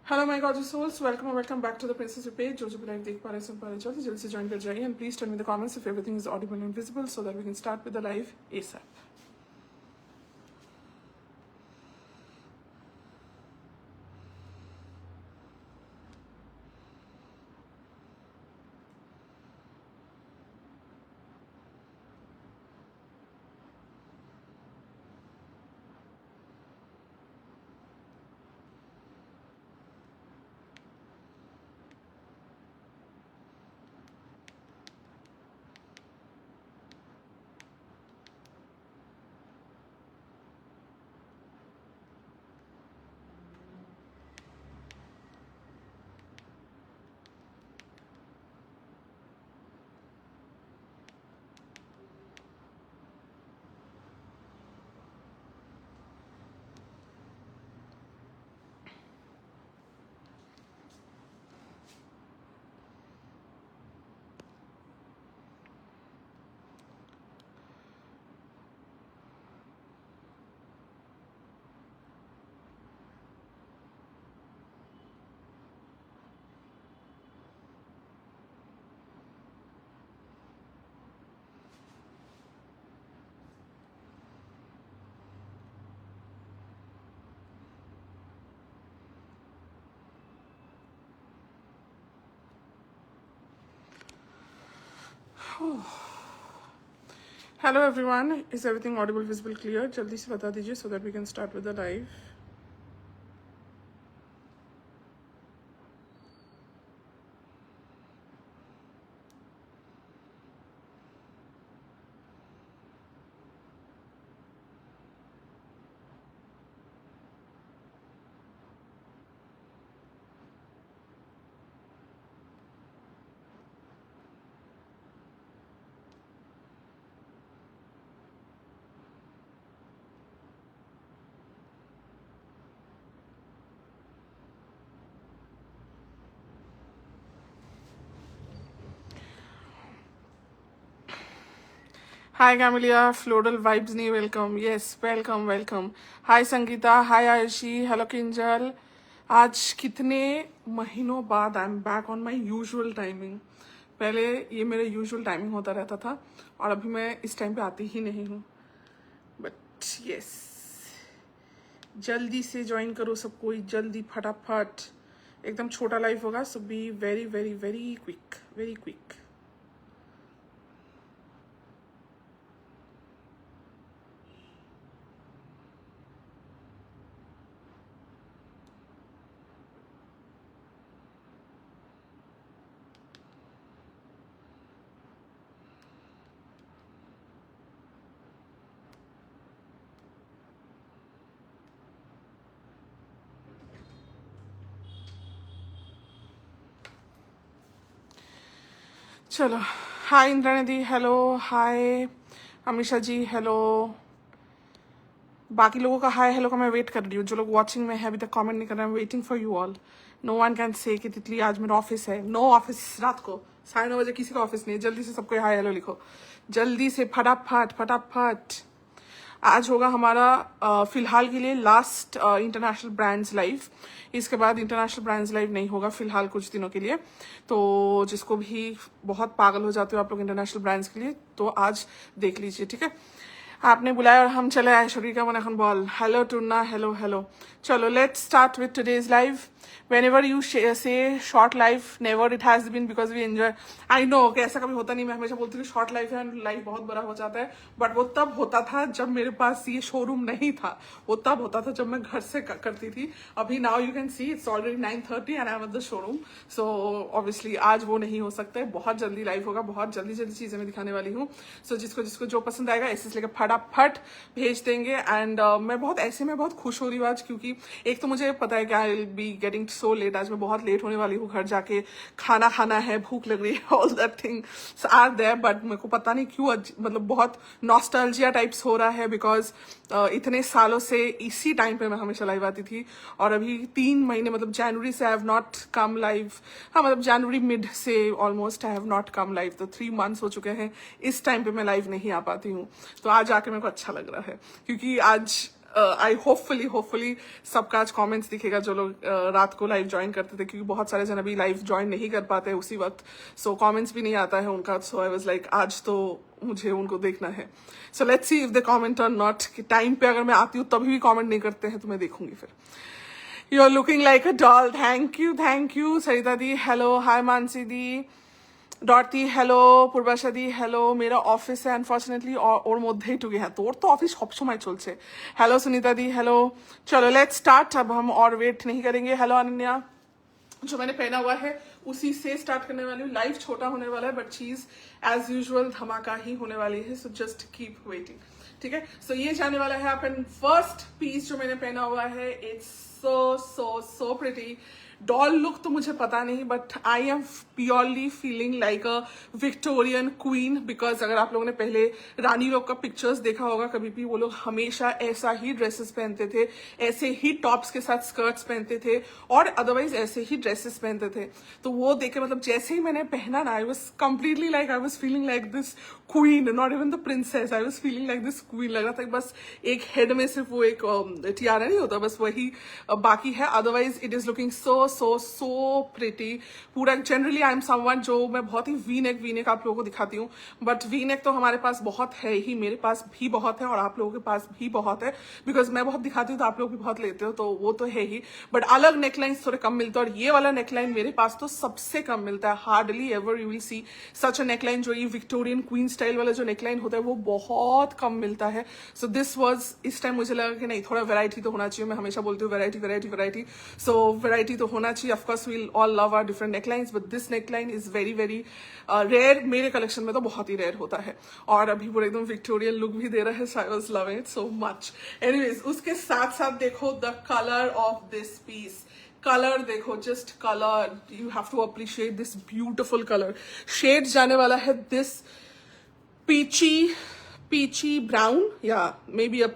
Hello my gorgeous souls, welcome back to the princess page. जो भी live देख पा रहे सुन पा रहे जल्दी जल्दी से ज्वाइन कर जाइए and please tell me the comments if everything is audible and visible so that we can start with the live ASAP. Hello everyone, is everything audible visible clear? जल्दी से बता दीजिए so that we can start with the live. Hi Camellia, floral vibes नहीं, welcome. Yes, welcome. Hi Sangeeta, hi Ayushi, hello Kinjal. आज कितने महीनों बाद I am back on my usual timing. पहले ये मेरा यूजुअल टाइमिंग होता रहता था और अभी मैं इस टाइम पे आती ही नहीं हूँ। बट यस, जल्दी से ज्वाइन करो सब कोई, जल्दी फटाफट। एकदम छोटा लाइफ होगा, so be very very very quick, very quick. चलो, hi Indranidhi, hello. Hi Amisha ji, hello. बाकी लोगों का हाय हेलो का मैं वेट कर रही हूँ। जो लोग वॉचिंग में है अभी तक कमेंट नहीं कर रहे हैं, waiting for you all. No one can say कि तितली आज मेरा ऑफिस है। नो ऑफिस रात को 9:30 बजे, किसी का ऑफिस नहीं है। जल्दी से सबको हाय हेलो लिखो, जल्दी से फटाफट फटाफट। आज होगा हमारा फिलहाल के लिए लास्ट इंटरनेशनल ब्रांड्स लाइव। इसके बाद इंटरनेशनल ब्रांड्स लाइव नहीं होगा फिलहाल कुछ दिनों के लिए। तो जिसको भी बहुत पागल हो जाते हो आप लोग इंटरनेशनल ब्रांड्स के लिए, तो आज देख लीजिए, ठीक है। आपने बुलाया और हम चले आए। शरीर का मन এখন বল। Hello Tuna, hello hello. चलो, let's start with today's live. whenever you say short life, never it has been because we enjoy. I know कि ऐसा कभी होता नहीं। मैं हमेशा बोलती हूँ शॉर्ट लाइफ है एंड लाइफ बहुत बड़ा हो जाता है, बट वो तब होता था जब मेरे पास ये शोरूम नहीं था। वो तब होता था जब मैं घर से करती थी। अभी now you can see it's already 9:30 and I M at the showroom. So obviously आज वो नहीं हो सकता है। बहुत जल्दी लाइव होगा, बहुत जल्दी जल्दी चीजें मैं दिखाने वाली हूँ। सो जिसको जिसको जो पसंद आएगा ऐसे लेकर फटाफट भेज देंगे। एंड मैं बहुत खुश हो रही हूँ आज, क्योंकि एक तो मुझे पता है कि I will be getting so let. आज मैं बहुत लेट होने वाली हूँ। घर जाके खाना खाना है, भूख लग रही है, all that things are there. But मेरे को पता नहीं क्यों मतलब बहुत नॉस्टैल्जिया टाइप्स हो रहा है, बिकॉज इतने सालों से इसी टाइम पे मैं हमेशा लाइव आती थी। और अभी 3 महीने, मतलब जनवरी से आई हैव नॉट कम लाइव। हाँ, मतलब जनवरी मिड से almost I have not come live. तो 3 मंथ्स हो चुके हैं इस टाइम पे मैं लाइव नहीं आ पाती हूँ। तो आज आके मेरे को अच्छा लग रहा है, क्योंकि आज आई होपफुली सबका आज कमेंट्स दिखेगा जो लोग रात को लाइव ज्वाइन करते थे, क्योंकि बहुत सारे जन अभी लाइव ज्वाइन नहीं कर पाते उसी वक्त, सो कमेंट्स भी नहीं आता है उनका। सो आई वाज लाइक आज तो मुझे उनको देखना है। So let's see if they comment और नॉट, कि टाइम पे अगर मैं आती हूँ तभी भी कमेंट नहीं करते हैं तो मैं देखूंगी फिर। You are looking like a doll, thank you. Sarita di hello, hi Mansi di, Dotty hello, Purvasha di hello. मेरा ऑफिस है अनफॉर्चुनेटली और मध्य ढुके हैं, तो और तो ऑफिस सब समय चलছে। हेलो सुनीता दी हेलो। चलो लेट्स स्टार्ट, अब हम और वेट नहीं करेंगे। हेलो अनन्या, जो मैंने पहना हुआ है उसी से स्टार्ट करने वाली हूँ। लाइव छोटा होने वाला है बट चीज एज यूजुअल धमाका ही होने वाली है, सो जस्ट कीप वेटिंग, ठीक है। सो ये जाने वाला है अपन फर्स्ट पीस जो मैंने पहना हुआ है। It's so pretty. Doll look तो मुझे पता नहीं, but I am purely feeling like a Victorian queen, because अगर आप लोगों ने पहले रानी लोग का पिक्चर्स देखा होगा कभी भी, वो लोग हमेशा ऐसा ही ड्रेसेस पहनते थे, ऐसे ही टॉप्स के साथ स्कर्ट्स पहनते थे और अदरवाइज ऐसे ही ड्रेसेस पहनते थे। तो वो देखे मतलब जैसे ही मैंने पहना ना, I was completely like, I was feeling like this queen, not even the princess, I was feeling like this queen. लग रहा था बस एक हेड में सिर्फ वो एक टियारा नहीं होता, बस वही बाकी है, otherwise it is looking so pretty. पूरा जनरली आई एम समवन जो मैं बहुत ही वी नेक आप लोगों को दिखाती हूँ, बट वी नेक तो हमारे पास बहुत है ही, मेरे पास भी बहुत है और आप लोगों के पास भी बहुत है, बिकॉज मैं बहुत दिखाती हूँ तो आप लोग भी बहुत लेते हो, तो वो तो है ही। बट अलग नेकलाइन थोड़े कम मिलते हैं और ये वाला नेकलाइन मेरे पास तो सबसे कम मिलता है। Hardly ever you will C such a neckline, जो ये विक्टोरियन क्वीन स्टाइल वाला जो नेकलाइन होता है वो बहुत कम मिलता है। सो दिस वॉज, इस टाइम मुझे लगा कि नहीं थोड़ा वेराइटी तो होना चाहिए। मैं हमेशा बोलती हूँ वेराइटी, सो वेराइटी तो होना चाहिए। Of course we'll all love our different necklines, but this neckline is very rare. मेरे कलेक्शन में तो बहुत ही रेयर होता है और अभी पूरा एकदम विक्टोरियन लुक भी दे रहा है, so I was loving it so much. Anyways, उसके साथ साथ देखो the colour of this piece, colour देखो, just colour, you have to appreciate this beautiful colour. Shade जाने वाला है दिस पीची ब्राउन, या maybe a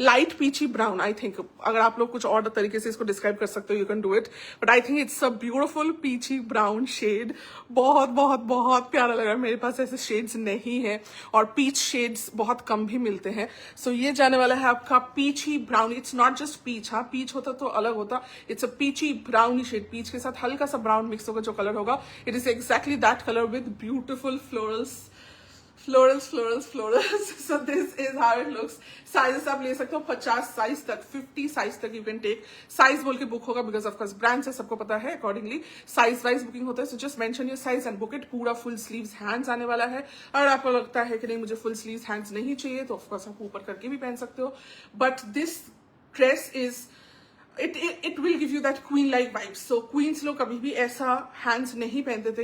light peachy brown, I think. अगर आप लोग कुछ और तरीके से इसको डिस्क्राइब कर सकते हो, you can do it, but I think it's a beautiful peachy brown shade. बहुत प्यारा लग रहा है। मेरे पास ऐसे शेड्स नहीं है और पीच शेड्स बहुत कम भी मिलते हैं। सो ये जाने वाला है आपका peachy brown. It's not just peach, हाँ पीच होता तो अलग होता, it's a peachy brown shade. Peach के साथ हल्का सा ब्राउन मिक्स होगा जो कलर होगा, it is exactly that colour with beautiful florals. So this is how it looks. Sizes आप ले सकते हो 50 साइज तक, 50 साइज तक यू कैन टेक। साइज बोल के बुक होगा बिकॉज ऑफकोर्स ब्रांड से सबको पता है, अकॉर्डिंगली साइज वाइज बुकिंग होता है। So just mention your size and book it. पूरा फुल स्लीव्स हैंड्स आने वाला है। अगर आपको लगता है कि नहीं मुझे फुल स्लीव्स हैंड्स नहीं चाहिए, तो ऑफकोर्स आप ऊपर करके भी पहन सकते हो, but this dress is it will give you that queen like vibes. So queens लोग कभी भी ऐसा hands नहीं पहनते थे।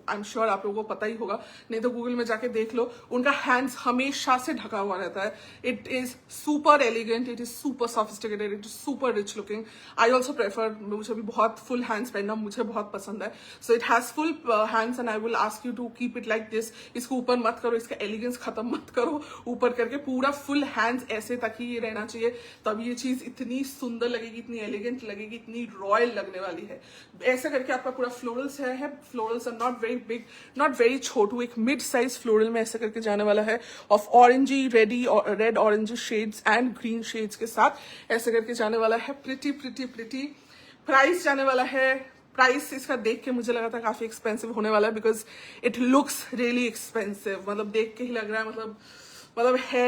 I'm sure आप लोगों को पता ही होगा, नहीं तो गूगल में जाके देख लो, उनका hands हमेशा से ढका हुआ रहता है। It is super elegant, it is super sophisticated, it is super rich looking. I also prefer, मुझे भी बहुत full hands पहनना मुझे बहुत पसंद है। So it has full hands and I will ask you to keep it like this. इसको ऊपर मत करो, इसका एलिगेंस खत्म मत करो, ऊपर करके पूरा full hands ऐसे तक ही ये रहना चाहिए, तब ये चीज इतनी सुंदर लगेगी, इतनी एलिगेंट लगेगी, इतनी रॉयल लगने वाली है। ऐसा करके आपका पूरा फ्लोरल्स है। Florals are not very big, not very छोटू, एक मिड साइज फ्लोरल में ऐसा करके जाने वाला है, of orangey red orange shades and green shades के साथ ऐसा करके जाने वाला है। प्रिटी। प्राइस जाने वाला है, प्राइस इसका देख के मुझे लगा था काफी एक्सपेंसिव होने वाला है, because it looks really expensive. मतलब देख के ही लग रहा है मतलब है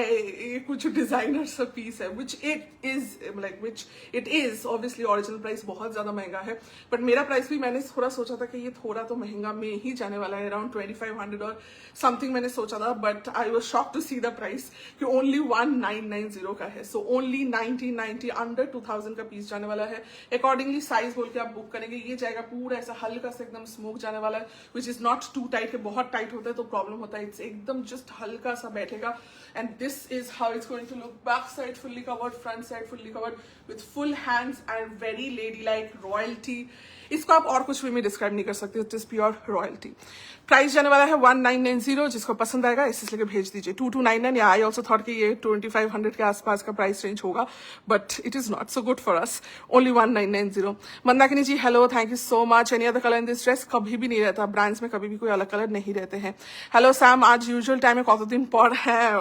ये कुछ डिजाइनर सा पीस है, विच it is obviously original price बहुत ज्यादा महंगा है, बट मेरा प्राइस भी मैंने थोड़ा सोचा था कि ये थोड़ा तो महंगा में ही जाने वाला है, अराउंड 2500 और समथिंग मैंने सोचा था, but I was shock to see the price कि ओनली 1990 का है। सो ओनली 1990, अंडर 2000 का पीस जाने वाला है। अकॉर्डिंगली साइज बोल के आप बुक करेंगे, ये जाएगा पूरा ऐसा हल्का सा एकदम स्मोक जाने वाला है, which is not too tight, के बहुत टाइट होता है तो प्रॉब्लम होता है, इट्स एकदम जस्ट हल्का सा बैठेगा। And this is how it's going to look. Back side fully covered, front side fully covered with full hands and very ladylike royalty. इसको आप और कुछ भी में डिस्क्राइब नहीं कर सकते, it is pure royalty. Price जाने वाला है 1990। जिसको पसंद आएगा इस लेके भेज दीजिए 2299, या आई ऑल्सो थॉट कि ये 2500 के आसपास का प्राइस रेंज होगा, but it is not so good for us. Only 1990। Mandakini ji hello, thank you so much. Any other colour in this dress? कभी भी नहीं रहता, ब्रांड्स में कभी भी कोई अलग कलर नहीं रहते हैं। हेलो सैम, आज यूजुअल टाइम में कतदिन पर है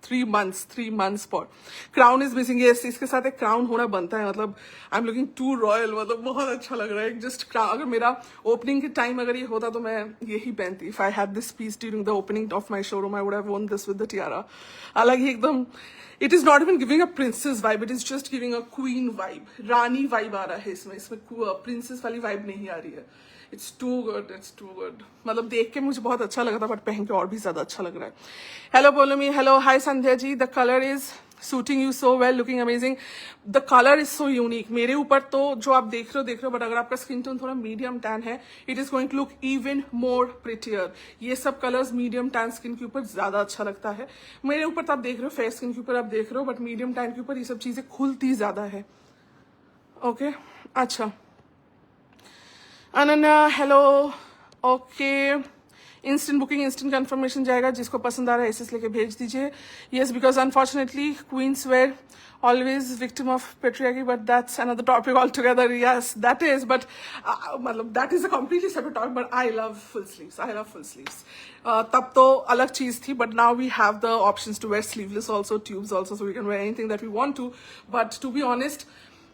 3 months पर क्राउन इज मिसिंग। ये इसके साथ एक क्राउन होना बनता है, मतलब I am looking too royal, मतलब बहुत अच्छा लग रहा है। जस्ट अगर मेरा ओपनिंग के टाइम अगर ये होता तो मैं यही पहनती। If I had this piece during the opening of my showroom I would have worn this with the tiara. अलग ही एकदम, it is not even giving a princess vibe, it is just giving a queen vibe, रानी vibe आ रहा है इसमें princess वाली vibe नहीं आ रही है। It's too good, it's too good. मतलब देख के मुझे बहुत अच्छा लगा था, बट पहन के और भी ज्यादा अच्छा लग रहा है। हेलो बोलोमी, hello, hi Sandhya ji. The colour is suiting you so well, looking amazing. The colour is so unique. मेरे ऊपर तो जो आप देख रहे हो, बट अगर आपका स्किन टोन थोड़ा मीडियम टैन है, it is going to look even more prettier. ये सब कलर्स मीडियम टैन स्किन के ऊपर ज्यादा अच्छा लगता है। मेरे ऊपर तो आप देख रहे हो, फेयर स्किन के ऊपर आप देख रहे हो, बट मीडियम टैन के ऊपर ये सब चीजें खुलती ज्यादा है। ओके, अच्छा। Ananya hello, okay. Instant booking, instant confirmation जाएगा, जिसको पसंद आ रहा है एसएस लेके भेज दीजिए। Yes, because unfortunately queens were always victim of patriarchy, but that's another topic all together. Yes that is, but मतलब that is a completely separate topic, but I love full sleeves, I love full sleeves. तब तो अलग चीज थी, but now we have the options to wear sleeveless also, tubes also, so we can wear anything that we want to. But to be honest,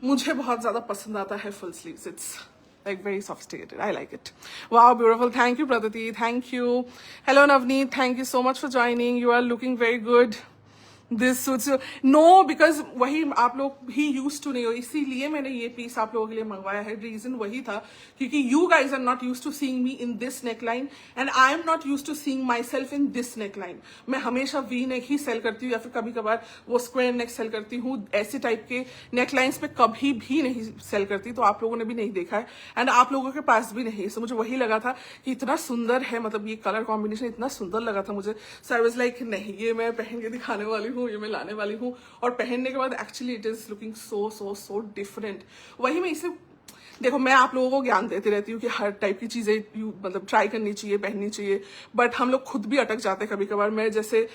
मुझे बहुत ज्यादा पसंद आता है full sleeves. It's like very sophisticated. I like it. Wow, beautiful. Thank you, Pradati. Thank you. Hello, Navneet. Thank you so much for joining. You are looking very good. This suits no, because वही आप लोग ही use to नहीं हो, इसीलिए मैंने ये piece आप लोगों के लिए मंगवाया है। रीजन वही था क्योंकि you guys are not use to seeing me in this neck line and I am not use to seeing myself in this neck line. मैं हमेशा वी नेक ही सेल करती हूँ, या फिर कभी कभार वो स्क्वायर नेक सेल करती हूँ। ऐसे टाइप के नेक लाइन्स पे कभी भी नहीं सेल करती, तो आप लोगों ने भी नहीं देखा है एंड आप लोगों के पास भी नहीं। सो मुझे वही लगा था कि इतना सुंदर है, मतलब ये कलर कॉम्बिनेशन इतना सुंदर लगा था मुझे। सो आई वाज लाइक नहीं, ये मैं पहन के दिखाने वाली हूँ, ये मैं लाने वाली हूँ। और पहनने के बाद actually it is looking so so so different. वही मैं इसे, देखो मैं आप लोगों को ज्ञान देती रहती हूँ कि हर टाइप की चीजें मतलब ट्राई करनी चाहिए, पहननी चाहिए, बट हम लोग खुद भी अटक जाते हैं कभी कभार। मैं जैसे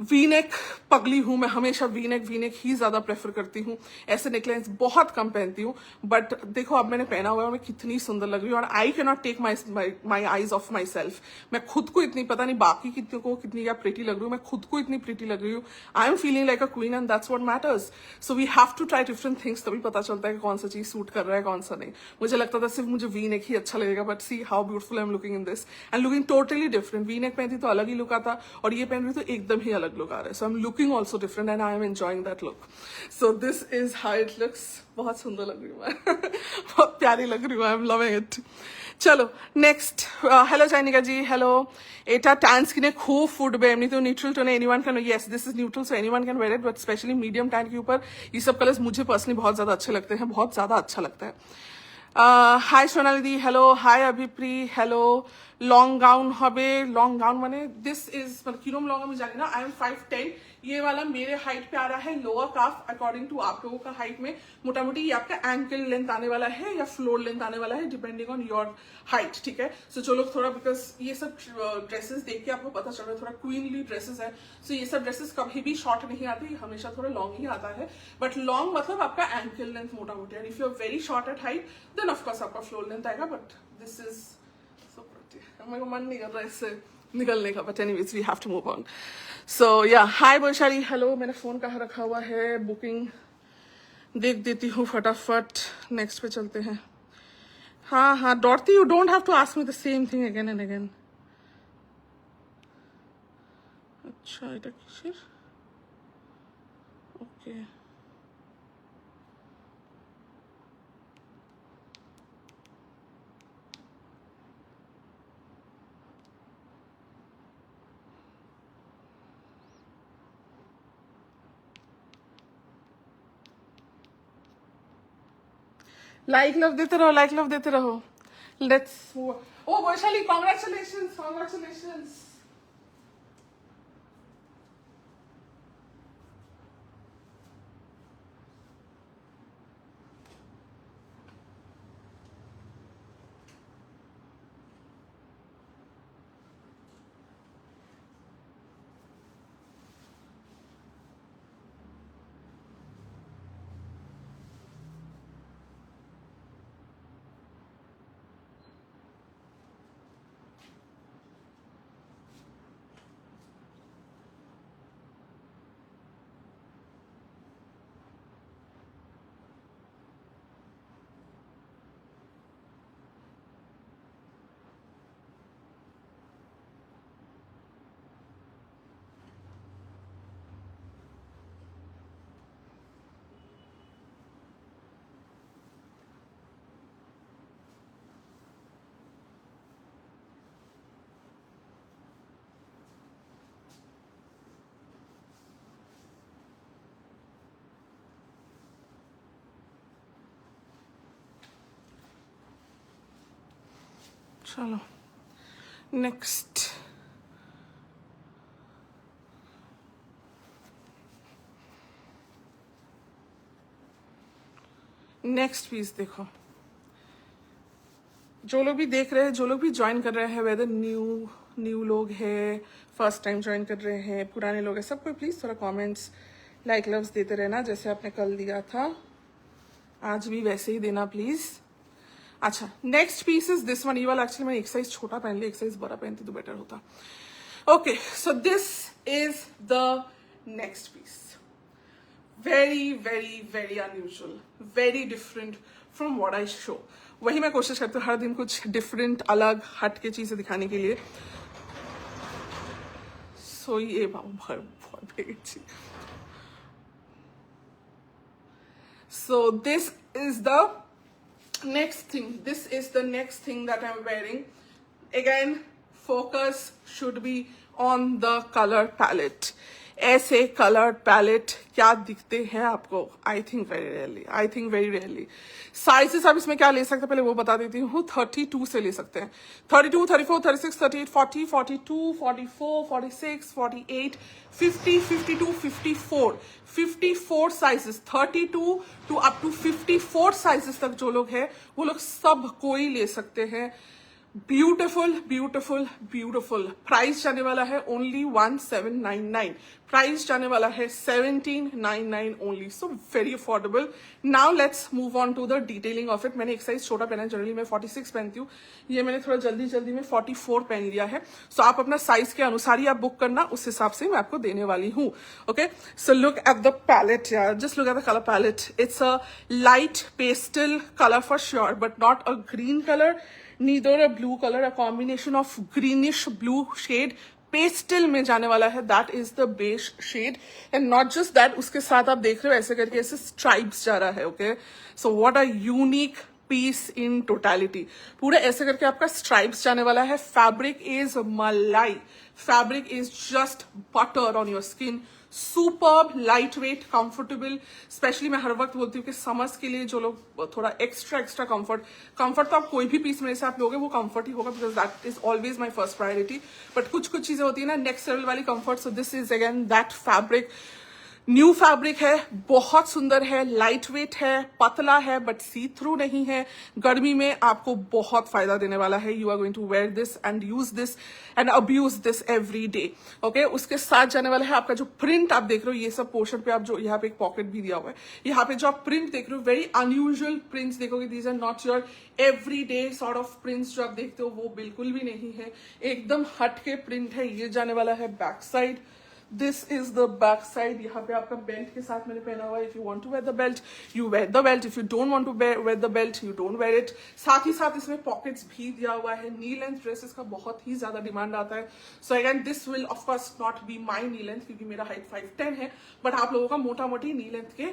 वीनेक पगली हूं, मैं हमेशा वीनेक ही ज्यादा प्रेफर करती हूँ। ऐसे नेकलाइंस बहुत कम पहनती हूँ, बट देखो अब मैंने पहना हुआ है, मैं कितनी सुंदर लग रही हूँ। और I can not take my eyes off myself. मैं खुद को इतनी, पता नहीं बाकी कितने को कितनी क्या प्रिटी लग रही हूँ, मैं खुद को इतनी प्रिटी लग रही हूँ। I am feeling like a queen and that's what matters. So we have to try different things, तभी पता चलता है कि कौन सा चीज सूट कर रहा है, कौन सा नहीं। मुझे लगता था सिर्फ मुझे वीनेक ही अच्छा लगेगा, but see how beautiful I am looking in this and looking totally different. V neck पहनती तो अलग ही लुक आता, और ये पहन रही तो एकदम ही अलग लुक आ रहा है। So I am looking also different and I am enjoying that look. So this is how it looks. बहुत सुंदर लग रही हूँ मैं बहुत प्यारी लग रही हूँ, I am loving it. चलो नेक्स्ट, हेलो चाइनिका जी, हेलो। एटा टैन स्किन खूब फुटबे एमनी तो neutral tone anyone can, yes this is neutral so anyone can wear it, but specially medium tan के ऊपर ये सब कलर्स मुझे पर्सनली बहुत ज्यादा अच्छे लगते हैं, बहुत ज्यादा अच्छा लगता है। हाय सोनाली दी, हेलो। हाय अभिप्री, हेलो। लॉन्ग गाउन हबे, लॉन्ग गाउन माने दिस इज मतलब किलोम लॉन्ग में जाने ना। आई एम 5'10", ये वाला मेरे हाइट पे आ रहा है लोअर काफ। अकॉर्डिंग टू आप लोगों का हाइट में मोटा मोटी ये आपका एंकल लेंथ आने वाला है या फ्लोर लेंथ आने वाला है, डिपेंडिंग ऑन योर हाइट, ठीक है। सो जो लोग थोड़ा, बिकॉज ये सब ड्रेसेस देख के आपको पता चल रहा है थोड़ा क्वीनली ड्रेसेस है, सो ये सब ड्रेसेस कभी भी शॉर्ट नहीं आती, हमेशा थोड़ा लॉन्ग ही आता है। बट लॉन्ग मतलब आपका एंकल लेंथ मोटा मोटी, and if you are very short at height then of course आपका फ्लोर लेंथ आएगा। But this is so pretty, मेरे को मन नहीं कर रहा है इससे निकलने का, but anyways we have to move on. So yeah hi Vaishali, hello. मैंने फोन कहाँ रखा हुआ है, बुकिंग देख देती हूँ फटाफट, नेक्स्ट पे चलते हैं। हाँ हाँ डॉर्ती, you don't have to ask me the same thing again and again. अच्छा এটা কিসের, ওকে। लाइक लव देते रहो, लाइक लव देते रहो। लेट्स, ओ वैशाली कॉन्ग्रेचुलेशंस, कॉन्ग्रेचुलेशंस। चलो नेक्स्ट, नेक्स्ट पीस देखो। जो लोग भी देख रहे हैं, जो लोग भी ज्वाइन कर रहे हैं, वेदर न्यू लोग हैं, फर्स्ट टाइम ज्वाइन कर रहे हैं, पुराने लोग हैं, सबको प्लीज थोड़ा कमेंट्स लाइक लव्स देते रहना, जैसे आपने कल दिया था आज भी वैसे ही देना प्लीज। अच्छा, next piece is this one. ये वाला एक्चुअली मैंने एक साइज छोटा पहन लिया, एक साइज बड़ा पहनती तो बेटर होता। Okay, so this is the next piece. Very very very unusual, very different from what I show. वही मैं कोशिश करती हूँ हर दिन कुछ डिफरेंट, अलग, हट के चीजें दिखाने के लिए। सो ये बहुत अच्छी। सो this is the next thing, this is the next thing that I'm wearing. Again, focus should be on the color palette. ऐसे कलर पैलेट क्या दिखते हैं आपको? I think very rarely. Sizes आप इसमें क्या ले सकते हैं पहले वो बता देती हूँ। 32 से ले सकते हैं, 32, 34, 36, 38, 40, 42, 44, 46, 48, 50, 52, 54, 54 sizes, 32 to up to 54 sizes तक जो लोग हैं वो लोग सब कोई ले सकते हैं। Beautiful beautiful beautiful. प्राइस जाने वाला है ओनली 1799, प्राइस जाने वाला है 1799 only, so very affordable. Now let's move on to the detailing of it. मैंने एक साइज छोटा पहना है, जनरली मैं 46 पहनती हूँ, ये मैंने थोड़ा जल्दी में 44 पहन लिया है। सो आप अपना साइज के अनुसार ही आप बुक करना, उस हिसाब से मैं आपको देने वाली हूँ। Okay, so look at the palette यार, just look at the colour palette. It's a light pastel color for sure, but not a green color, neither a blue color, a combination of greenish blue shade, pastel में जाने वाला है, that is the base shade. And not just that, उसके साथ आप देख रहे हो ऐसे करके ऐसे स्ट्राइप्स जा रहा है। Okay, so what a unique piece in totality. पूरा ऐसे करके आपका स्ट्राइप्स जाने वाला है। Fabric is malai, fabric is just butter on your skin. Superb, light weight, comfortable. Specially मैं हर वक्त बोलती हूँ कि समर्स के लिए जो लोग थोड़ा एक्स्ट्रा कंफर्ट तो आप कोई भी पीस मेरे से आप लोगे वो कंफर्ट ही होगा, because that is always my first priority. But कुछ चीजें होती है ना नेक्स्ट लेवल वाली comfort, so this is again that fabric. New fabric है, बहुत सुंदर है, लाइट वेट है, पतला है बट सी थ्रू नहीं है। गर्मी में आपको बहुत फायदा देने वाला है। You are going to wear this and use this and abuse this every day. Okay, उसके साथ जाने वाला है आपका जो प्रिंट आप देख रहे हो, ये सब पोर्शन पे आप जो यहाँ पे एक पॉकेट भी दिया हुआ है, यहाँ पे जो आप प्रिंट देख रहे हो वेरी अनयूजुअल प्रिंट्स देखोगे। These are not your every day sort of prints जो आप देखते हो, वो बिल्कुल भी नहीं है, एकदम हट के प्रिंट है। ये जाने वाला है back side, this is the back side. यहाँ पे आपका बेल्ट के साथ मैंने पहना हुआ है। If you want to wear the belt you wear the belt, if you don't want to wear the belt you don't wear it. साथ ही साथ इसमें पॉकेट्स भी दिया हुआ है। नी लेंथ ड्रेसेस का बहुत ही ज्यादा डिमांड आता है। So again this will of course not be my knee length, क्योंकि मेरा हाइट 5'10" है, बट आप लोगों का मोटा मोटी नी लेंथ के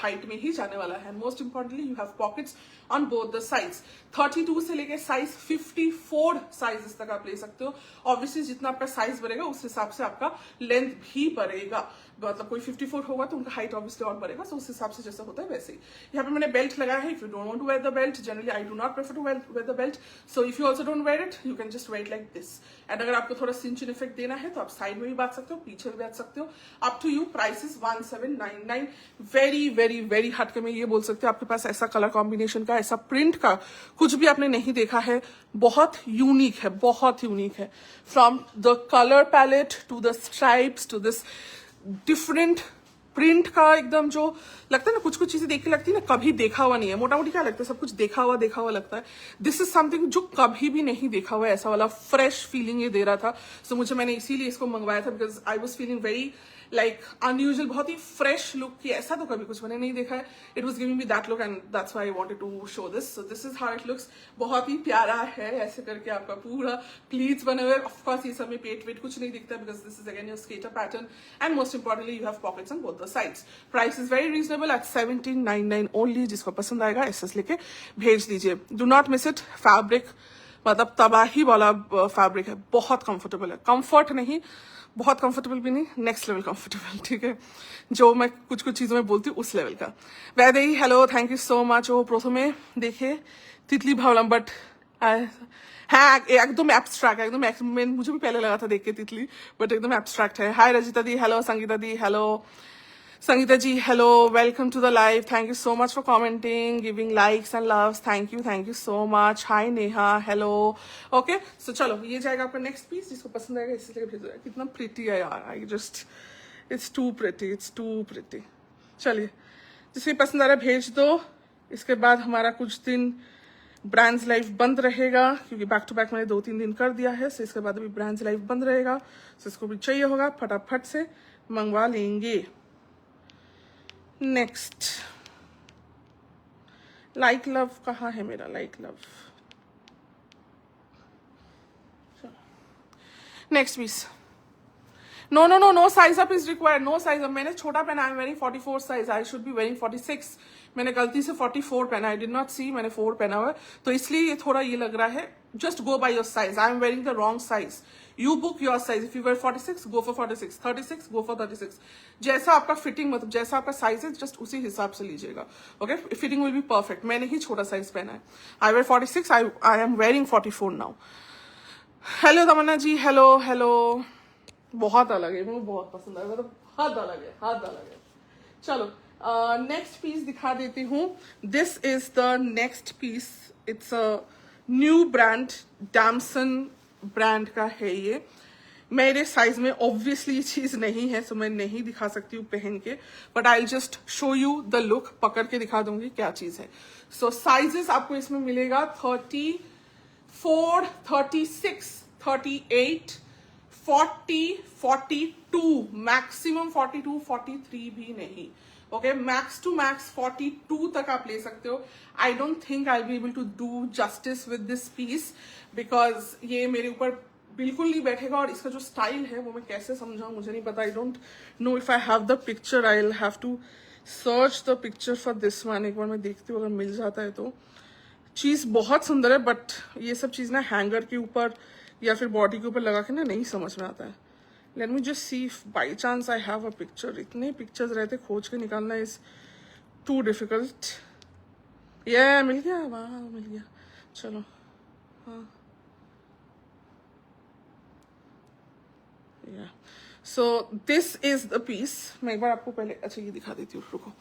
हाइट में ही जाने वाला है। Most importantly you have pockets on both the sides. 32 से लेके साइज 54 साइजेस तक आप ले सकते हो। ऑब्वियसली जितना आपका साइज बढ़ेगा उस हिसाब से आपका लेंथ भी बढ़ेगा। मतलब कोई 54 होगा तो उनका हाइट ऑब्वियसली और बढ़ेगा, सो उस हिसाब से जैसा होता है वैसे ही। यहाँ पे मैंने बेल्ट लगाया है। If you don't want to wear the belt, generally I do not prefer to wear the belt, so if you also don't wear it you can just wear it like this. And अगर आपको थोड़ा सिंचन effect देना है तो आप side में भी बांध सकते हो, पीछे भी बांध सकते हो, up to you. Price is 1799। Very very very हट के मैं ये बोल सकती हूँ आपके पास ऐसा कलर कॉम्बिनेशन का, ऐसा प्रिंट का कुछ भी आपने नहीं देखा है। बहुत यूनिक है, बहुत यूनिक है। From the colour palette to the stripes to this different print का, एकदम जो लगता है ना, कुछ चीजें देख के लगती है ना कभी देखा हुआ नहीं है। मोटा मोटी क्या लगता है, सब कुछ देखा हुआ लगता है। दिस इज समथिंग जो कभी भी नहीं देखा हुआ है, ऐसा वाला फ्रेश फीलिंग ये दे रहा था। सो मैंने इसीलिए इसको मंगवाया था, because I was feeling very like unusual, बहुत ही फ्रेश लुक की। ऐसा तो कभी कुछ मैंने नहीं देखा है। It was giving me that look and that's why I wanted to show this. So this is how it looks. बहुत ही प्यारा है, ऐसे करके आपका पूरा प्लीट्स बने हुए। ऑफ कोर्स ये सब में पेट वेट कुछ नहीं दिखता, because this is again your skater pattern and most importantly you have pockets on both the sides. Price is very reasonable at 1799 only. जिसको पसंद आएगा एसएस लेके भेज दीजिए। Do not miss it. Fabric मतलब तबाही वाला फैब्रिक है, बहुत कंफर्टेबल है। कंफर्ट नहीं, बहुत कंफर्टेबल भी नहीं, नेक्स्ट लेवल कंफर्टेबल, ठीक है, जो मैं कुछ चीजों में बोलती हूँ उस लेवल का। Vaidehi hello, thank you so much. वो प्रथमे देखे तितली भावलाम, बट हाँ एकदम एब्स्ट्रैक्ट, मुझे भी पहले लगा था देख के तितली, बट एकदम एब्स्ट्रैक्ट है. हाय रजिता दी, hello Sangeeta the, hello Sangeeta ji, hello, welcome to the live. Thank you so much for commenting, giving likes and loves. Thank you so much. Hi Neha, hello. Okay, so चलो ये जाएगा आपका next piece, जिसको पसंद आएगा इसलिए भेज दो. कितना pretty है यार, it's too pretty. चलिए, जिसे पसंद आ रहा है भेज दो. इसके बाद हमारा कुछ दिन ब्रांड्स लाइव बंद रहेगा, क्योंकि बैक टू बैक मैंने 2-3 दिन कर दिया है. सो इसके बाद अभी ब्रांड्स लाइव बंद रहेगा. सो इसको भी चाहिए होगा, फटाफट से मंगवा लेंगे. नेक्स्ट लाइक लव कहाँ है मेरा like love. Next piece. No size up is required. No size up. मैंने छोटा पहना. I am wearing 44 size. I should be wearing 46. मैंने गलती से 44 पहना. आई डिड नॉट सी मैंने 4 पहना हुआ है, तो इसलिए ये थोड़ा ये लग रहा है. Just go by your size. I am varying the wrong size. You book your size. If you wear 46, go for 46. 36, go for 36. जैसा आपका फिटिंग, मतलब जैसा आपका साइज है, जस्ट उसी हिसाब से लीजिएगा. Okay, fitting will be perfect. मैंने ही छोटा साइज पहना है. I wear 46. I am wearing 44 now. Hello Tamanna ji, hello. बहुत अलग है, मुझे बहुत पसंद आया. मतलब हद अलग है. चलो नेक्स्ट पीस दिखा देती हूँ. This is the next piece. It's a new brand, Damson brand का है ये. मेरे साइज में ऑब्वियसली ये चीज नहीं है, सो मैं नहीं दिखा सकती हूँ पहन के, but I just show you the look. पकड़ के दिखा दूंगी क्या चीज है. सो साइजेस आपको इसमें मिलेगा 34, 36, 38, 40, 42, मैक्सिमम 42, 43 भी नहीं. ओके, मैक्स टू मैक्स 42 तक आप ले सकते हो. I don't think I be able to do justice with this piece, because ये मेरे ऊपर बिल्कुल नहीं बैठेगा. और इसका जो स्टाइल है वो मैं कैसे समझाऊं, मुझे नहीं पता. I don't know if I have the picture. I will have to search the picture for this one. एक बार मैं देखती हूँ अगर मिल जाता है तो. चीज बहुत सुंदर है, बट ये सब चीज ना हैंगर के ऊपर या फिर बॉडी के ऊपर लगा के ना नहीं समझ में आता है. Let me just see if by chance I have a picture. इतने पिक्चर्स रहते, खोज के निकालना इज टू डिफिकल्ट. ये मिल गया, वाह मिल गया. चलो हाँ, so this is the piece. मैं एक बार आपको पहले अच्छा ये दिखा देती हूँ, रुको.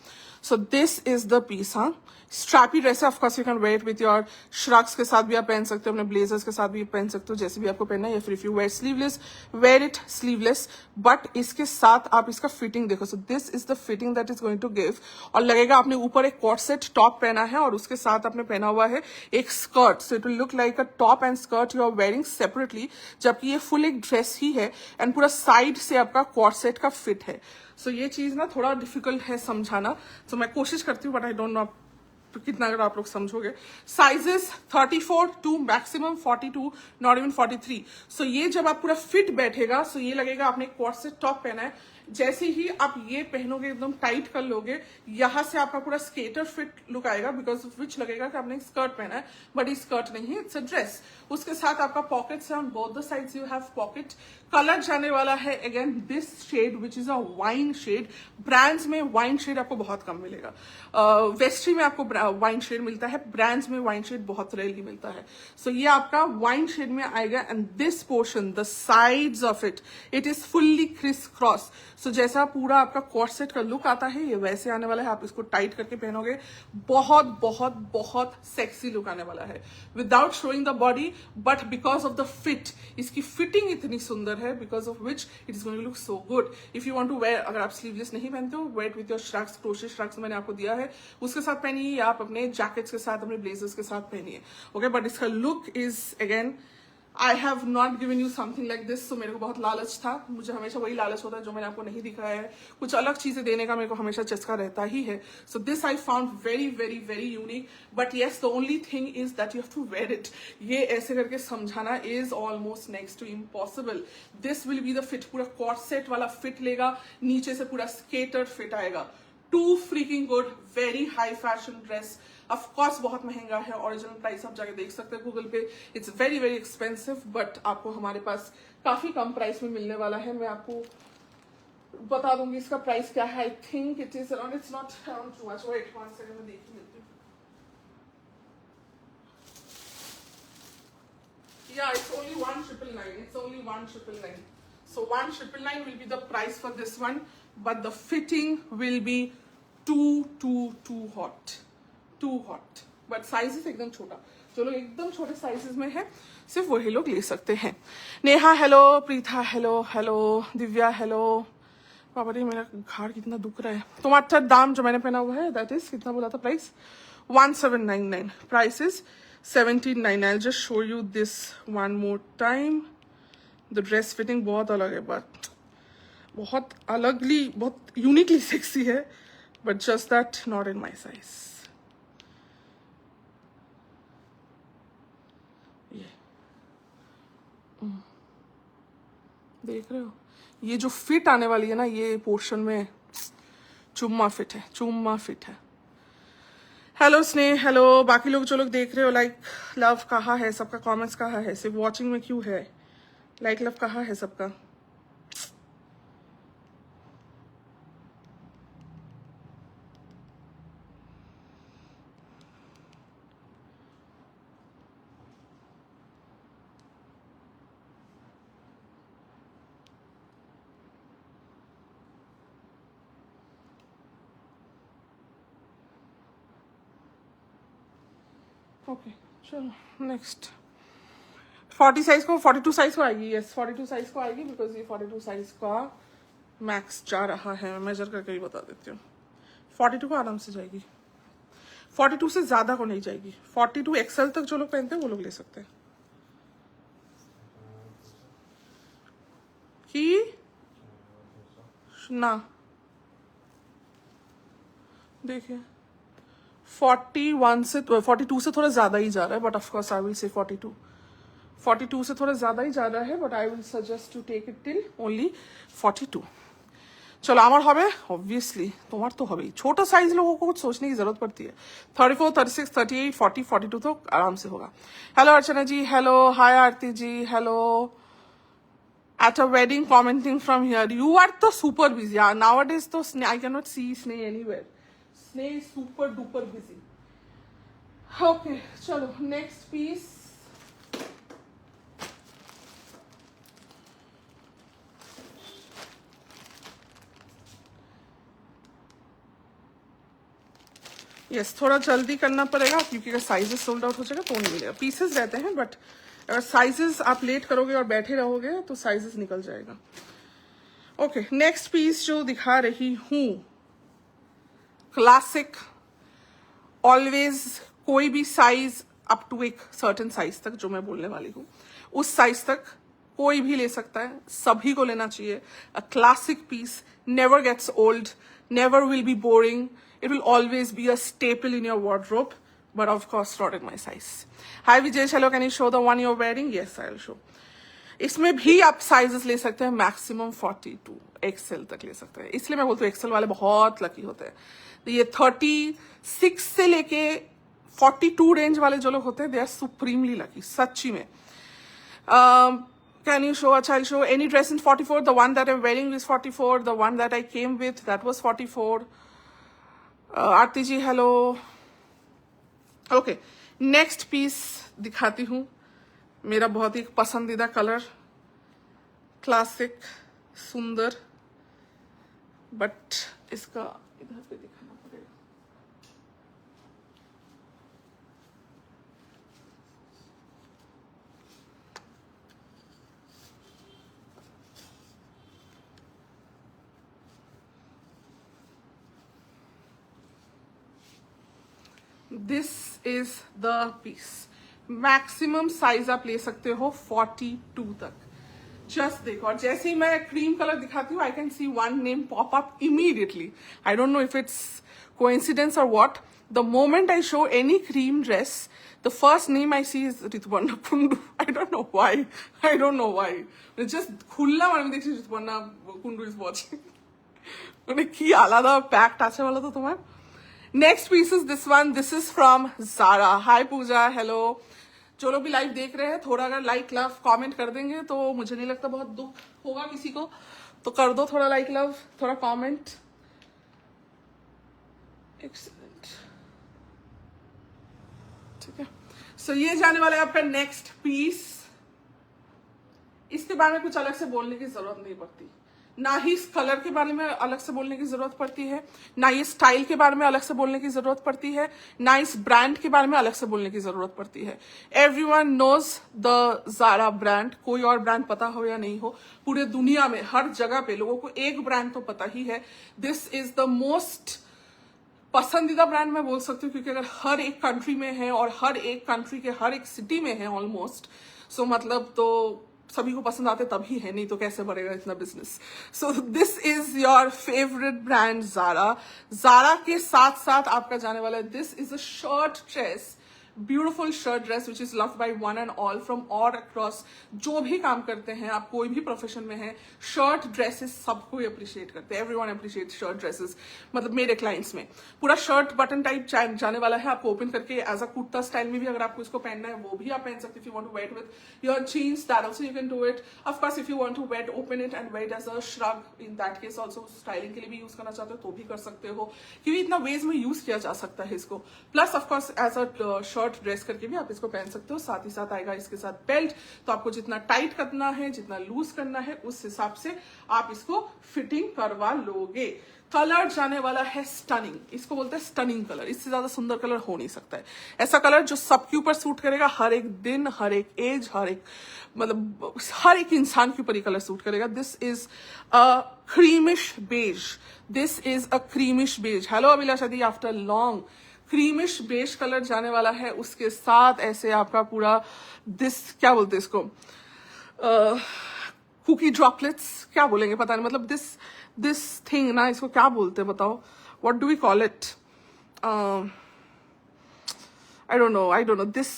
So this is the piece. हाँ, स्ट्रैपी ड्रेस है. Of course you can wear it with your shrugs के साथ भी आप पहन सकते हो, अपने ब्लेजर्स के साथ भी पहन सकते हो, जैसे भी आपको पहनना है. या फिर if you wear sleeveless, wear it sleeveless. But इसके साथ आप इसका फिटिंग देखो. So this is the fitting that is going to give. और लगेगा आपने ऊपर एक कॉर्सेट टॉप पहना है और उसके साथ आपने पहना हुआ है एक skirt. So it will look like a top and skirt you are wearing separately, जबकि ये फुल एक ड्रेस ही है. एंड पूरा साइड से आपका कॉर्सेट का फिट है. सो ये चीज ना थोड़ा डिफिकल्ट है समझाना. सो मैं कोशिश करती हूँ, बट आई डोंट नो कितना अगर आप लोग समझोगे. Sizes 34 to maximum 42, not even 43. So ये जब आप पूरा फिट बैठेगा, सो ये लगेगा आपने कॉर्सेट टॉप पहना है. जैसे ही आप ये पहनोगे, एकदम टाइट कर लोगे, यहां से आपका पूरा स्केटर फिट लुक आएगा, बिकॉज ऑफ विच लगेगा कि आपने स्कर्ट पहना है, बट ये स्कर्ट नहीं है, इट्स अ ड्रेस. उसके साथ आपका पॉकेट्स है, on both the sides you have pocket. Colour जाने वाला है again this shade which is a wine shade. Brands में वाइन शेड आपको बहुत कम मिलेगा. वेस्ट्री में आपको वाइन शेड मिलता है, ब्रांड्स में वाइन शेड बहुत रेयरली मिलता है. सो ये आपका वाइन शेड में आएगा. And this portion, the sides of it, it is fully criss cross. So जैसा पूरा आपका कॉर्सेट का लुक आता है, ये वैसे आने वाला है. आप इसको टाइट करके पहनोगे, बहुत बहुत बहुत सेक्सी लुक आने वाला है, without showing the body, but because of the fit. इसकी फिटिंग इतनी सुंदर है, because of which it is going to look so good. If you want to wear, अगर आप स्लीवलेस नहीं पहनते हो, wear with your shrugs, crochet shrugs मैंने आपको दिया है, उसके साथ पहनिए, या आप अपने जैकेट्स के साथ, अपने ब्लेजर्स के साथ पहनिए. ओके, बट इसका look is again, I have not given you something like this. So मेरे को बहुत लालच था, मुझे हमेशा वही लालच होता है जो मैंने आपको नहीं दिखाया है. कुछ अलग चीजें देने का मेरे को हमेशा चस्का रहता ही है. So this I found very very very unique. But yes, the only thing is that you have to wear it. ये ऐसे करके समझाना is almost next to impossible. This will be the fit. पूरा कॉर्सेट वाला fit लेगा, नीचे से पूरा स्केटर फिट आएगा. Too freaking good, very high fashion dress. Of course बहुत महंगा है, ओरिजिनल प्राइस आप जाके देख सकते हैं गूगल पे. It's very very expensive, but आपको हमारे पास काफी कम प्राइस में मिलने वाला है. मैं आपको बता दूंगी इसका प्राइस क्या है. I think it is around, it's not around too much. Wait 1 second में देख लेती हूँ. Yeah, it's only 1,999. It's only 1,999. So 1,999 will be the price for this one, but the fitting will be too hot, too hot. But sizes एकदम छोटा. जो लोग एकदम छोटे साइजेस में है सिर्फ वही लोग ले सकते हैं. Neha hello, Preetha hello, hello Divya hello. बाबा रे मेरा घाड़ कितना दुख रहा है. तुम्हारा दाम जो मैंने पहना हुआ है दैट इज कितना बोला था price 1799. Price is 1799. I'll just show you this one more time. The dress fitting बहुत अलग है, but बहुत अलगली, बहुत यूनिकली सेक्सी है, but just that not in my size. ये देख रहे हो, ये जो फिट आने वाली है ना, ये पोर्शन में चुम्मा फिट है, चुम्मा फिट है. हेलो स्नेह हेलो. बाकी लोग जो लोग देख रहे हो, लाइक लव कहाँ है सबका, कमेंट्स कहाँ है, सिर्फ वॉचिंग में क्यों है, लाइक लव कहाँ है सबका. ओके चलो नेक्स्ट. 40 साइज को 42 साइज को आएगी. यस 42 साइज को आएगी, बिकॉज ये 42 साइज का मैक्स जा रहा है. मैं मेजर करके ही बता देती हूँ. 42 को आराम से जाएगी, 42 से ज्यादा को नहीं जाएगी. 42 एक्सएल तक जो लोग पहनते हैं वो लोग ले सकते हैं. कि ना देखिए 41 से 42 से थोड़ा ज्यादा ही जा रहा है, बट ऑफकोर्स आई विल से 42 से थोड़ा ज्यादा ही जा रहा है, but I will suggest to take it till only 42. चलो আমার হবে ऑब्वियसली, তোমার तो হবে. छोटा साइज लोगों को कुछ सोचने की जरूरत पड़ती है. 34 36 38 40 42 तो आराम से होगा. Hello Archana ji hello. Hi Aarti ji hello. At a wedding commenting from here. You are so super busy. Yeah, nowadays तो I cannot see Sneh anywhere. Sneh is super duper busy. Okay, चलो next piece. यस थोड़ा जल्दी करना पड़ेगा, क्योंकि अगर sizes sold out हो जाएगा तो नहीं मिलेगा. पीसेस रहते हैं, बट अगर साइजेस आप लेट करोगे और बैठे रहोगे तो साइजेस निकल जाएगा. ओके नेक्स्ट पीस जो दिखा रही हूँ, क्लासिक. ऑलवेज कोई भी साइज अप टू एक सर्टेन साइज तक जो मैं बोलने वाली हूँ, उस साइज तक कोई भी ले सकता है, सभी को लेना चाहिए. A classic piece never gets old, never will be boring. It will always be a staple in your wardrobe, but of course not in my size. Hi Vijay, hello, can you show the one you're wearing? Yes, I'll show. इसमें भी आप sizes ले सकते हैं, maximum 42 Excel तक ले सकते हैं. इसलिए मैं बोलती हूँ एक्सेल वाले बहुत लकी होते हैं. तो ये 36 से लेके 42 रेंज वाले जो लोग होते हैं, दे आर सुप्रीमली लकी, सच्ची में. Can you show? अच्छा, I'll show any dress in 44. The one that I'm wearing is 44. The one that I came with, that was 44. Aarti ji hello. Okay next piece दिखाती हूँ, मेरा बहुत ही पसंदीदा कलर, क्लासिक सुंदर, but इसका इधर पे दिखाना पड़ेगा. This is the piece. Maximum size आप ले सकते हो 42 तक. जस्ट देखो, और जैसे ही मैं क्रीम कलर दिखाती हूँ, I can see one name pop up immediately. I don't know if it's coincidence or what. The moment I show any cream dress, the first name I see is Rituparna Kundu. I don't know why. It's just খুললাম আর আমি দেখছি Rituparna Kundu is watching. মানে কি আলাদা pact আছে বলো তো তোমার. Next piece is this one. This is from Zara. Hi Pooja hello. जो लोग भी लाइव देख रहे हैं, थोड़ा अगर लाइक लव कमेंट कर देंगे तो मुझे नहीं लगता बहुत दुख होगा किसी को, तो कर दो थोड़ा लाइक लव, थोड़ा कमेंट. एक्सीलेंट, ठीक है. सो ये जाने वाला है आपका नेक्स्ट पीस. इसके बारे में कुछ अलग से बोलने की जरूरत नहीं पड़ती, ना ही इस कलर के बारे में अलग से बोलने की जरूरत पड़ती है, ना ये स्टाइल के बारे में अलग से बोलने की जरूरत पड़ती है, ना इस ब्रांड के बारे में अलग से बोलने की जरूरत पड़ती है। Everyone knows the Zara brand, कोई और ब्रांड पता हो या नहीं हो, पूरे दुनिया में हर जगह पे लोगों को एक ब्रांड तो पता ही है। दिस इज द मोस्ट पसंदीदा ब्रांड मैं बोल सकती हूँ, क्योंकि अगर हर एक कंट्री में है और हर एक कंट्री के हर एक सिटी में है ऑलमोस्ट, सो मतलब तो सभी को पसंद आते तभी है, नहीं तो कैसे बढ़ेगा इतना business. So this is your favourite brand Zara. Zara के साथ साथ आपका जाने वाला है, this is a shirt dress, beautiful shirt dress which is loved by one and all from all across. जो भी काम करते हैं आप, कोई भी प्रोफेशन में है, शर्ट ड्रेसेस सबको अप्रिशिएट करते हैं। एवरीवन अप्रिशिएट शर्ट ड्रेसेस, मतलब मेरे क्लाइंट्स में पूरा शर्ट बटन टाइप जाने वाला है। आपको ओपन करके एज अ कुर्ता स्टाइल में भी अगर आपको इसको पहनना है वो भी आप पहन सकते हैं। If you want to wear with your jeans, that also you can do it. Of course if you want to wear, open it and wear as a shrug, in that case also styling के लिए भी use करना चाहते हो तो भी कर सकते हो, क्योंकि इतना वेज में यूज किया जा सकता है इसको। Plus of course as a shirt dress करके भी आप इसको पहन सकते हो। साथ ही साथ आएगा इसके साथ बेल्ट, तो आपको जितना टाइट करना है, जितना लूज करना है, उस हिसाब से आप इसको फिटिंग करवा लोगे। कलर जाने वाला है स्टनिंग, इसको बोलते हैं स्टनिंग कलर। इससे ज्यादा सुंदर कलर हो नहीं सकता है। ऐसा कलर जो सबके ऊपर सूट करेगा, हर एक दिन, हर एक एज, हर एक मतलब हर एक इंसान के ऊपर ये कलर सूट करेगा। This is a creamish beige, this is a creamish beige. Hello Abhilasha di, after long creamish beige colour जाने वाला है। उसके साथ ऐसे आपका पूरा दिस क्या बोलते हैं इसको, कुकी ड्रॉपलेट्स क्या बोलेंगे पता नहीं, मतलब दिस थिंग ना, इसको क्या बोलते हैं बताओ, what do we call it, I don't know. This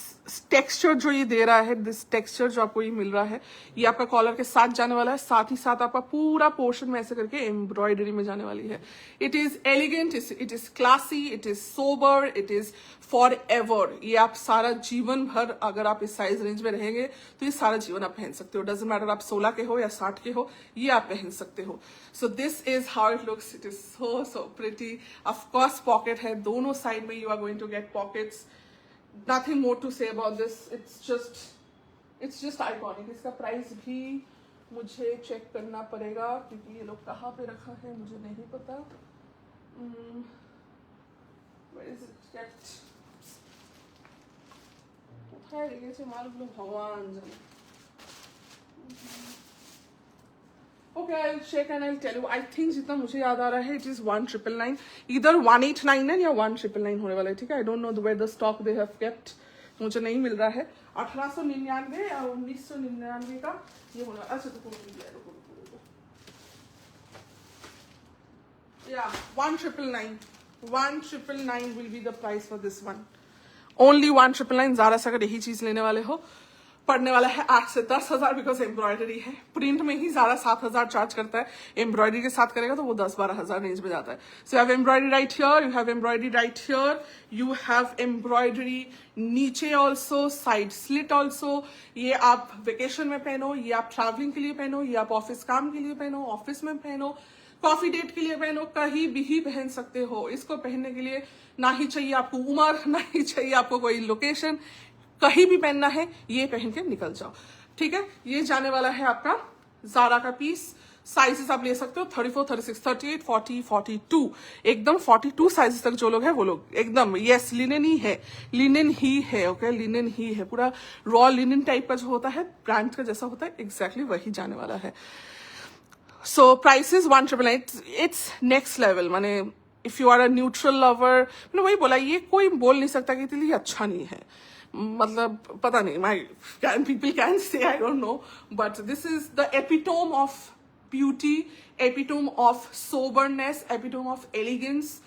texture जो ये दे रहा है, दिस टेक्सचर जो आपको ये मिल रहा है, ये आपका कॉलर के साथ जाने वाला है। साथ ही साथ आपका पूरा पोर्शन में ऐसे करके एम्ब्रॉयडरी में जाने वाली है। It is elegant, it is classy, it is sober, it is for ever. ये आप सारा जीवन भर, अगर आप इस साइज रेंज में रहेंगे तो ये सारा जीवन आप पहन सकते हो। डजंट मैटर आप 16 के हो या 60 के हो, ये आप पहन सकते हो। So this is how it looks, it is so pretty. Of course pocket है दोनों साइड में, you are going to get pockets. Nothing more to say about this. It's just iconic. इसका प्राइस भी मुझे चेक करना पड़ेगा, क्योंकि ये लोग कहाँ पे रखा है मुझे नहीं पता। Where is it kept? उठाए लेके से मालूम लोग भगवान जाने। Okay, I'll check and I'll tell you. I think जितना मुझे याद आ रहा है, it is 1999, either 189 या 1999 होने वाला है। ठीक है, I don't know where the stock they have kept, मुझे नहीं मिल रहा है। 1899 या 1999 का ये होना। अच्छा तो रुको, yeah, 1999 will be the price for this one. Only 1999। Zaara से अगर यही चीज लेने वाले हो, पड़ने वाला है 8 से 10 हजार, बिकॉज एम्ब्रॉयडरी है। प्रिंट में ही ज़्यादा 7,000 चार्ज करता है, एम्ब्रॉयडरी के साथ करेगा तो वो 10-12 हजार रेंज में जाता है। So you have embroidery right here, you have embroidery right here, you have embroidery नीचे ऑल्सो, साइड स्लिट ऑल्सो। ये आप वेकेशन में पहनो, ये आप ट्रैवलिंग के लिए पहनो, ये आप ऑफिस काम के लिए पहनो, ऑफिस में पहनो, कॉफी डेट के लिए पहनो, कहीं भी पहन सकते हो। इसको पहनने के लिए ना ही चाहिए आपको उम्र, ना ही चाहिए आपको कोई लोकेशन, कहीं भी पहनना है ये पहन के निकल जाओ। ठीक है, ये जाने वाला है आपका ज़ारा का पीस। साइजेस आप ले सकते हो 34, 36, 38, 40, 42, एकदम 42 साइजेस तक जो लोग हैं वो लोग एकदम यस लिनेन ही है, लिनेन ही है। ओके, लिनेन ही है, पूरा रॉ लिनेन टाइप का जो होता है, ब्रांड का जैसा होता है, एग्जैक्टली वही जाने वाला है। So prices 1999, it's next level. माने if you are a neutral lover, मैंने वही बोला, ये कोई बोल नहीं सकता कि इसलिए अच्छा नहीं है, मतलब पता नहीं, people can say, I don't know, but this is the epitome of beauty, epitome of soberness, epitome of elegance,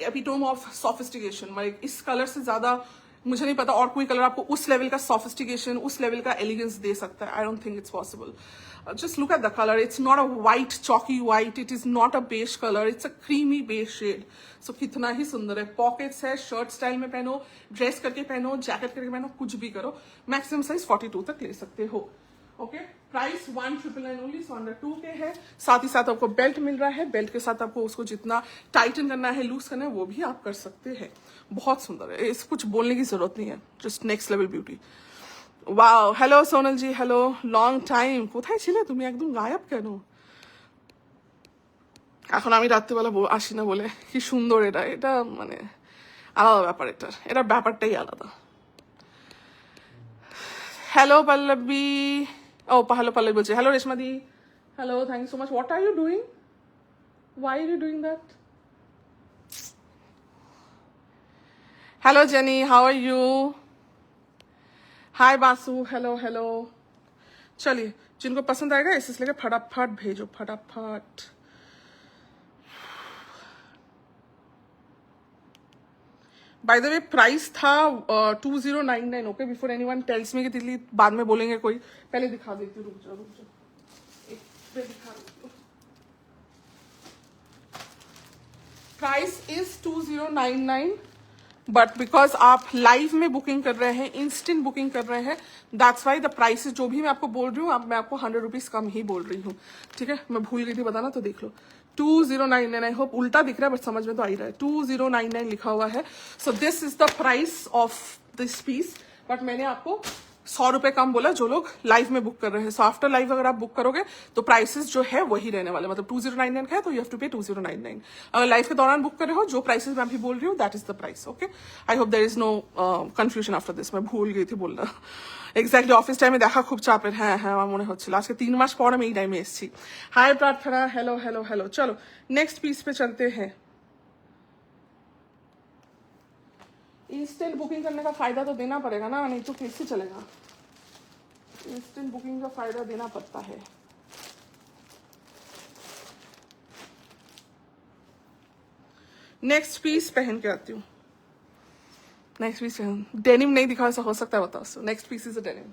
epitome of sophistication। मतलब इस कलर से ज्यादा मुझे नहीं पता और कोई कलर आपको उस लेवल का sophistication, उस लेवल का elegance दे सकता है। I don't think it's possible. Just look at the color. It's not a white chalky white, it is not a beige color, it's a creamy beige shade. So कितना ही सुंदर है। Pockets है, shirt style में पहनो, dress करके पहनो, jacket करके पहनो, कुछ भी करो। मैक्सिमम साइज 42 तक ले सकते हो। Okay, price 1999 only, so under 2 के है। साथ ही साथ आपको बेल्ट मिल रहा है, बेल्ट के साथ आपको उसको जितना टाइटन करना है, लूज करना है, वो भी आप कर सकते हैं। बहुत सुंदर है, इस कुछ बोलने की जरूरत नहीं है, just next level beauty. Wow, hello Sonal ji, hello, long time, কোথায় ছিলে তুমি, একদম গায়েব কেন? এখন আমি রাত্রিবেলা আসি না বলে কি সুন্দর, এটা এটা মানে আলাদা ব্যাপার, এটার ব্যাপারটাই আলাদা। হ্যালো পল্লবী, ও হ্যালো পল্লবী বলছে, hello Reshma di, hello, thank you so much. What are you doing, why are you doing that? Hello Jenny, how are you? Hi Basu, hello hello. चलिए, जिनको पसंद आएगा इस लेके फटाफट भेजो, फटाफट। बाय द वे प्राइस था 2099। Okay, before anyone tells me कि दिल्ली बाद में बोलेंगे कोई, पहले दिखा देती हूँ, रुक जाओ एक पे दिखा देती हूँ। प्राइस इज 2099, बट बिकॉज आप लाइव में बुकिंग कर रहे हैं, इंस्टेंट बुकिंग कर रहे हैं, दैट्स वाई द प्राइसेस जो भी मैं आपको बोल रही हूँ, अब मैं आपको 100 रुपीज कम ही बोल रही हूँ। ठीक है, मैं भूल गई थी बताना, तो देख लो 2099। आई होप उल्टा दिख रहा है बट समझ में तो आ ही रहा है, 2099 लिखा हुआ है। So this is the price of this piece, but मैंने आपको 100 रुपए कम बोला जो लोग लाइव में बुक कर रहे हैं। सो आफ्टर लाइव अगर आप बुक करोगे तो प्राइसेस जो है वही रहने वाले, मतलब 2099 का है तो यू हैव टू पे 2099। अगर लाइव के दौरान बुक कर रहे हो, जो प्राइसेस मैं अभी बोल रही हूँ that is the price. Okay, I hope there is no confusion after this. मैं भूल गई थी बोलना, এক্স্যাক্টলি অফিস টাইমে দেখা খুব চাপের। হ্যাঁ হ্যাঁ, আমার মনে হচ্ছিল আজকে 3 মাস পর আমি এই টাইমে এসেছি। হাই প্রার্থনা, हेलो हेलो हेलो। चलो नेक्स्ट पीस पे चलते हैं। इंस्टेंट बुकिंग करने का फायदा तो देना पड़ेगा ना, नहीं तो कैसे चलेगा। इंस्टेंट बुकिंग का फायदा देना पड़ता है। नेक्स्ट पीस पहन के आती हूँ। नेक्स्ट पीस डेनिम नहीं दिखा, ऐसा हो सकता है, बताओ। So next piece is a denim.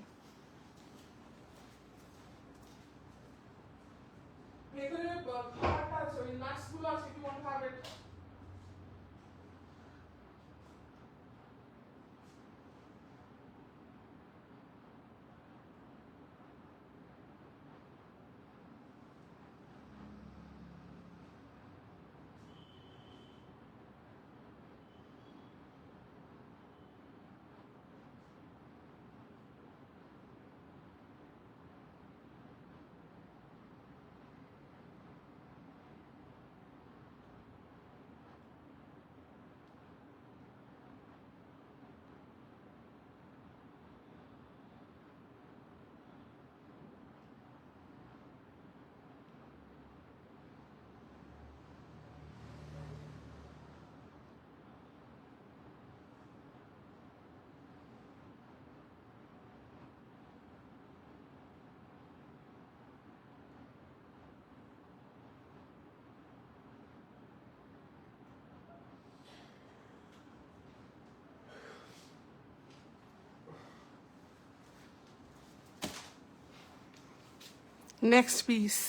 Next piece.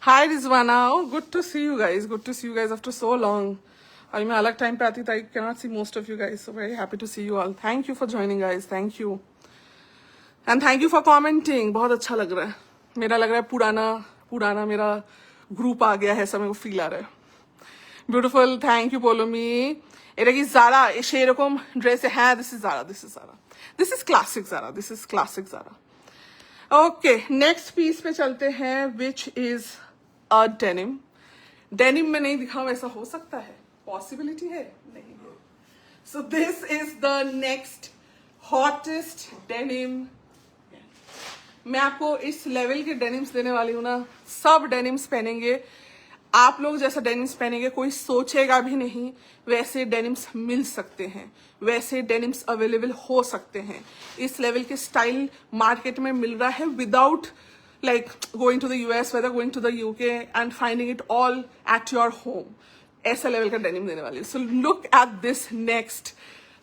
Hi Rizwana, oh, good to see you guys. Good to see you guys after so long. अभी मैं अलग टाइम पे आती था, I cannot see most of you guys, so very happy to see you all. Thank you for joining guys, thank you. And thank you for commenting. बहुत अच्छा लग रहा है, मेरा लग रहा है पुराना मेरा ग्रुप आ गया है, ऐसा मेरे को फील आ रहा है। Beautiful, thank you Paulomi. এটা কি জারা সেরকম ড্রেসে? হ্যাঁ, this is Zara, this is Zara, this is classic Zara, this is classic Zara. Okay, next piece पे चलते हैं, which is a denim. Denim में नहीं दिखा, ऐसा हो सकता है, पॉसिबिलिटी है, नहीं है। So this is the next hottest denim. मैं आपको इस लेवल के डेनिम्स देने वाली हूं ना, सब डेनिम्स पहनेंगे, आप लोग जैसा डेनिम्स पहनेंगे कोई सोचेगा भी नहीं, वैसे डेनिम्स मिल सकते हैं, वैसे डेनिम्स अवेलेबल हो सकते हैं। इस लेवल के स्टाइल मार्केट में मिल रहा है without like going to the US, whether going to the UK and finding it all at your home. ऐसा लेवल का डेनिम देने वाली। So look at this next.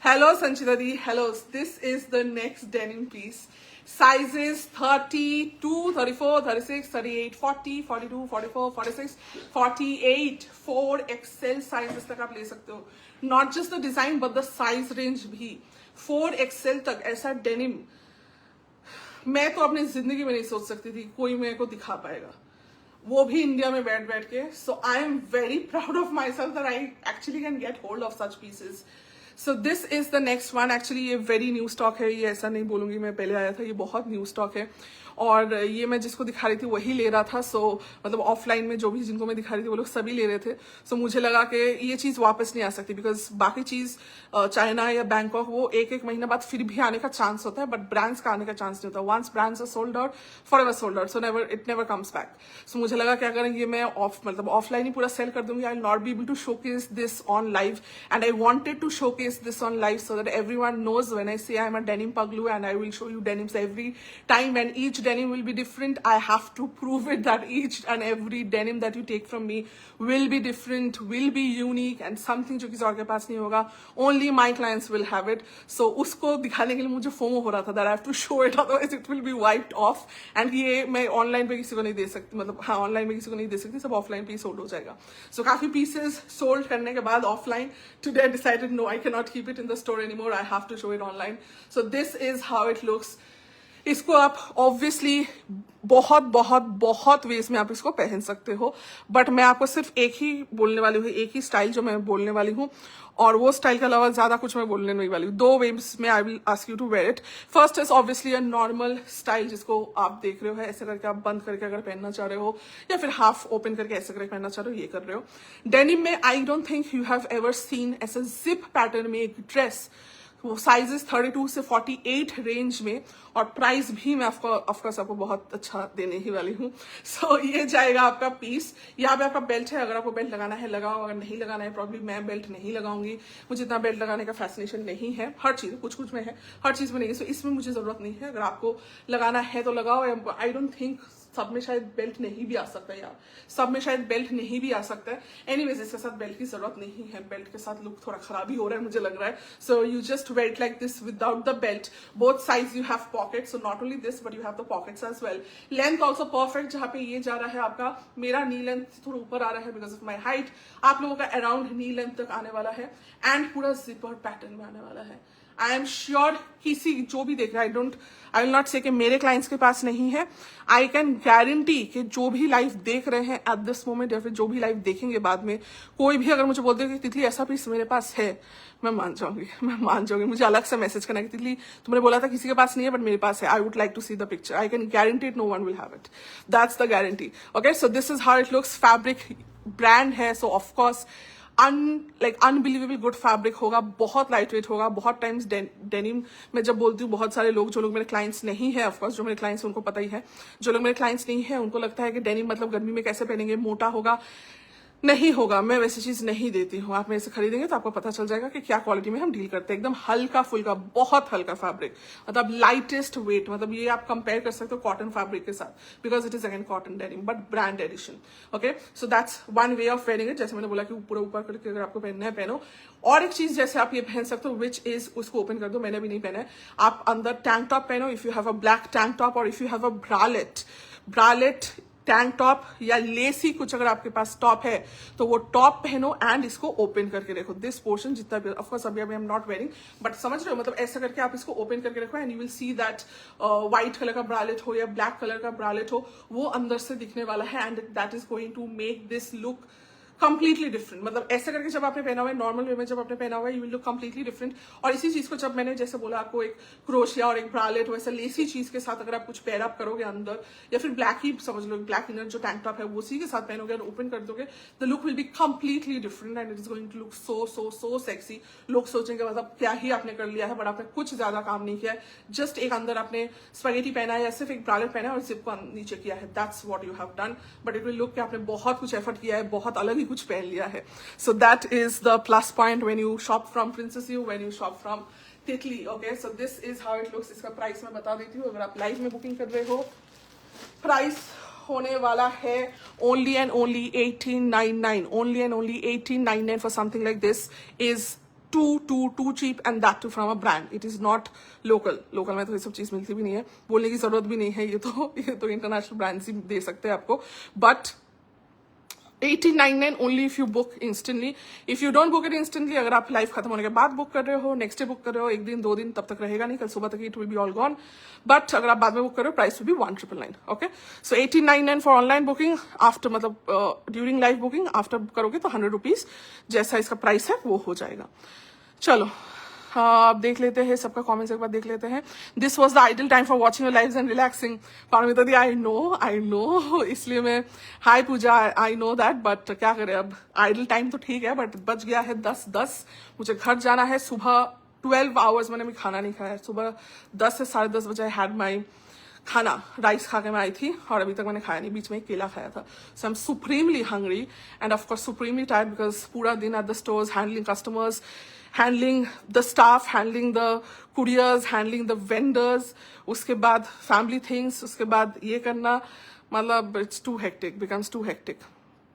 Hello Sanchita di, hello, this is the next denim piece. Sizes 32, 34, 36, 38, 40, 42, 44, 46, 48, 4XL sizes तक आप ले सकते हो। Not just the design but the size range भी 4XL तक। ऐसा डेनिम मैं तो अपनी जिंदगी में नहीं सोच सकती थी कोई मेरे को दिखा पाएगा, वो भी इंडिया में बैठ के। So I am very proud of myself that I actually can get hold of such pieces. So this is the next one. Actually ये वेरी न्यू स्टॉक है, ये ऐसा नहीं बोलूंगी मैं पहले आया था, ये बहुत न्यू स्टॉक है. और ये मैं जिसको दिखा रही थी वही ले रहा था. सो मतलब ऑफलाइन में जो भी जिनको मैं दिखा रही थी वो लोग सभी ले रहे थे. सो मुझे लगा कि ये चीज वापस नहीं आ सकती, बिकॉज बाकी चीज चाइना या बैंकॉक वो एक महीना बाद फिर भी आने का चांस होता है, बट ब्रांड्स का आने का चांस नहीं होता. Once brands are sold out, forever sold out, so it never comes back. So मुझे लगा कि अगर ये मैं मतलब ऑफलाइन ही पूरा सेल कर दूंगी, I will not be able to showcase this on live, and I wanted to showcase this on live so that everyone knows when I say I'm a denim paglu and I will show you denims every time, and each denim will be different. I have to prove it that each and every denim that you take from me will be different, will be unique, and something जो किसी और के पास नहीं होगा. Only my clients will have it. So उसको दिखाने के लिए मुझे फोमो हो रहा था that I have to show it, otherwise it will be wiped off. And ये मैं ऑनलाइन पे किसी को नहीं दे सकती, मतलब हाँ ऑनलाइन में किसी को नहीं दे सकती, सब ऑफलाइन पे ही सोल्ड हो जाएगा. So काफी पीसेस सोल्ड करने के बाद offline, today I decided no, I cannot keep it in the store anymore, I have to show it online. So this is how it looks. इसको आप ऑब्वियसली बहुत बहुत बहुत वेज में आप इसको पहन सकते हो, बट मैं आपको सिर्फ एक ही बोलने वाली हूँ, एक ही स्टाइल जो मैं बोलने वाली हूँ, और वो स्टाइल के अलावा ज्यादा कुछ मैं बोलने नहीं वाली हूँ. 2 वेज में I will ask you to wear it. First is obviously a normal style, जिसको आप देख रहे हो, ऐसे करके आप बंद करके अगर पहनना चाह रहे हो, या फिर हाफ ओपन करके ऐसे करके पहनना चाह रहे हो, ये कर रहे हो. डेनिम में आई don't think you have ever seen ऐसा जिप पैटर्न में एक ड्रेस, वो साइजेस 32 से 48 रेंज में, और प्राइस भी मैं ऑफकोर्स आपको बहुत अच्छा देने ही वाली हूँ. सो ये जाएगा आपका पीस. यहाँ पे आपका बेल्ट है, अगर आपको बेल्ट लगाना है लगाओ, अगर नहीं लगाना है प्रॉब्लम, मैं बेल्ट नहीं लगाऊंगी, मुझे इतना बेल्ट लगाने का फैसिनेशन नहीं है. हर चीज कुछ में है, हर चीज में नहीं है. सो इसमें मुझे जरूरत नहीं है. अगर आपको लगाना है तो लगाओ. आई डोंट थिंक सब में शायद बेल्ट नहीं भी आ सकता है यार, सब में शायद बेल्ट नहीं भी आ सकता है. एनीवेज इसके साथ बेल्ट की जरूरत नहीं है, बेल्ट के साथ लुक थोड़ा खराब ही हो रहा है मुझे लग रहा है. So you just wear it like this without the belt. Both side you have pocket, so not only this but you have the pockets as well. Length also perfect, जहाँ पे ये जा रहा है आपका, मेरा नी लेंथ थोड़ा ऊपर आ रहा है बिकॉज ऑफ माई हाइट, आप लोगों का अराउंड नी लेंथ तक आने वाला है, एंड पूरा जिपर पैटर्न में आने वाला है. आई एम श्योर किसी जो भी देख रहा है, आई विल नॉट से कि मेरे क्लाइंट्स के पास नहीं है. आई कैन गारंटी कि जो भी लाइव देख रहे हैं एट दिस मोमेंट, या फिर जो भी लाइव देखेंगे बाद में, कोई भी अगर मुझे बोल दे कि तितली ऐसा पीस मेरे पास है, मैं मान जाऊंगी. मुझे अलग से मैसेज करना है कि तितली तुमने बोला था किसी के पास नहीं है बट मेरे पास है, I would like to see the picture. I can guarantee it, no one will have it. That's the guarantee. Okay, so this is how it looks. Fabric brand है, so of course unbelievable good fabric होगा, बहुत light wait होगा. बहुत times denim मैं जब बोलती हूँ, बहुत सारे लोग, जो लोग मेरे क्लाइंट्स नहीं है, ऑफकोर्स जो मेरे क्लाइंट्स उनको पता ही है, जो लोग मेरे क्लाइंट्स नहीं है उनको लगता है कि डेनिम मतलब गर्मी में कैसे पहनेंगे, मोटा होगा. नहीं होगा, मैं वैसी चीज नहीं देती हूँ. आप मेरे से खरीदेंगे तो आपको पता चल जाएगा कि क्या क्वालिटी में हम डील करते हैं. एकदम हल्का फुल्का, बहुत हल्का फैब्रिक, मतलब लाइटेस्ट वेट, मतलब ये आप कंपेयर कर सकते हो कॉटन फैब्रिक के साथ, because it is again cotton denim but brand edition. Okay, so that's one way of wearing it. जैसे मैंने बोला कि पूरा ऊपर करके अगर आपको पहनना है पहनो. और एक चीज जैसे आप ये पहन सकते हो, विच इज, उसको ओपन कर दो, मैंने भी नहीं पहना है. आप अंदर टैंक टॉप पहनो, if you have a black tank top, और if you have a bralette tank top या लेसी कुछ अगर आपके पास टॉप है तो वो टॉप पहनो, एंड इसको ओपन करके रखो. दिस पोर्शन जितना भी, ऑफ कोर्स अभी आई एम नॉट वेयरिंग, बट समझ रहे हो, मतलब ऐसा करके आप इसको ओपन करके रखो, and you will see that white colour का ब्रालेट हो या ब्लैक कलर का ब्रालेट हो, वो अंदर से दिखने वाला है, and that is going to make this look completely different. मतलब ऐसे करके जब आपने पहना हुआ है, नॉर्मल वे में जब आपने पहना हुआ है, you will look completely different. और इसी चीज को जब मैंने जैसे बोला आपको, एक क्रोशिया और एक ब्रालेट वैसा लेसी चीज के साथ अगर आप कुछ पेयर अप करोगे अंदर, या फिर ब्लैक ही समझ लो, ब्लैक इनर जो टैंक टॉप है वो उसी के साथ पहनोगे और ओपन कर दोगे, the look will be completely different, and it is going to look so sexy. लोग सोचेंगे मतलब क्या ही आपने कर लिया है, बट आपने कुछ ज्यादा काम नहीं किया है. जस्ट एक अंदर आपने स्पैगेटी पहना है, या सिर्फ एक ब्रालेट पहना है और जिप को नीचे किया है. That's what you have done, but it will look कि आपने बहुत कुछ एफर्ट किया है, बहुत अलग ही कुछ पहन लिया है. So that is the plus point when you shop from Princess You, when you shop from Titli. Okay, so this is how it looks. इसका प्राइस मैं बता देती हूँ. अगर आप लाइव में बुकिंग कर रहे हो, प्राइस होने वाला है only and only 1899. Only and only 1899 for something like this is too cheap, and that too from a brand. It is not local में तो ये सब चीज मिलती भी नहीं है, बोलने की जरूरत भी नहीं है. ये तो इंटरनेशनल ब्रांड्स ही दे सकते हैं आपको. But 1899 only if you book instantly. If you don't book it instantly, अगर आप लाइव खत्म होने के बाद बुक कर रहे हो, नेक्स्ट डे बुक कर रहे हो, एक दिन 2 दिन, तब तक रहेगा नहीं, कल सुबह तक it will be all gone. But अगर आप बाद में बुक कर रहे हो, price will be 1999. Okay, so 1899 for online booking. After मतलब ड्यूरिंग लाइव बुकिंग आफ्टर करोगे तो 100 रुपीज जैसा इसका प्राइस है वो हो जाएगा. चलो अब देख लेते हैं सबका कमेंट्स, एक बार देख लेते हैं. This was the idle time for watching your lives and relaxing. Paramita the I know इसलिए मैं हाय पूजा आई नो दैट, बट क्या करें अब, आइडल टाइम तो ठीक है बट बच गया है 10:10. मुझे घर जाना है. सुबह 12 आवर्स मैंने भी खाना नहीं खाया. सुबह 10 से 10:30 बजे आई हैड माई खाना, राइस खा के मैं आई थी और अभी तक मैंने खाया नहीं. बीच में एक केला खाया था. So I am supremely hungry and of course supremely tired because पूरा दिन at the stores handling customers, handling the staff, handling the couriers, handling the vendors, उसके बाद फैमिली थिंग्स, उसके बाद ये करना, मतलब it's too hectic, becomes too hectic.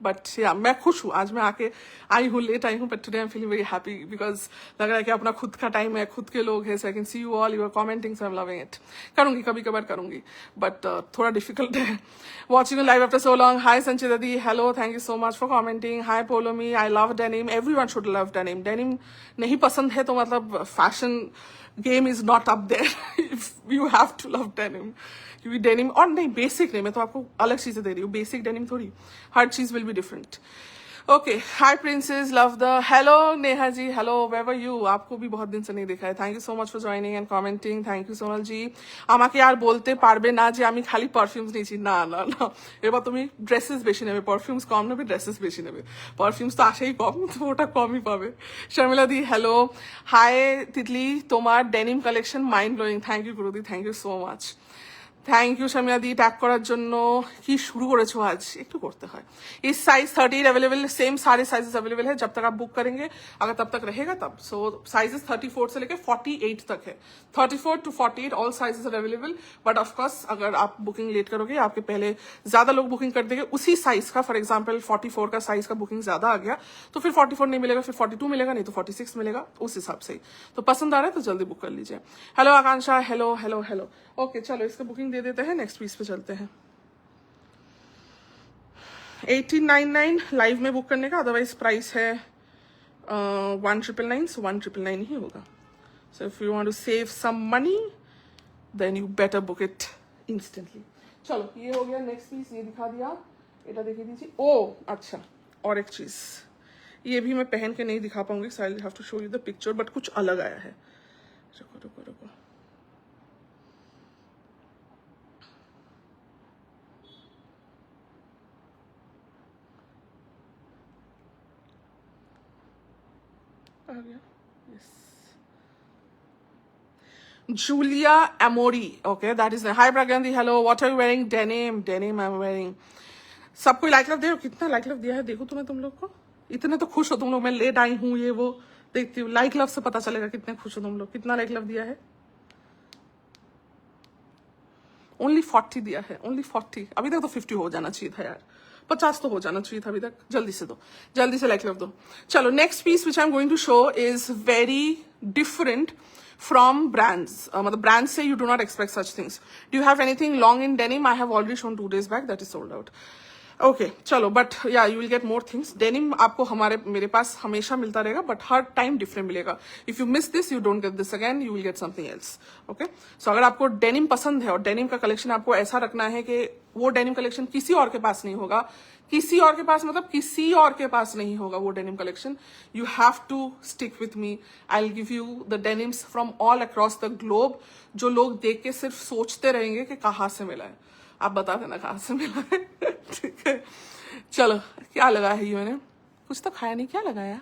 But yeah मैं खुश हूँ. आज मैं आके आई हूँ, लेट आई हूँ, but today I am feeling very happy because लग रहा है कि अपना खुद का टाइम है, खुद के लोग हैं. So I can see you all, you are commenting, so I am loving it. करूंगी कभी कभार करूंगी बट थोड़ा डिफिकल्ट है. Watching live after so long. Hi Sanchita di, hello, thank you so much for commenting. Hi Polomi, I love denim, everyone should love denim. Denim नहीं पसंद है तो मतलब fashion game is not up there. You have to love denim. क्योंकि denim, और नहीं basic नहीं, मैं तो आपको अलग चीजें दे रही हूँ, बेसिक डेनिम थोड़ी, हर चीज will be different. Okay, hi princess, love the, hello Neha ji, hello, वेवर यू, आपको भी बहुत दिन से नहीं देखा है. Thank you so much for joining and commenting. Thank you Sonal ji. আমাকে আর বলতে পারবে না যে আমি খালি পারফিউমস নিয়েছি, না না না, এবার তুমি ড্রেসেস বেশি নেবে, পারফিউমস কম নেবে, ড্রেসেস বেশি নেবে. পারফিউমস তো আসেই কম, তো ওটা কমই পাবে. শর্মিলা দি, হ্যালো, হাই তিতলি, তোমার denim collection mind blowing. Thank you Gurudi, thank you so much. Thank you Sharmila di, tag করার জন্য. কি শুরু করেছো आज, একটু করতে হয়. इस साइज 38 अवेलेबल, सेम सारे साइजेस अवेलेबल है जब तक आप बुक करेंगे, अगर तब तक रहेगा तब. सो साइजेस 34 से लेके 48 तक है. 34 to 48 all sizes are available. But of course अगर आप बुकिंग लेट करोगे, आपके पहले ज्यादा लोग बुकिंग कर देंगे उसी साइज का, फॉर एग्जाम्पल 44 का साइज का बुकिंग ज्यादा आ गया तो फिर 44 नहीं मिलेगा, फिर 42 मिलेगा, नहीं तो 46 मिलेगा, उस हिसाब से. तो पसंद आ रहा है तो जल्दी बुक कर लीजिए. हेलो आकांक्षा, हेलो हेलो हेलो. ओके चलो इसका बुकिंग दे देते हैं, नेक्स्ट पीस पे चलते हैं. 1899 लाइव में बुक करने का, अदरवाइज प्राइस है 1999, सो 1999 ही होगा. So if you want to save some money then you better book it instantly. चलो ये हो गया. नेक्स्ट पीस ये दिखा दिया, এটা देखिए दीजिए. ओ अच्छा, और एक चीज ये भी मैं पहन के नहीं दिखा पाऊंगी, so I will have to show you the picture, but कुछ अलग आया है. रुको रुको रुको, आ गया. Yes, Julia Amori. Okay, that is. Hi Pragyanti, hello. What are you wearing? Denim. Denim I'm wearing. सबको लाइक लव दे रहे हो? कितना लाइक लव दिया है देखो तुम्हें, तुम लोग को इतने तो खुश हो तुम लोग. मैं लेट आई हूँ, ये वो देखती हूँ. लाइक लव से पता चलेगा कितने खुश हो तुम लोग. कितना लाइक लव दिया है? ओनली 40 दिया है, ओनली 40. अभी तक तो 50 हो जाना चाहिए था यार, 50 तो हो जाना चाहिए था अभी तक. जल्दी से दो, जल्दी से लाइक लव दो. चलो next piece which I am going to show is very different from brands. मतलब brands से you do not expect such things. Do you have anything long in denim? I have already shown 2 days back, that is sold out. Okay, चलो, but yeah, you will get more things. Denim आपको मेरे पास हमेशा मिलता रहेगा, but her time different मिलेगा. If you miss this, you don't get this again. You will get something else. Okay? So अगर आपको denim पसंद है और denim का कलेक्शन आपको ऐसा रखना है कि वो denim कलेक्शन किसी और के पास नहीं होगा, किसी और के पास मतलब किसी और के पास नहीं होगा वो denim collection, you have to stick with me. I will give you the denims from all across the globe, जो लोग देख के सिर्फ सोचते रहेंगे कि कहाँ से मिला है. आप बता देना कहाँ से मिला है. ठीक है, चलो. क्या लगाया है ये मैंने? कुछ तो खाया नहीं, क्या लगाया?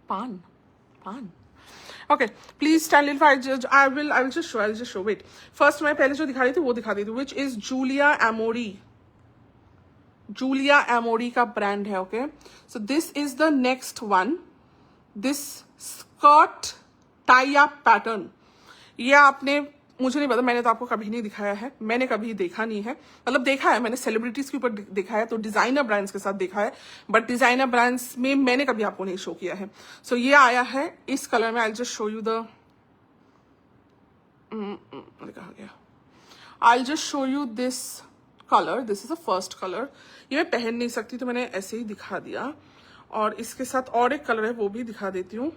पान. पान. Okay, please stand little. I will just show. Wait, first मैं पहले जो दिखा रही थी वो दिखा देती हूँ, which is Julia Amori. Julia Amori का brand है. Okay, so this is the next one. This skirt tie-up pattern. ये आपने, मुझे नहीं पता, मैंने तो आपको कभी नहीं दिखाया है, मैंने कभी देखा नहीं है. मतलब देखा है मैंने सेलिब्रिटीज के ऊपर देखा है, तो डिजाइनर ब्रांड्स के साथ देखा है, बट डिजाइनर ब्रांड्स में मैंने कभी आपको नहीं शो किया है. सो ये आया है इस कलर में. आई जस्ट शो यू द, कहा गया, आई just show you this colour. This is the first colour. ये मैं पहन नहीं सकती तो मैंने ऐसे ही दिखा दिया, और इसके साथ और एक कलर है वो भी दिखा देती हूँ.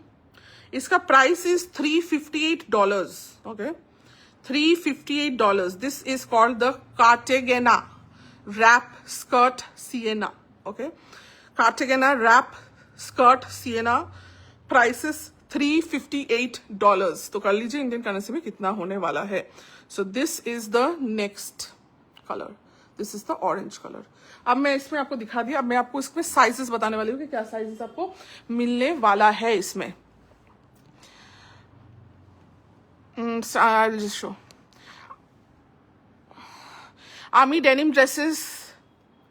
इसका price is $358. Okay, $358. This is called the Cartagena wrap skirt sienna. Okay, Cartagena wrap skirt sienna, price is $358। तो कर लीजिए इंडियन करेंसी में कितना होने वाला है। So this is the next colour, this is the orange colour. अब मैं इसमें आपको दिखा दिया, अब मैं आपको इसमें साइजेस बताने वाली हूँ कि क्या साइजेस आपको मिलने वाला है इसमें। I'll just show. আমি ডেনিম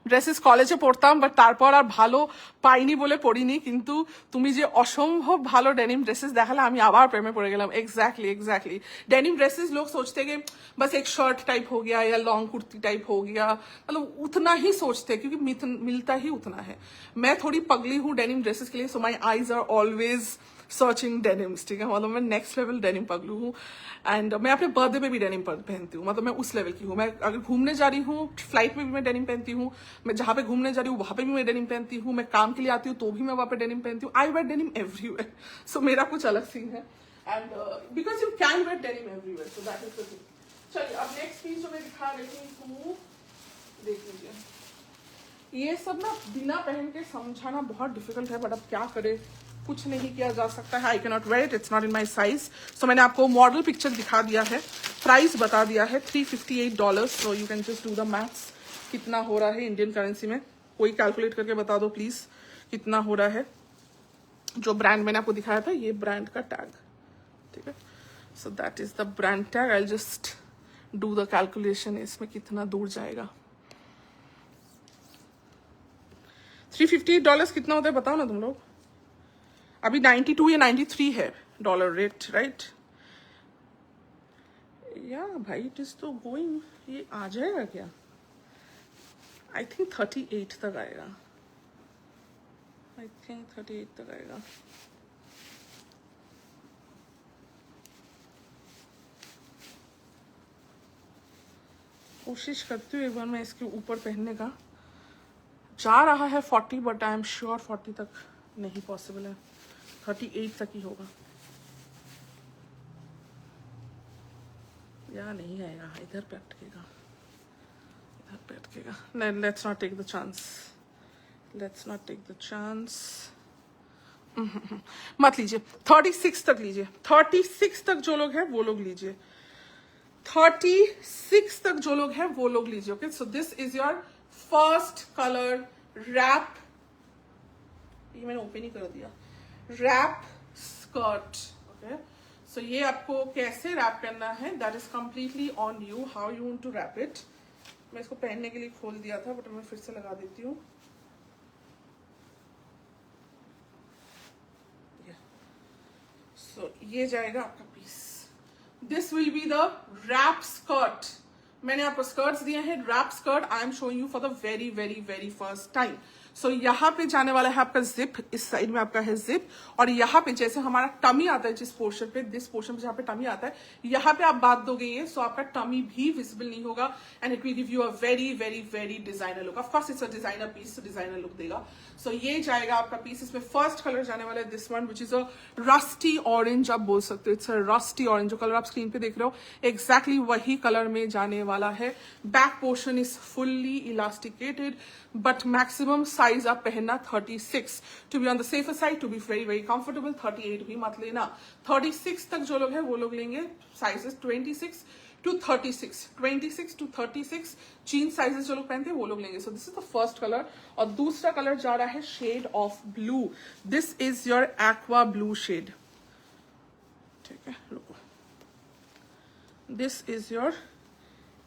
ড্রেসেস কলেজে পড়তাম, বাট তারপর আর ভালো পাইনি বলে পড়িনি, কিন্তু তুমি যে অসম্ভব ভালো डेनिम ड्रेसेस দেখালে আমি আবার প্রেমে পড়ে গেলাম। एग्जैक्टली डेनिम ड्रेसेस लोग सोचते कि बस एक शर्ट टाइप हो गया या लॉन्ग कुर्ती टाइप हो गया, मतलब उतना ही सोचते हैं क्योंकि मिलता ही उतना है। मैं थोड़ी पगली हूँ डेनिम ड्रेसेस के लिए, so my eyes are always searching denims, ठीक है, मतलब मैं नेक्स्ट लेवल डेनिम पगलू हूँ। एंड मैं अपने बर्थडे पे भी डेनिम पहनती हूँ, मतलब मैं उस लेवल की हूँ। मैं अगर घूमने जा रही हूँ फ्लाइट में भी मैं डेनिम पहनती हूँ, मैं जहाँ पे घूमने जा रही हूँ वहां पे भी मैं डेनिम पहनती हूँ, मैं काम के लिए आती हूँ तो भी मैं वहां पे डेनिम पहनती हूँ। आई वेयर डेनिम एवरीवेयर, सो मेरा कुछ अलग सीन है। And because you can where denim everywhere, so that is the thing. चलिए अब नेक्स्ट पीस जो मैं दिखा रही हूँ, देख लीजिए। ये सब ना बिना पहन के समझाना बहुत डिफिकल्ट है, बट अब क्या करे, कुछ नहीं किया जा सकता है। I can not wear it, it's not in my size. So मैंने आपको मॉडल पिक्चर दिखा दिया है, प्राइस बता दिया है $358। सो you can just do the maths, कितना हो रहा है इंडियन करेंसी में। कोई कैलकुलेट करके बता दो प्लीज कितना हो रहा है। जो ब्रांड मैंने आपको दिखाया था, ये ब्रांड का टैग, ठीक है। सो that is the brand tag. I just do the calculation, इसमें कितना दूर जाएगा। $358 कितना होता है बताओ ना तुम लोग। अभी 92 या 93 है डॉलर रेट, राइट? या भाई इट इज तो गोइंग, ये आ जाएगा क्या? आई थिंक 38 तक आएगा, आई थिंक 38 तक आएगा। कोशिश करती हूँ एक बार मैं इसके ऊपर पहनने का। जा रहा है 40, बट आई एम श्योर 40 तक नहीं पॉसिबल है, 38 तक ही होगा। या नहीं आएगा, इधर पे अटकेगा, इधर पे अटकेगा। Let's not take the chance, let's not take the chance. मत लीजिए, 36 तक लीजिए। 36 तक जो लोग हैं वो लोग लीजिए, 36 तक जो लोग हैं वो लोग लीजिए। Okay, so this is your first colour wrap, ये मैंने ओपन ही कर दिया, रैप स्कर्ट। ओके, सो ये आपको कैसे रैप करना है, that is completely on you, how you want to wrap it. मैं इसको पहनने के लिए खोल दिया था, बट मैं फिर से लगा देती हूँ। सो ये जाएगा आपका पीस। This will be the wrap skirt. मैंने आपको स्कर्ट्स दिए हैं, wrap skirt I am showing you for the very very very first time. So यहाँ पे जाने वाला है आपका जिप, इस साइड में आपका है जिप, और यहाँ पे जैसे हमारा टमी आता है जिस पोर्शन पे, दिस पोर्शन पे जहाँ पे टमी आता है, यहाँ पे आप बात दोगे ये, सो आपका टमी भी विजिबल नहीं होगा, and it will give you a very very very designer look. Of course it's a designer piece, designer look देगा। सो ये जाएगा आपका पीस। इसमें फर्स्ट कलर जाने वाला है this one, which is a rusty orange, आप बोल सकते हो, इट्स अ रस्टी ऑरेंज। जो कलर आप स्क्रीन पे देख रहे हो एग्जैक्टली वही कलर में जाने वाला है। Back portion is fully elasticated, but maximum size आप पहनना 36, to be on the safer side, to be very very comfortable. 38 भी मत लेना। 36 तक जो लोग हैं वो लोग लेंगे sizes 26 to 36, 26 to 36 jeans sizes जो लोग पहनते हैं वो लोग लेंगे। So this is the first colour. और दूसरा कलर जा रहा है shade of blue. This is your aqua blue shade, ठीक है, रुको, this is your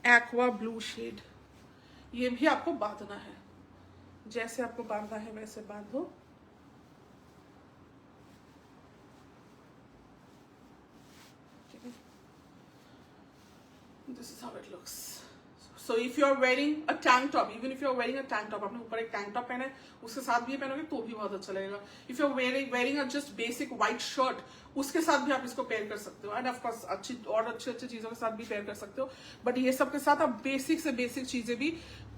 aqua blue shade. ये भी आपको बांधना है, जैसे आपको बांधना है वैसे बांधो। This is how it looks. So if you are wearing a tank top, even if you are wearing a tank top, आपने ऊपर एक टैंक टॉप पहना है, उसके साथ भी ये पहनोगे तो भी बहुत अच्छा लगेगा। If you are wearing a just basic white shirt, उसके साथ भी आप इसको पेयर कर सकते हो, एंड ऑफ कोर्स अच्छी चीजों के साथ भी पेयर कर सकते हो, बट ये सब के साथ आप बेसिक से बेसिक चीजें भी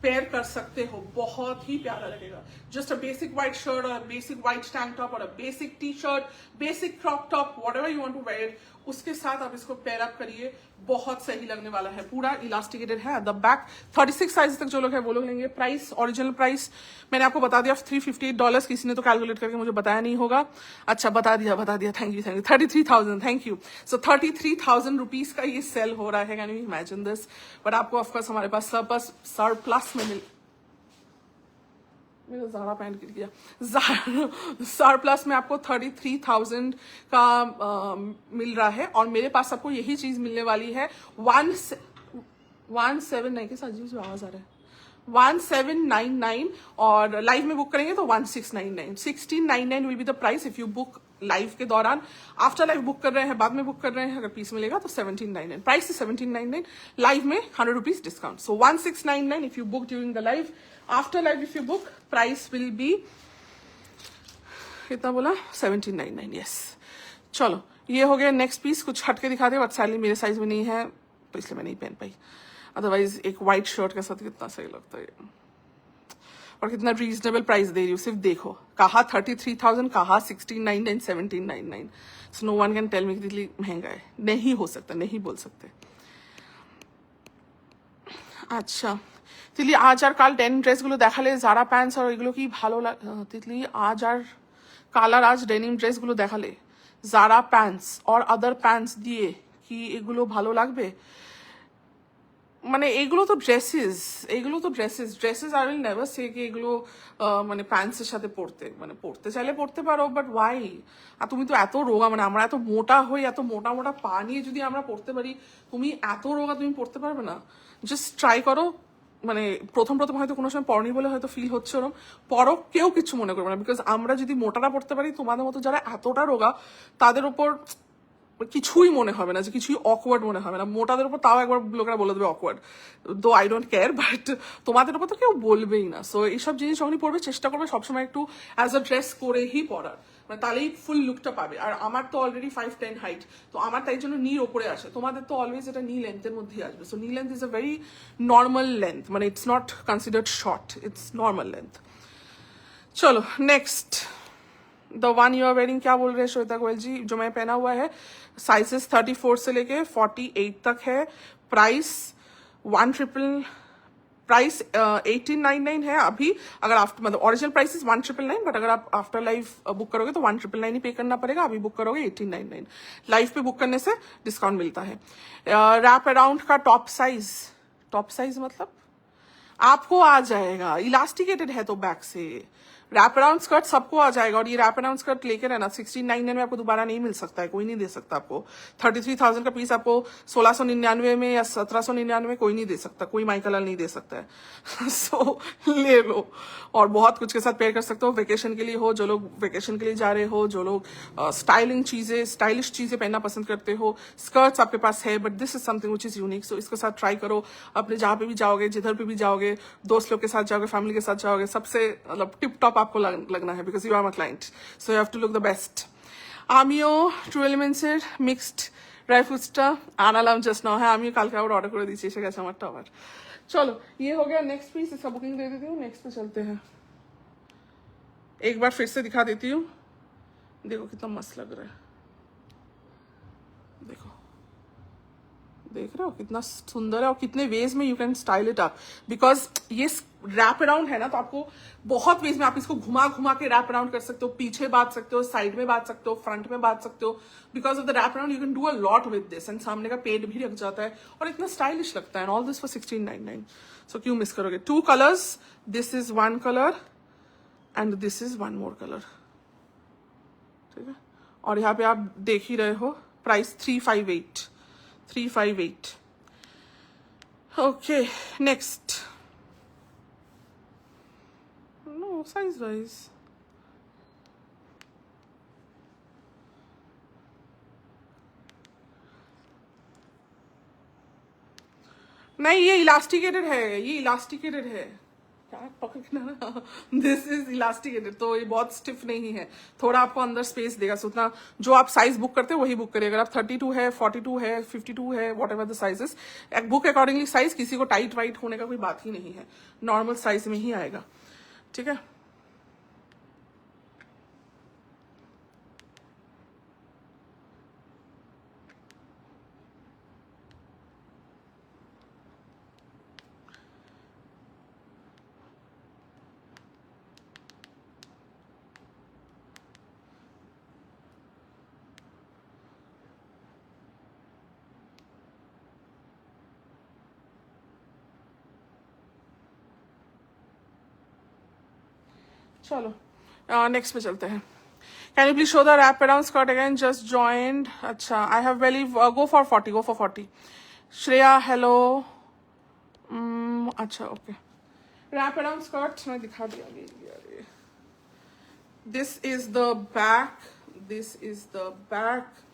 पेयर कर सकते हो, बहुत ही प्यारा लगेगा। Just a basic white shirt और बेसिक व्हाइट टैंक टॉप और basic T shirt, basic crop top, whatever you want to wear, उसके साथ आप इसको पेयर अप करिए, बहुत सही लगने वाला है। पूरा इलास्टिकेटेड है, द बैक 36 साइज तक जो लोग है वो लोग लेंगे। प्राइस, ओरिजिनल प्राइस मैंने आपको बता दिया $358, किसी ने तो कैलकुलेट करके मुझे बताया नहीं होगा। अच्छा बता दिया, thank you 33,000, thank you. So 33,000 rupees का ये सेल हो रहा है, can you imagine this. But आपको ऑफकोर्स हमारे पास सरप्लस में मेरा ज़ारा पैंट गिर गया। सरप्लस में आपको 33,000 का मिल रहा है, और मेरे पास आपको यही चीज मिलने वाली है 179 के साथ। जी आवाज आ रहा है 1799, और लाइव में बुक करेंगे तो 1699। 1699 will be the price if you book live के दौरान। आफ्टर लाइव बुक कर रहे हैं, बाद में बुक कर रहे हैं, अगर पीस मिलेगा तो 1799। प्राइस is 1799, लाइव में 100 rupees discount. So 1699 if you book during the live. After live if you book, price will be कितना बोला, 1799। यस, चलो ये हो गया। नेक्स्ट पीस कुछ हटके दिखा दे, बट सैलरी मेरे साइज में नहीं है तो इसलिए मैं नहीं पहन पाई। अदरवाइज एक व्हाइट शर्ट के साथ कितना सही लगता है, और कितना रीजनेबल प्राइस दे रही हूँ। सिर्फ देखो, कहा 33,000, कहा 1699, 1799। So no one can tell me कि महंगा है। नहीं हो सकता, नहीं बोल सकते। আচ্ছা তিতলি, আজ আর কাল ডেনিম ড্রেসগুলো দেখালে, জারা প্যান্টস আর এগুলো কি ভালো তিতলি, আজ আর কাল আর আজ ডেনিম ড্রেসগুলো দেখালে জারা প্যান্টস আর আদার প্যান্টস দিয়ে কি এগুলো ভালো লাগবে? মানে এগুলো তো ড্রেসেস। আই উইল নেভার সে কি এগুলো মানে প্যান্টসের সাথে পরতে, মানে পরতে চাইলে পরতে পারো, বাট ওয়াই? আর তুমি তো এত রোগা, মানে আমরা এত মোটা হই, এত মোটা মোটা পা নিয়ে যদি আমরা পরতে পারি, তুমি এত রোগা তুমি পরতে পারবে না। জাস্ট ট্রাই করো। মানে প্রথম হয়তো কোনো সময় পরনি বলে হয়তো ফিল হচ্ছে ওরম, পরো, কেউ কিছু মনে করবে না। বিকজ আমরা যদি মোটাটা পড়তে পারি, তোমাদের মতো যারা এতটা রোগা তাদের ওপর কিছুই মনে হবে না, যে কিছুই অকওয়ার্ড মনে হবে না। মোটাদের উপর তাও একবার লোকেরা বলে দেবে awkward, though I don't care, but তোমাদের উপর তো কেউ বলবেই না। সো এইসব জিনিস যখনই পড়বে, চেষ্টা করবে সবসময় একটু অ্যাজ আ ড্রেস করেই পরার, মানে তাহলেই ফুল লুকটা পাবে। আর আমার তো অলরেডি 5'10" হাইট, তো আমার তাই জন্য নি ওপরে আসে। তোমাদের তো অলওয়েজ এটা নি লেন্থের মধ্যেই আসবে। So knee length is a very normal length, মানে it's not considered short, it's normal length. चलो next, the one you are wearing, क्या बोल रहे हैं श्वेता गोयल जी, जो मैं पहना हुआ है साइजेस 34 से लेके 48 तक है। प्राइस 1899 है अभी। अगर आफ्टर, मतलब ओरिजिनल प्राइस इज 1999, बट अगर आप आफ्टर लाइव बुक करोगे तो 1999 ही पे करना पड़ेगा। अभी बुक करोगे 1899। लाइव पे बुक करने से डिस्काउंट मिलता है। रैप अराउंड का टॉप साइज मतलब आपको आ जाएगा, इलास्टिकेटेड है तो बैक से। रैप अराउंड स्कर्ट सबको आ जाएगा, और ये रैप अराउंड स्कर्ट लेके रहना 1699 में आपको दोबारा नहीं मिल सकता है, कोई नहीं दे सकता आपको। 33,000 का पीस आपको 1699 में या 1799 में कोई नहीं दे सकता, कोई माइकल नहीं दे सकता है। सो ले लो, और बहुत कुछ के साथ पेयर कर सकते हो। वेकेशन के लिए हो, जो लोग वेकेशन के लिए जा रहे हो, जो लोग स्टाइलिश चीजें पहनना पसंद करते हो, स्कर्ट्स आपके पास है, but this is something which is unique. So इसके साथ ट्राई करो। अपने जहाँ पे भी जाओगे, जिधर पे भी जाओगे, दोस्त लोग के साथ जाओगे, फैमिली के साथ जाओगे, सबसे मतलब टिप टॉप आपको लगना है, because you are my client, so you have to look the best. আমিও ট্রু এলিমেন্টসের মিক্সড ড্রাই ফ্রুটসটা আনালাম জাস্ট নাও। হ্যাঁ, আমিও কালকে আবার অর্ডার করে দিচ্ছি, এসে গেছে আমারটা আবার। चलो ये हो गया। नेक्स्ट पीस, इसका बुकिंग दे देती हूँ। नेक्स्ट पे चलते हैं। एक बार फिर से दिखा देती हूँ, देखो कितना मस्त लग रहा है। देखो, देख रहे हो कितना सुंदर है, और कितने वेज में you can style it up. Because ये रैप अराउंड है ना, तो आपको बहुत वेज में आप इसको घुमा के रैप अराउंड कर सकते हो। पीछे बांध सकते हो, साइड में बांध सकते हो, फ्रंट में बांध सकते हो। Because of the wrap around you can do a lot with this, and सामने का पेट भी रख जाता है, और इतना स्टाइलिश लगता है। And all this for 1699। सो क्यों मिस करोगे? 2 colours, this is 1 colour and this is 1 more colour, ठीक है। और यहाँ पे आप देख ही रहे हो, price 358। Okay, next. No size wise नहीं, ये इलास्टिकेटेड है, क्या पकड़ना। दिस इज इलास्टिकेटेड, तो ये बहुत स्टिफ नहीं है, थोड़ा आपको अंदर स्पेस देगा। सो उतना जो आप साइज बुक करते हो वही बुक करिए। अगर आप 32 है, 42 है, 52 है, वॉट एवर द साइजेस, एक बुक अकॉर्डिंगली साइज। किसी को टाइट वाइट होने का कोई बात ही नहीं है, नॉर्मल साइज में ही आएगा, ठीक है। चलो नेक्स्ट पे चलते हैं. Can you please show the wrap around skirt again? Just joined. अच्छा, I have belly. Go for 40. Go for 40. Shreya, hello. अच्छा, okay. Wrap around skirt मैं दिखा दिया अरे. This is the back. This is the back.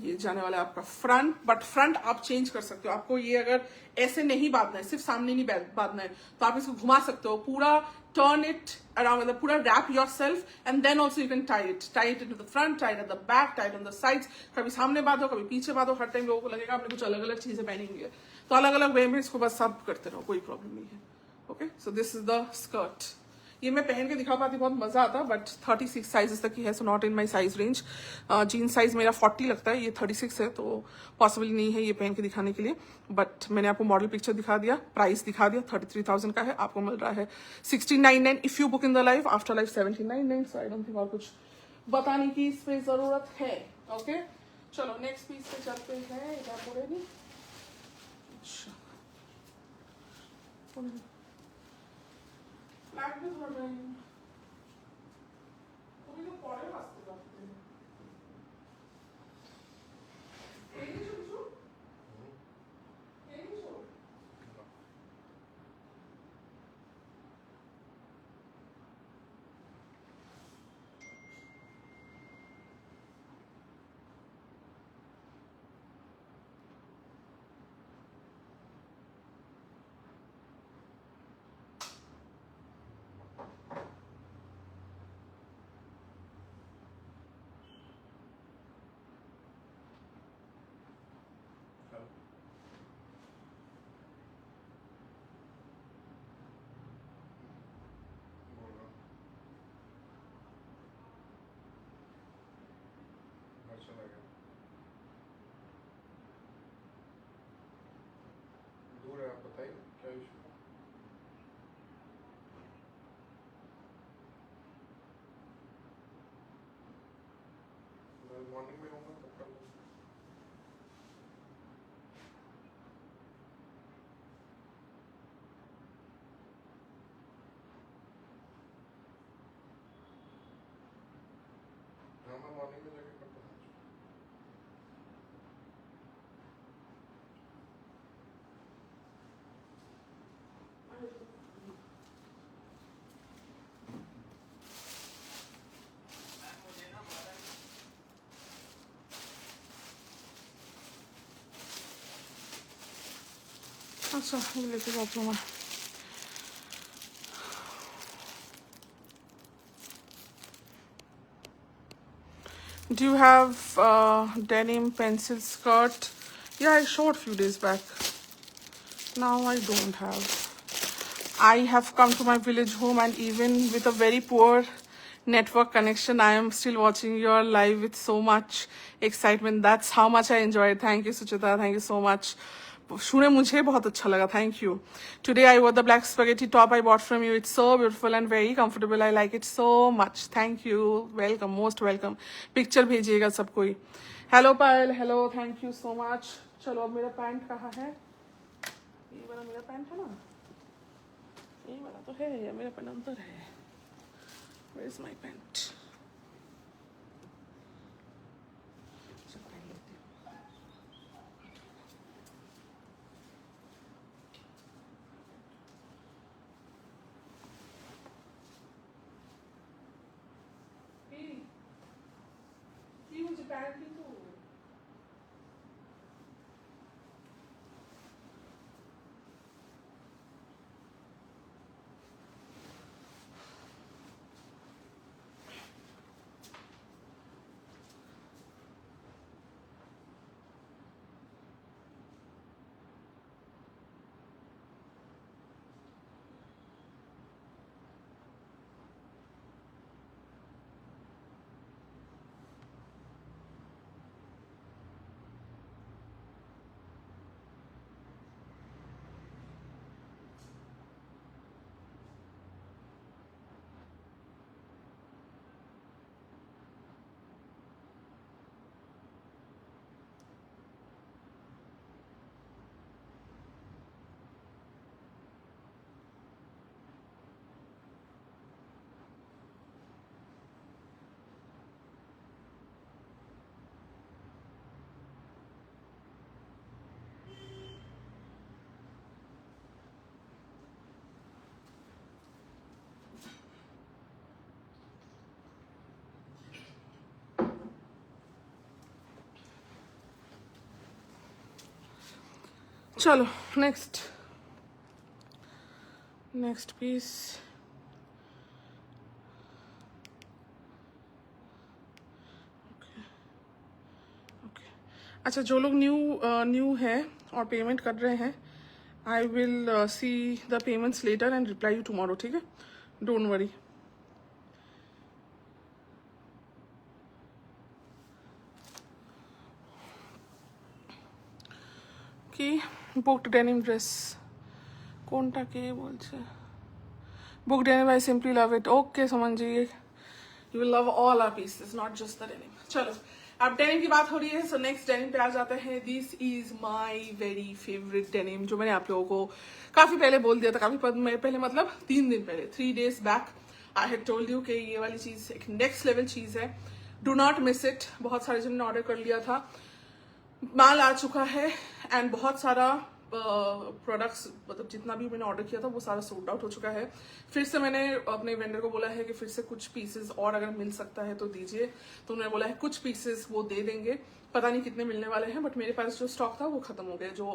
ये जाने वाला है आपका फ्रंट, बट फ्रंट आप चेंज कर सकते हो. आपको ये अगर ऐसे नहीं बांधना है, सिर्फ सामने नहीं बांधना है, तो आप इसको घुमा सकते हो पूरा. टर्न इट अराउंड, मतलब पूरा wrap yourself and then also you can tie it into the front, tie it at the back, tie it on the sides. कभी सामने बांधो, कभी पीछे बांधो. हर टाइम लोगों को लगेगा आपने कुछ अलग अलग चीजें पहनी हुई है, तो अलग अलग वे में इसको बस सब करते रहो, कोई प्रॉब्लम नहीं है. Okay, so this is the skirt. ये मैं पहन के दिखा पाती, बहुत मजा आता, बट 36 साइजेस तक की है, so not in my size range. Jeans size मेरा 40 लगता है, ये 36 है, तो पॉसिबल नहीं है ये पहन के दिखाने के लिए. बट मैंने आपको मॉडल पिक्चर दिखा दिया, प्राइस दिखा दिया. 33,000 का है, आपको मिल रहा है 1699 if you book in the live. After live 1799. So I don't think और कुछ बताने की इस पे जरूरत है. ओके, चलो नेक्स्ट पीस पे चलते हैं. अच्छा, লাগবে ধরবেন তুমি তো পরে আসতে পারতে এই কিছু এই কিছু दूर है, आप बताइए क्या इशू है. मैं मॉर्निंग में होऊंगा तब कर लूँगा. हाँ, मैं मॉर्निंग में जाके करता हूँ. अच्छा, ये लेके जाती हूँ मैं. Do you have denim pencil skirt? Yeah, I showed few days back. Now I don't have. I have come to my village home, and even with a very poor network connection, I am still watching your live with so much excitement. That's how much I enjoy it. Thank you, Suchita. Thank you so much. शुने मुझे बहुत अच्छा लगा. Thank you. Today I wore the black spaghetti top I bought from you. It's so beautiful and very comfortable. I like it so much. Thank you. Welcome. Most welcome. Picture भेजिएगा सब कोई. Hello Payal. Hello. Thank you so much. चलो अब मेरा pant कहाँ है? ये वाला मेरा पैंट है ना? ये वाला तो है या मेरा पैंट अंदर है? Where is my pant? चलो नेक्स्ट पीस। अच्छा, जो लोग न्यू है और पेमेंट कर रहे हैं, I will see the payments later and reply you tomorrow, ठीक है, डोंट वरी। কি বুকড ডেনিম ড্রেস কোনটা কে বলছে? Book denim, I simply love it. Okay Suman ji, you will love all our pieces, not just the denim. चलो, अब denim की बात हो रही है, सो नेक्स्ट डेनिम पे आ जाते हैं। This is my very favourite denim, जो मैंने आप लोगों को काफी पहले बोल दिया था, काफी पहले मतलब 3 दिन पहले, 3 days back I had told you कि ये वाली चीज एक नेक्स्ट लेवल चीज है, डू नॉट मिस इट। बहुत सारे जिन्होंने ऑर्डर कर लिया था, माल आ चुका है, एंड बहुत सारा प्रोडक्ट्स मतलब जितना भी मैंने ऑर्डर किया था वो सारा सोल्ड आउट हो चुका है। फिर से मैंने अपने वेंडर को बोला है कि फिर से कुछ पीसेस और अगर मिल सकता है तो दीजिए, तो उन्होंने बोला है कुछ पीसेस वो दे देंगे, पता नहीं कितने मिलने वाले हैं, बट मेरे पास जो स्टॉक था वो खत्म हो गया, जो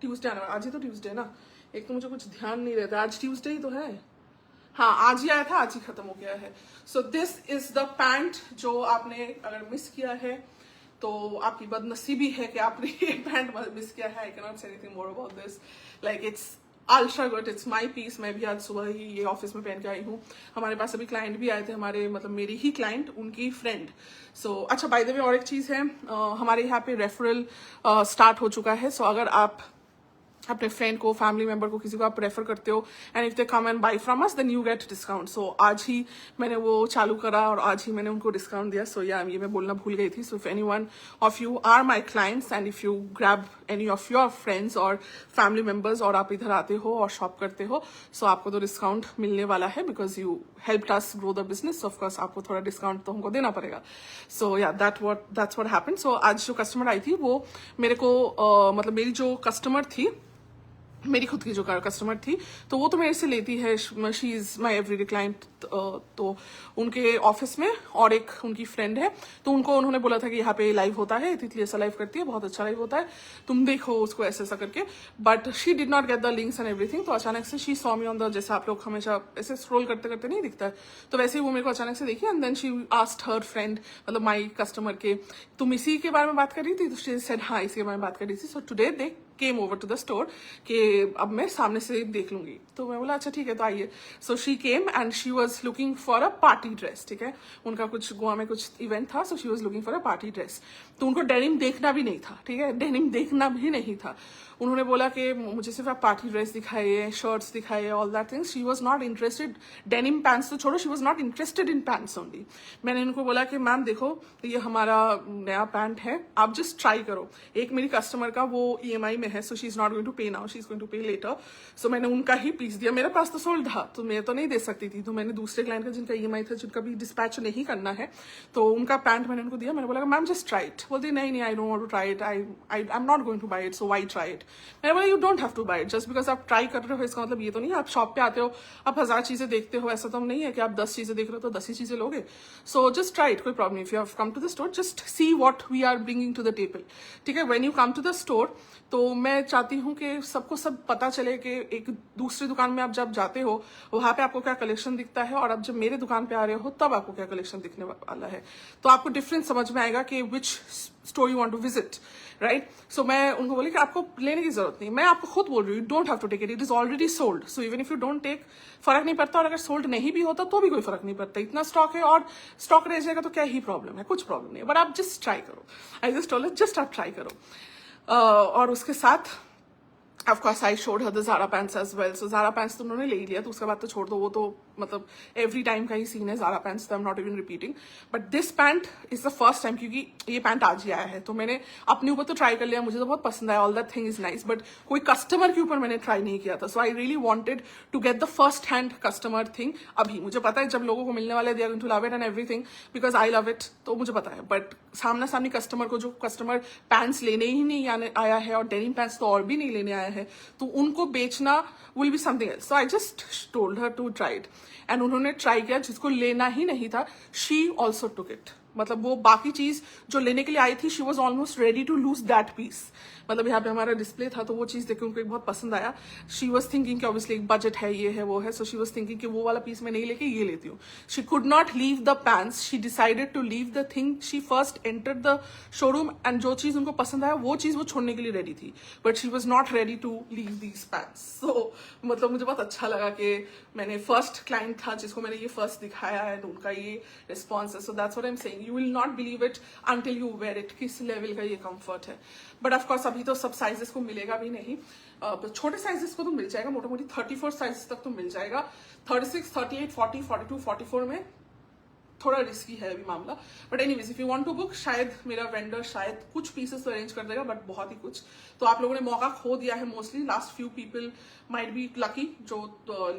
ट्यूसडे आने वाला। आज ही तो ट्यूसडे ना, एक तो मुझे कुछ ध्यान नहीं रहता, आज ट्यूसडे ही तो है, हाँ आज ही आया था, आज ही खत्म हो गया है। So this is the pant, जो आपने अगर मिस किया है तो आपकी बदनसीबी है कि आपने ये पैंट मिस किया है। I can not say anything more about this, like it's ultra good, it's my piece. मैं भी आज सुबह ही ये ऑफिस में पहन के आई हूँ। हमारे पास अभी क्लाइंट भी आए थे, हमारे मतलब मेरी ही क्लाइंट, उनकी फ्रेंड। सो अच्छा, बाय द वे और एक चीज है, हमारे यहाँ पे रेफरल स्टार्ट हो चुका है। सो अगर आप अपने फ्रेंड को, फैमिली मेंबर को, किसी को आप रेफर करते हो and if they come and buy from us then you get discount. So आज ही मैंने वो चालू करा और आज ही मैंने उनको डिस्काउंट दिया। सो या ये मैं बोलना भूल गई थी। So if any one of you are my clients and if you grab any of your friends और फैमिली मेंबर्स और आप इधर आते हो और शॉप करते हो, सो आपको तो डिस्काउंट मिलने वाला है, because you helped us grow the business. Of course आपको थोड़ा डिस्काउंट तो हमको देना पड़ेगा। सो या दैट्स व्हाट हैपेंड। सो आज जो कस्टमर आई थी वो मेरे को मतलब मेरी जो कस्टमर थी, मेरी खुद की जो कस्टमर थी, तो वो तो मेरे से लेती है, she is my everyday client. तो उनके ऑफिस में और एक उनकी फ्रेंड है, तो उनको उन्होंने बोला था कि यहाँ पे लाइव होता है, तितली ऐसा लाइव करती है, बहुत अच्छा लाइव होता है, तुम देखो उसको ऐसा ऐसा करके। But she did not get the links and everything. तो अचानक से she saw me on the, जैसे आप लोग हमेशा ऐसे स्क्रॉल करते करते नहीं दिखता है, तो वैसे ही वो मेरे को अचानक से देखी and then she asked her friend, मतलब माई कस्टमर के, तुम इसी के बारे में बात कर रही थी? तो शी सेड हाँ, इसी के बारे में बात कर रही थी। So today they came over to the store कि अब मैं सामने से देख लूंगी। तो मैं बोला अच्छा ठीक है, तो आइए। So she came and she was looking for a party dress, ठीक है, उनका कुछ गोवा में कुछ इवेंट था, so she was looking for a party dress. तो उनको डेनिम देखना भी नहीं था, ठीक है, डेनिम देखना भी नहीं था। उन्होंने बोला कि मुझे सिर्फ आप पार्टी ड्रेस दिखाइए, शर्ट्स दिखाइए, all that things. She was not interested, denim pants तो छोड़ो, she was not interested in pants only. मैंने उनको बोला कि मैम देखो, ये हमारा नया पैंट है, आप जस्ट ट्राई करो। एक मेरी कस्टमर का वो EMI में है, so she is not going to pay now, she is going to pay later. So मैंने उनका ही पीस दिया, मेरे पास तो सोल्ड था, तो मैं तो नहीं दे सकती थी, तो मैंने दूसरे क्लाइंट का जिनका EMI था, जिनका भी डिस्पैच नहीं करना है, तो उनका पैंट मैंने उनको दिया। मैंने बोला मैम जस्ट ट्राई इट। बोलती नहीं, I don't want to try it, I am not going to buy it, so why try it. मैंने बोला you don't have to buy it, just because आप ट्राई कर रहे हो इसका मतलब ये तो नहीं आप शॉप पे आते हो, आप 1000 चीजें देखते हो, ऐसा तो नहीं है कि आप 10 चीजें देख रहे हो तो 10 ही चीजें लोगे। सो जस्ट ट्राई इट, कोई प्रॉब्लम नहीं। If you have come to the store, just see what we are bringing to the table, ठीक है। When you come to the store, तो मैं चाहती हूँ कि सबको सब पता चले कि एक दूसरी दुकान में आप जब जाते हो वहां पे आपको क्या कलेक्शन दिखता है, और अब जब मेरे दुकान पे आ रहे हो तब आपको क्या कलेक्शन दिखने वाला है, तो आपको डिफरेंस समझ में आएगा कि which store you want to visit, right. So मैं उनको बोली कि आपको लेने की जरूरत नहीं, मैं आपको खुद बोल रही हूँ, you don't have to take it, it is already sold. So even if you don't take, फर्क नहीं पड़ता, और अगर सोल्ड नहीं भी होता तो भी कोई फर्क नहीं पड़ता, इतना स्टॉक है और स्टॉक रह जाएगा तो क्या ही प्रॉब्लम है, कुछ प्रॉब्लम नहीं है, बट आप जस्ट ट्राई करो। आई जस्ट टोल्ड जस्ट आप ट्राई करो। और उसके साथ Of course, I showed her the Zara pants as well. So Zara pants तो उन्होंने ले ही लिया, तो उसके बाद तो छोड़ दो, वो तो मतलब एवरी टाइम का ही सीन है Zara pants, तो आई am not even repeating. But this pant is the first time, क्योंकि ये पैंट आज ही आया है, तो मैंने अपने ऊपर तो ट्राई कर लिया, मुझे तो बहुत पसंद आया, all that thing is nice, but कोई कस्टमर के ऊपर मैंने ट्राई नहीं किया था। So I really wanted to get the first hand customer thing. अभी मुझे पता है जब लोगों को मिलने वाले, they are going to love it and everything, because I love it, तो मुझे पता है। बट सामना सामने कस्टमर को, जो कस्टमर पैंट्स लेने ही नहीं आया है और डेनिम पैंट्स तो और भी नहीं लेने आया है, तो उनको बेचना will be something else. So I just told her to try it, and उन्होंने ट्राई किया, जिसको लेना ही नहीं था शी ऑल्सो टुक इट। मतलब वो बाकी चीज जो लेने के लिए आई थी, she was almost ready to lose that piece. मतलब यहाँ पे हमारा डिस्प्ले था तो वो चीज देख के उनको बहुत पसंद आया। शी वॉज थिंकिंग कि ऑब्वियसली एक बजट है, ये है वो है, सो शी वॉज थिंकिंग कि वो वाला पीस मैं नहीं लेके ये लेती हूँ। She could not leave the pants, she decided to leave the thing. She first entered the showroom and जो चीज उनको पसंद आया वो चीज वो छोड़ने के लिए रेडी थी, but she was not ready to leave these pants. So मतलब मुझे बहुत अच्छा लगा कि मैंने फर्स्ट क्लाइंट था जिसको मैंने ये फर्स्ट दिखाया है, तो उनका ये रिस्पॉन्स है। So that's what I am saying, you will not believe it until you wear it, किस लेवल का ये कंफर्ट है। बट ऑफकोर्स अभी तो सब साइजेस को मिलेगा भी नहीं, छोटे साइजेस को तो मिल जाएगा, मोटा मोटी 34 साइज तक तो मिल जाएगा। 36, 38, 40, 42, 44 में थोड़ा रिस्की है अभी मामला। But anyways if you want to book, शायद मेरा वेंडर शायद कुछ पीसेस तो अरेंज कर देगा, बट बहुत ही कुछ। तो आप लोगों ने मौका खो दिया है mostly, last few people might be lucky जो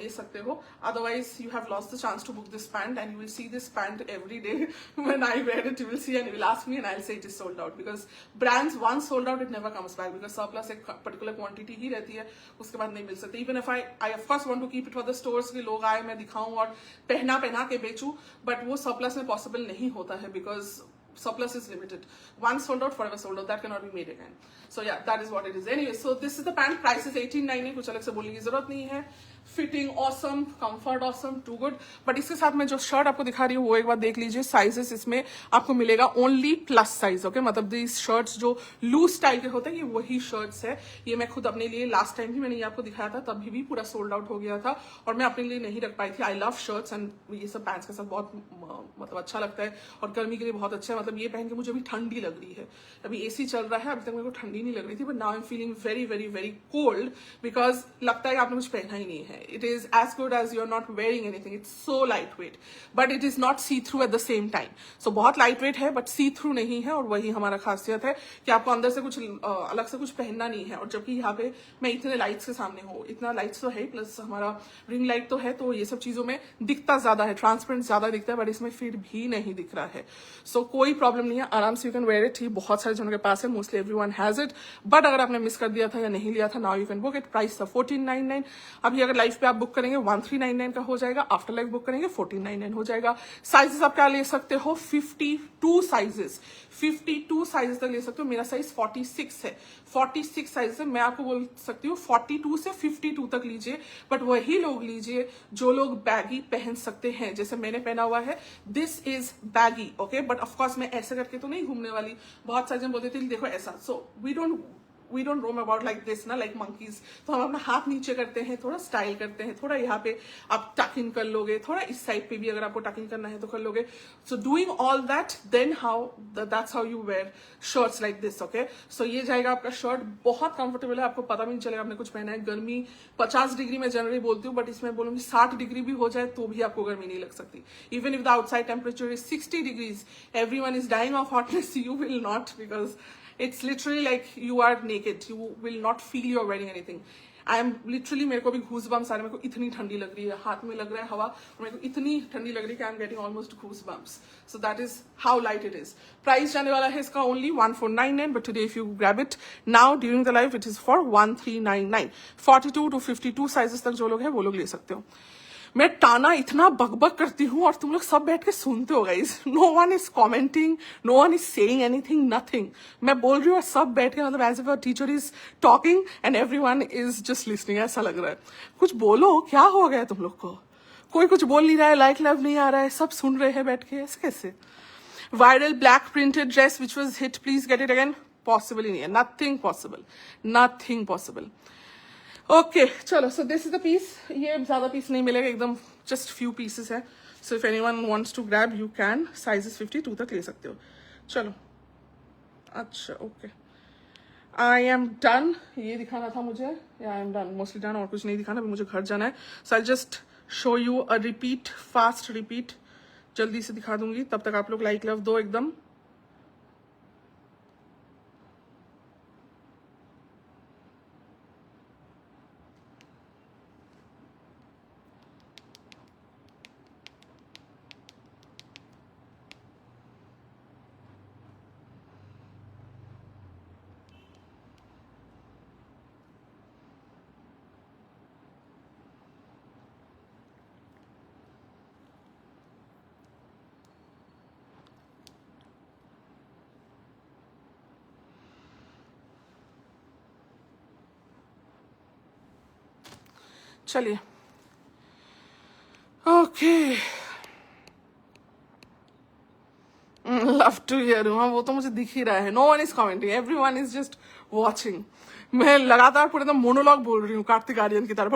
ले सकते हो, otherwise you have lost the chance to book this pant and you will see this pant every day when I wear it, you will see and you will ask me and I will say it is sold out, because brands once sold out it never comes back, because surplus एक particular quantity ही रहती है, उसके बाद नहीं मिल सकती। Even if I of course want to keep it for the stores के लोग आए, मैं दिखाऊं और पहना के बेचूं, बट वो सरप्लस में पॉसिबल नहीं होता है, because surplus is limited. Once sold out, forever sold out. That cannot be made again. So yeah, that is what it is. Anyway, so this is the pant. Price is 18.99. कुछ अलग से बोलने की जरूरत नहीं है। Fitting awesome, comfort awesome, too good. But इसके साथ मैं जो शर्ट आपको दिखा रही हूँ वो एक बार देख लीजिए। साइजेस इसमें आपको मिलेगा ओनली प्लस साइज, ओके। मतलब दीज शर्ट्स जो लूज स्टाइल के होते हैं ये वही शर्ट्स है। ये मैं खुद अपने लिए लास्ट टाइम भी मैंने ये आपको दिखाया था, तभी भी पूरा सोल्ड आउट हो गया था और मैं अपने लिए नहीं रख पाई थी। आई लव शर्ट्स एंड ये सब पैंट्स के साथ बहुत मतलब अच्छा लगता है और गर्मी के लिए बहुत अच्छा है। मतलब ये पहन के मुझे अभी ठंडी लग रही है, अभी एसी चल रहा है, अभी तक मेरे को ठंडी नहीं लग रही थी, but now I am feeling very very very cold because लगता है कि आपने कुछ पहना ही नहीं है। It is as good as you are not wearing anything. It's so light weight but it is not see through at the same time. So बहुत लाइट वेट है बट सी थ्रू नहीं है, और वही हमारा खासियत है कि आपको अंदर से कुछ अलग से कुछ पहनना नहीं है। और जबकि यहाँ पे मैं इतने लाइट्स के सामने हूँ, इतना लाइट्स तो है प्लस हमारा रिंग लाइट तो है, तो ये सब चीजों में दिखता ज्यादा है, ट्रांसपेरेंट ज्यादा दिखता है, बट इसमें फिर भी नहीं दिख रहा है। सो कोई प्रॉब्लम नहीं है, आराम से यू कैन वेयर इट। ही बहुत सारे जनों के पास है, mostly everyone has it, but अगर आपने मिस कर दिया था या नहीं लिया था, now you can book it. Price था 1499। अभी अगर लाइफ पे आप बुक करेंगे 1399 का हो जाएगा, आफ्टर लाइफ बुक करेंगे 1499 हो जाएगा। साइजेस आप क्या ले सकते हो, 52 साइजेस, 52 साइजेस तक ले सकते हो। मेरा साइज 46 है, 46 साइज है। मैं आपको बोल सकती हूँ 42 से 52 तक लीजिए, बट वही लोग लीजिए जो लोग बैगी पहन सकते हैं, जैसे मैंने पहना हुआ है। This is baggy, okay, but of course मैं ऐसे करके तो नहीं घूमने वाली। बहुत सारे जन बोलते थे देखो ऐसा, so we don't roam about like this ना, लाइक मंकीज। तो हम अपना हाथ नीचे करते हैं, थोड़ा स्टाइल करते हैं, थोड़ा यहाँ पे आप टक इन कर लोगे, थोड़ा इस साइड पे भी अगर आपको टक इन करना है तो कर लोगे। So doing all that, then that's how you wear shirts like this, okay. So ये जाएगा आपका शर्ट, बहुत कंफर्टेबल है, आपको पता भी नहीं चलेगा आपने कुछ पहना है। गर्मी 50 डिग्री में जनरली बोलती हूँ, बट इसमें बोलूंगी 60 डिग्री भी हो जाए तो भी आपको गर्मी नहीं लग सकती। Even if the outside temperature is 60 degrees, everyone is dying of hotness, you will not, because it's literally like you are naked. You will not feel you're wearing anything. I am literally, मेरे को भी goosebumps आ रहे हैं, मेरे को इतनी ठंडी लग रही है, हाथ में लग रहा है हवा और मेरे को इतनी ठंडी लग रही है कि I am getting almost goosebumps. So that is how light it is. Price जाने वाला है इसका only 1499, but today if you grab it now during the live, it is for 1399. 42 to 52 sizes तक जो लोग हैं वो लोग ले सकते हो। मैं टाना इतना बकबक करती हूँ और तुम लोग सब बैठ के सुनते हो guys. No one is commenting, no one is saying anything, nothing. मैं बोल रही हूँ और सब बैठ के, मतलब as if a teacher is talking and everyone is just listening, ऐसा लग रहा है। कुछ बोलो, क्या हो गया तुम लोग को? कोई कुछ बोल नहीं रहा है, लाइक लव नहीं आ रहा है, सब सुन रहे हैं बैठ के, ऐसे कैसे? Viral black printed dress which was hit, please get it again. Possible ही नहीं है, nothing possible, nothing possible. Okay चलो, so this is the piece. ये ज्यादा पीस नहीं मिलेगा, एकदम जस्ट फ्यू पीसेस है। So if anyone wants to grab you can. Sizes 52 तक ले सकते हो। चलो अच्छा, ओके, आई एम डन। ये दिखाना था मुझे, I am done, mostly done, और कुछ नहीं दिखाना, अभी मुझे घर जाना है। So I just show you a repeat, fast repeat, जल्दी से दिखा दूंगी, तब तक आप लोग लाइक लव दो एकदम। चलिए ओके, लव टू हियर। हाँ वो तो मुझे दिख ही रहा है। No one is commenting, every one is just watching. मैं लगातार पूरे एकदम मोनोलॉग बोल रही हूँ कार्तिक आर्यन की तरह।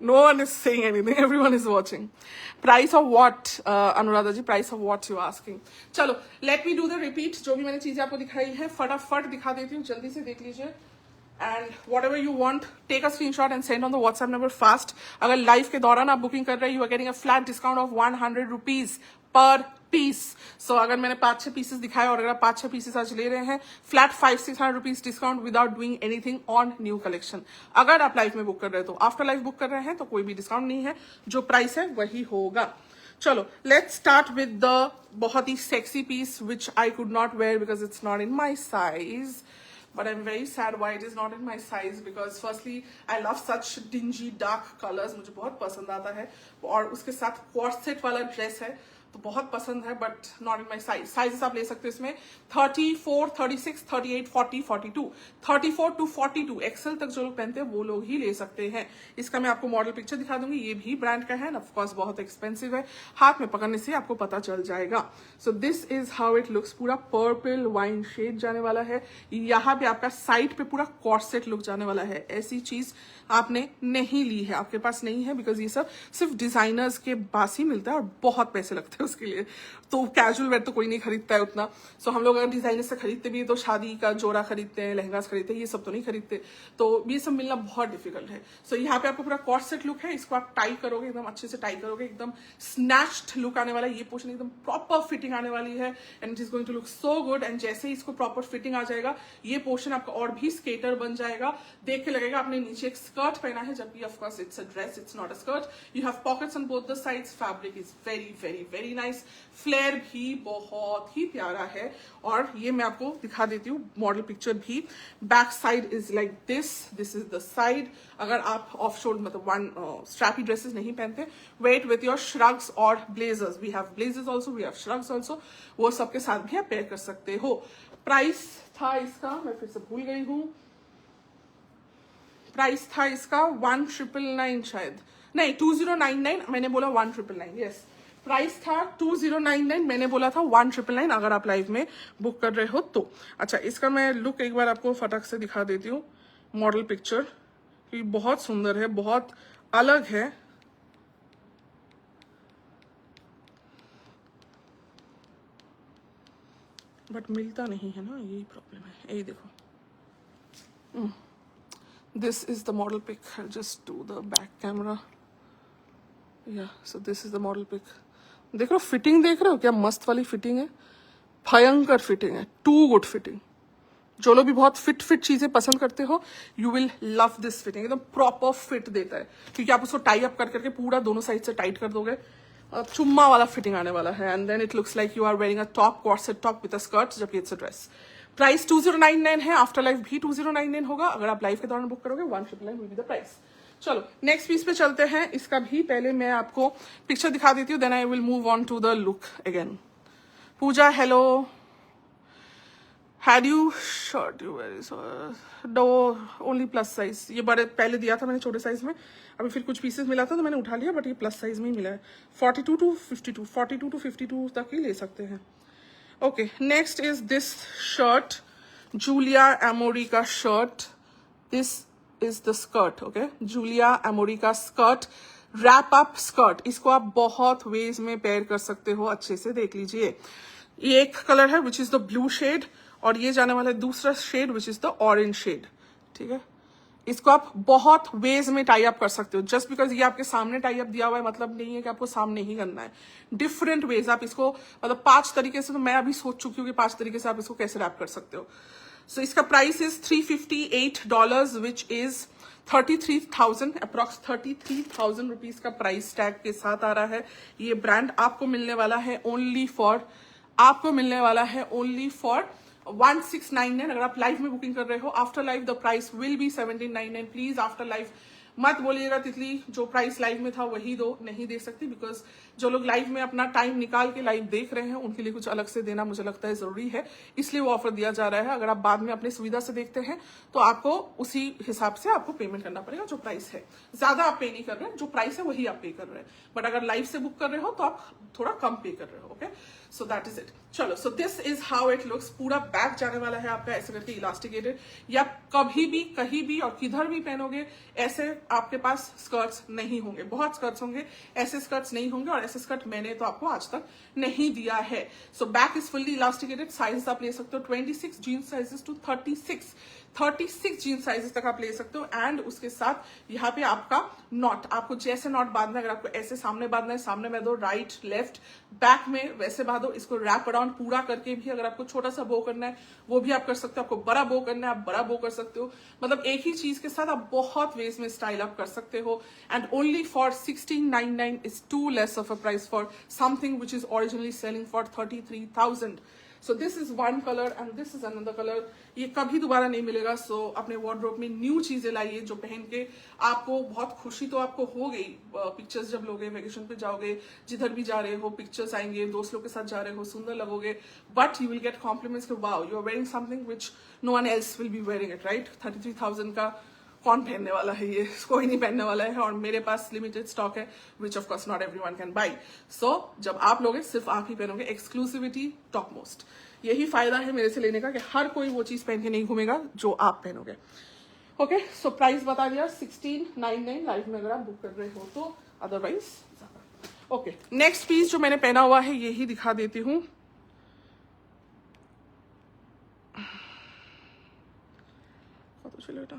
No one is saying anything, every one is watching. Price of what Anuradha ji, price of what you asking. चलो let me do the repeat. जो भी मैंने चीजें आपको दिखाई है फटाफट दिखा देती हूँ, जल्दी से देख लीजिए। And whatever you want, take a screenshot and send on the WhatsApp number fast. अगर लाइव के दौरान आप बुकिंग कर रहे हैं, you are getting a flat discount of 100 rupees per piece. So अगर मैंने 5-6 पीसेस दिखाए और अगर आप 5-6 पीसेस आज ले रहे हैं, flat 500-600 rupees discount without doing anything on new collection. अगर आप लाइव में बुक कर रहे हैं तो, आफ्टर लाइव बुक कर रहे हैं तो कोई भी डिस्काउंट नहीं है, जो प्राइस है वही होगा। चलो लेट्स स्टार्ट विद द बहुत ही sexy piece which I could not wear because it's not in my size. But I'm very sad why it is not in my size because firstly I love such dingy dark colors, मुझे बहुत पसंद आता है। और उसके साथ corset वाला dress है तो बहुत पसंद है, but not in my size. Sizes आप ले सकते हो इसमें 34, 36, 38, 40, 42, 34 to 42 एक्सेल तक जो लोग पहनते हैं वो लोग ही ले सकते हैं। इसका मैं आपको मॉडल पिक्चर दिखा दूंगी। ये भी ब्रांड का है, ऑफ कोर्स बहुत एक्सपेंसिव है, हाथ में पकड़ने से आपको पता चल जाएगा। सो this is how it looks. पूरा पर्पल वाइन शेड जाने वाला है। यहाँ पे आपका साइड पे पूरा कॉर्सेट लुक जाने वाला है। ऐसी चीज आपने नहीं ली है, आपके पास नहीं है, बिकॉज ये सब सिर्फ डिजाइनर्स के पास ही मिलता है और बहुत पैसे लगते हैं उसके लिए। तो कैजुअल वेयर तो कोई नहीं खरीदता है उतना। सो हम लोग अगर डिजाइनर से खरीदते भी तो शादी का जोड़ा खरीदते हैं, लहंगा खरीदते हैं, ये सब तो नहीं खरीदते। तो ये सब मिलना बहुत डिफिकल्ट है। सो यहाँ पे आपको पूरा कॉर्सेट लुक है। इसको आप टाई करोगे, एकदम अच्छे से टाई करोगे, एकदम स्नैच्ड लुक आने वाला है। ये पोर्शन एकदम प्रॉपर फिटिंग आने वाली है and it is going to look so good. And जैसे ही इसको प्रॉपर फिटिंग आ जाएगा, ये पोर्शन आपका और भी स्केटर बन जाएगा। देख के लगेगा आपने नीचे एक स्कर्ट पहना है, जबकि of course it's a dress, it's not a skirt. You have pockets on both the sides. Fabric is very very very nice. Flare भी बहुत ही प्यारा है। और ये मैं आपको दिखा देती हूँ मॉडल पिक्चर भी। Back side is like this is the side. अगर आप ऑफ शोल्डर मतलब वन स्ट्रैपी ड्रेसेस नहीं पहनते, वेट विथ योर श्रग्स और blazers. We have blazers also, we have shrugs also, वो सबके साथ भी आप पेयर कर सकते हो। प्राइस था इसका, मैं फिर से भूल गई हूँ, प्राइस था इसका 1999 शायद, नहीं 2099। मैंने बोला 1999, यस। प्राइस था 2099, मैंने बोला था 1999 अगर आप लाइव में बुक कर रहे हो तो। अच्छा, इसका मैं लुक एक बार आपको फटक से दिखा देती हूँ, मॉडल पिक्चर। ये बहुत सुंदर है, बहुत अलग है। बट मिलता नहीं है ना, यही प्रॉब्लम है। यही देखो, this is the model pic. I'll just do the back camera. Yeah, so this is the model pic. देख रहे हो फिटिंग, देख रहे हो क्या मस्त वाली फिटिंग है, भयंकर फिटिंग है, टू गुड फिटिंग। जो लोग भी बहुत फिट चीजें पसंद करते हो, you will love this fitting. एकदम प्रॉपर फिट देता है, क्योंकि आप उसको टाई अप कर करके पूरा दोनों साइड से टाइट कर दोगे, चुम्मा वाला फिटिंग आने वाला है। And then it looks like you are wearing a top, corset top with a skirt, जबकि इट्स अ ड्रेस। प्राइस 2099 है, आफ्टर लाइफ भी 2099 होगा। अगर आप लाइफ के दौरान बुक करोगे 1999 विल बी द प्राइस। चलो नेक्स्ट पीस पे चलते हैं। इसका भी पहले मैं आपको पिक्चर दिखा देती हूँ, then I will move on to the look again. Puja hello, had you shirt you very no only plus size. ये बड़े पहले दिया था मैंने छोटे साइज में, अभी फिर कुछ पीसेस मिला था तो मैंने उठा लिया, बट ये प्लस साइज में ही मिला है। 42 to 52, 42 to 52 तक ही ले सकते हैं। Okay, next is this shirt, Julia Amori का shirt. This is the skirt, okay, Julia Amori का स्कर्ट, रैप अप स्कर्ट। इसको आप बहुत वेज में पेयर कर सकते हो, अच्छे से देख लीजिए। ये एक कलर है which is the blue shade, और ये जाने वाला है दूसरा shade which is the orange shade, ठीक है। इसको आप बहुत वेज में टाई अप कर सकते हो। जस्ट बिकॉज ये आपके सामने टाई अप दिया हुआ है मतलब नहीं है कि आपको सामने ही करना है। डिफरेंट वेज आप इसको, मतलब 5 तरीके से, तो मैं अभी सोच चुकी हूँ कि 5 तरीके से आप इसको कैसे रैप कर सकते हो। सो इसका price is $358 which is 33,000 approx 33,000 rupees का प्राइस टैग के साथ आ रहा है। ये ब्रांड आपको मिलने वाला है ओनली फॉर 1699। अगर आप लाइव में बुकिंग कर रहे हो, after live the price will be 1799। Please after live मत बोलिएगा तितली जो प्राइस लाइव में था वही दो, नहीं दे सकती, बिकॉज जो लोग लाइव में अपना टाइम निकाल के लाइव देख रहे हैं उनके लिए कुछ अलग से देना मुझे लगता है जरूरी है, इसलिए वो ऑफर दिया जा रहा है। अगर आप बाद में अपनी सुविधा से देखते हैं तो आपको उसी हिसाब से आपको पेमेंट करना पड़ेगा जो प्राइस है। ज्यादा आप पे नहीं कर रहे हैं, जो प्राइस है वही आप पे कर रहे हैं, बट अगर लाइव से बुक कर रहे हो तो आप थोड़ा कम पे कर रहे हो। Okay, so that is it. चलो, so this is how it looks. पूरा बैक जाने वाला है आपका ऐसे करके इलास्टिकेटेड, या कभी भी कहीं भी और किधर भी पहनोगे ऐसे आपके पास स्कर्ट्स नहीं होंगे। बहुत स्कर्ट्स होंगे, ऐसे स्कर्ट्स नहीं होंगे, और ऐसे स्कर्ट मैंने तो आपको आज तक नहीं दिया है। So back is fully elasticated. Size आप ले सकते हो 26 jeans sizes to 36 jeans sizes तक आप ले सकते हो। एंड उसके साथ यहाँ पे आपका नॉट, आपको जैसे नॉट बांधना है, अगर आपको ऐसे सामने बांधना है सामने बांध दो, राइट लेफ्ट बैक में वैसे बांधो। इसको रैप अराउंड पूरा करके भी अगर आपको छोटा सा बो करना है वो भी आप कर सकते हो, आपको बड़ा बो करना है आप बड़ा बो कर सकते हो। मतलब एक ही चीज के साथ आप बहुत वेज में स्टाइल अप कर सकते हो। And only for 1699 is too less of a price for something which is originally selling for 33,000। So this is one colour and this is another colour. ये कभी दोबारा नहीं मिलेगा। सो अपने वार्डरोब में न्यू चीजें लाइए जो पहन के आपको बहुत खुशी तो आपको हो गई। पिक्चर्स जब लोगे, वेकेशन पे जाओगे, जिधर भी जा रहे हो पिक्चर्स आएंगे, दोस्त लोग के साथ जा रहे हो, सुंदर लगोगे, but you will get compliments कि wow you are wearing something which no one else will be wearing it, right. 33,000 का कौन पहनने वाला है, ये कोई नहीं पहनने वाला है। और मेरे पास लिमिटेड स्टॉक है which of course not everyone can buy. सो जब आप लोगे सिर्फ आप ही पहनोगे, एक्सक्लूसिविटी टॉप मोस्ट। यही फायदा है मेरे से लेने का कि हर कोई वो चीज पहन के नहीं घूमेगा जो आप पहनोगे। ओके, सो प्राइस बता दिया 1699 लाइव में अगर आप बुक कर रहे हो तो, अदरवाइज ज्यादा। ओके, नेक्स्ट पीस जो मैंने पहना हुआ है यही दिखा देती हूँ। चलो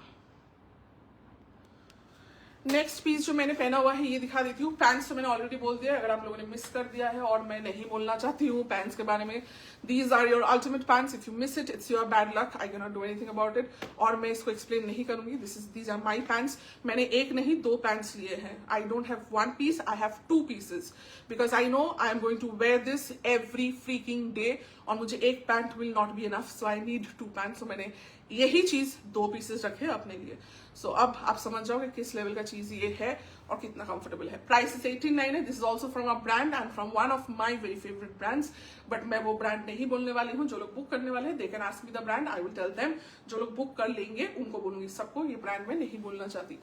नेक्स्ट पीस जो मैंने पहना हुआ है ये दिखा देती हूँ। पैंट्स तो मैंने ऑलरेडी बोल दिया, अगर आप लोगों ने मिस कर दिया है और मैं नहीं बोलना चाहती हूँ पैंट्स के बारे में। These are your ultimate pants, if you miss it it's your bad luck, I can not do anything about it. और मैं इसको एक्सप्लेन नहीं करूंगी। These are my pants. मैंने एक नहीं दो पैंट्स लिए हैं। I don't have one piece, I have two pieces, because I know I am going to wear this every freaking day, और मुझे एक pant will not be enough, so I need to pants. So मैंने यही चीज दो pieces रखे अपने लिए। सो अब आप समझ जाओगे किस लेवल का चीज ये है और कितना कंफर्टेबल है। प्राइस इज 1899 है। This is also from a brand and from one of my very favourite brands, but मैं वो ब्रांड नहीं बोलने वाली हूँ। जो लोग बुक करने वाले हैं they can ask me the brand, I will tell them. जो लोग बुक कर लेंगे उनको बोलूंगी, सबको ये ब्रांड में नहीं बोलना चाहती।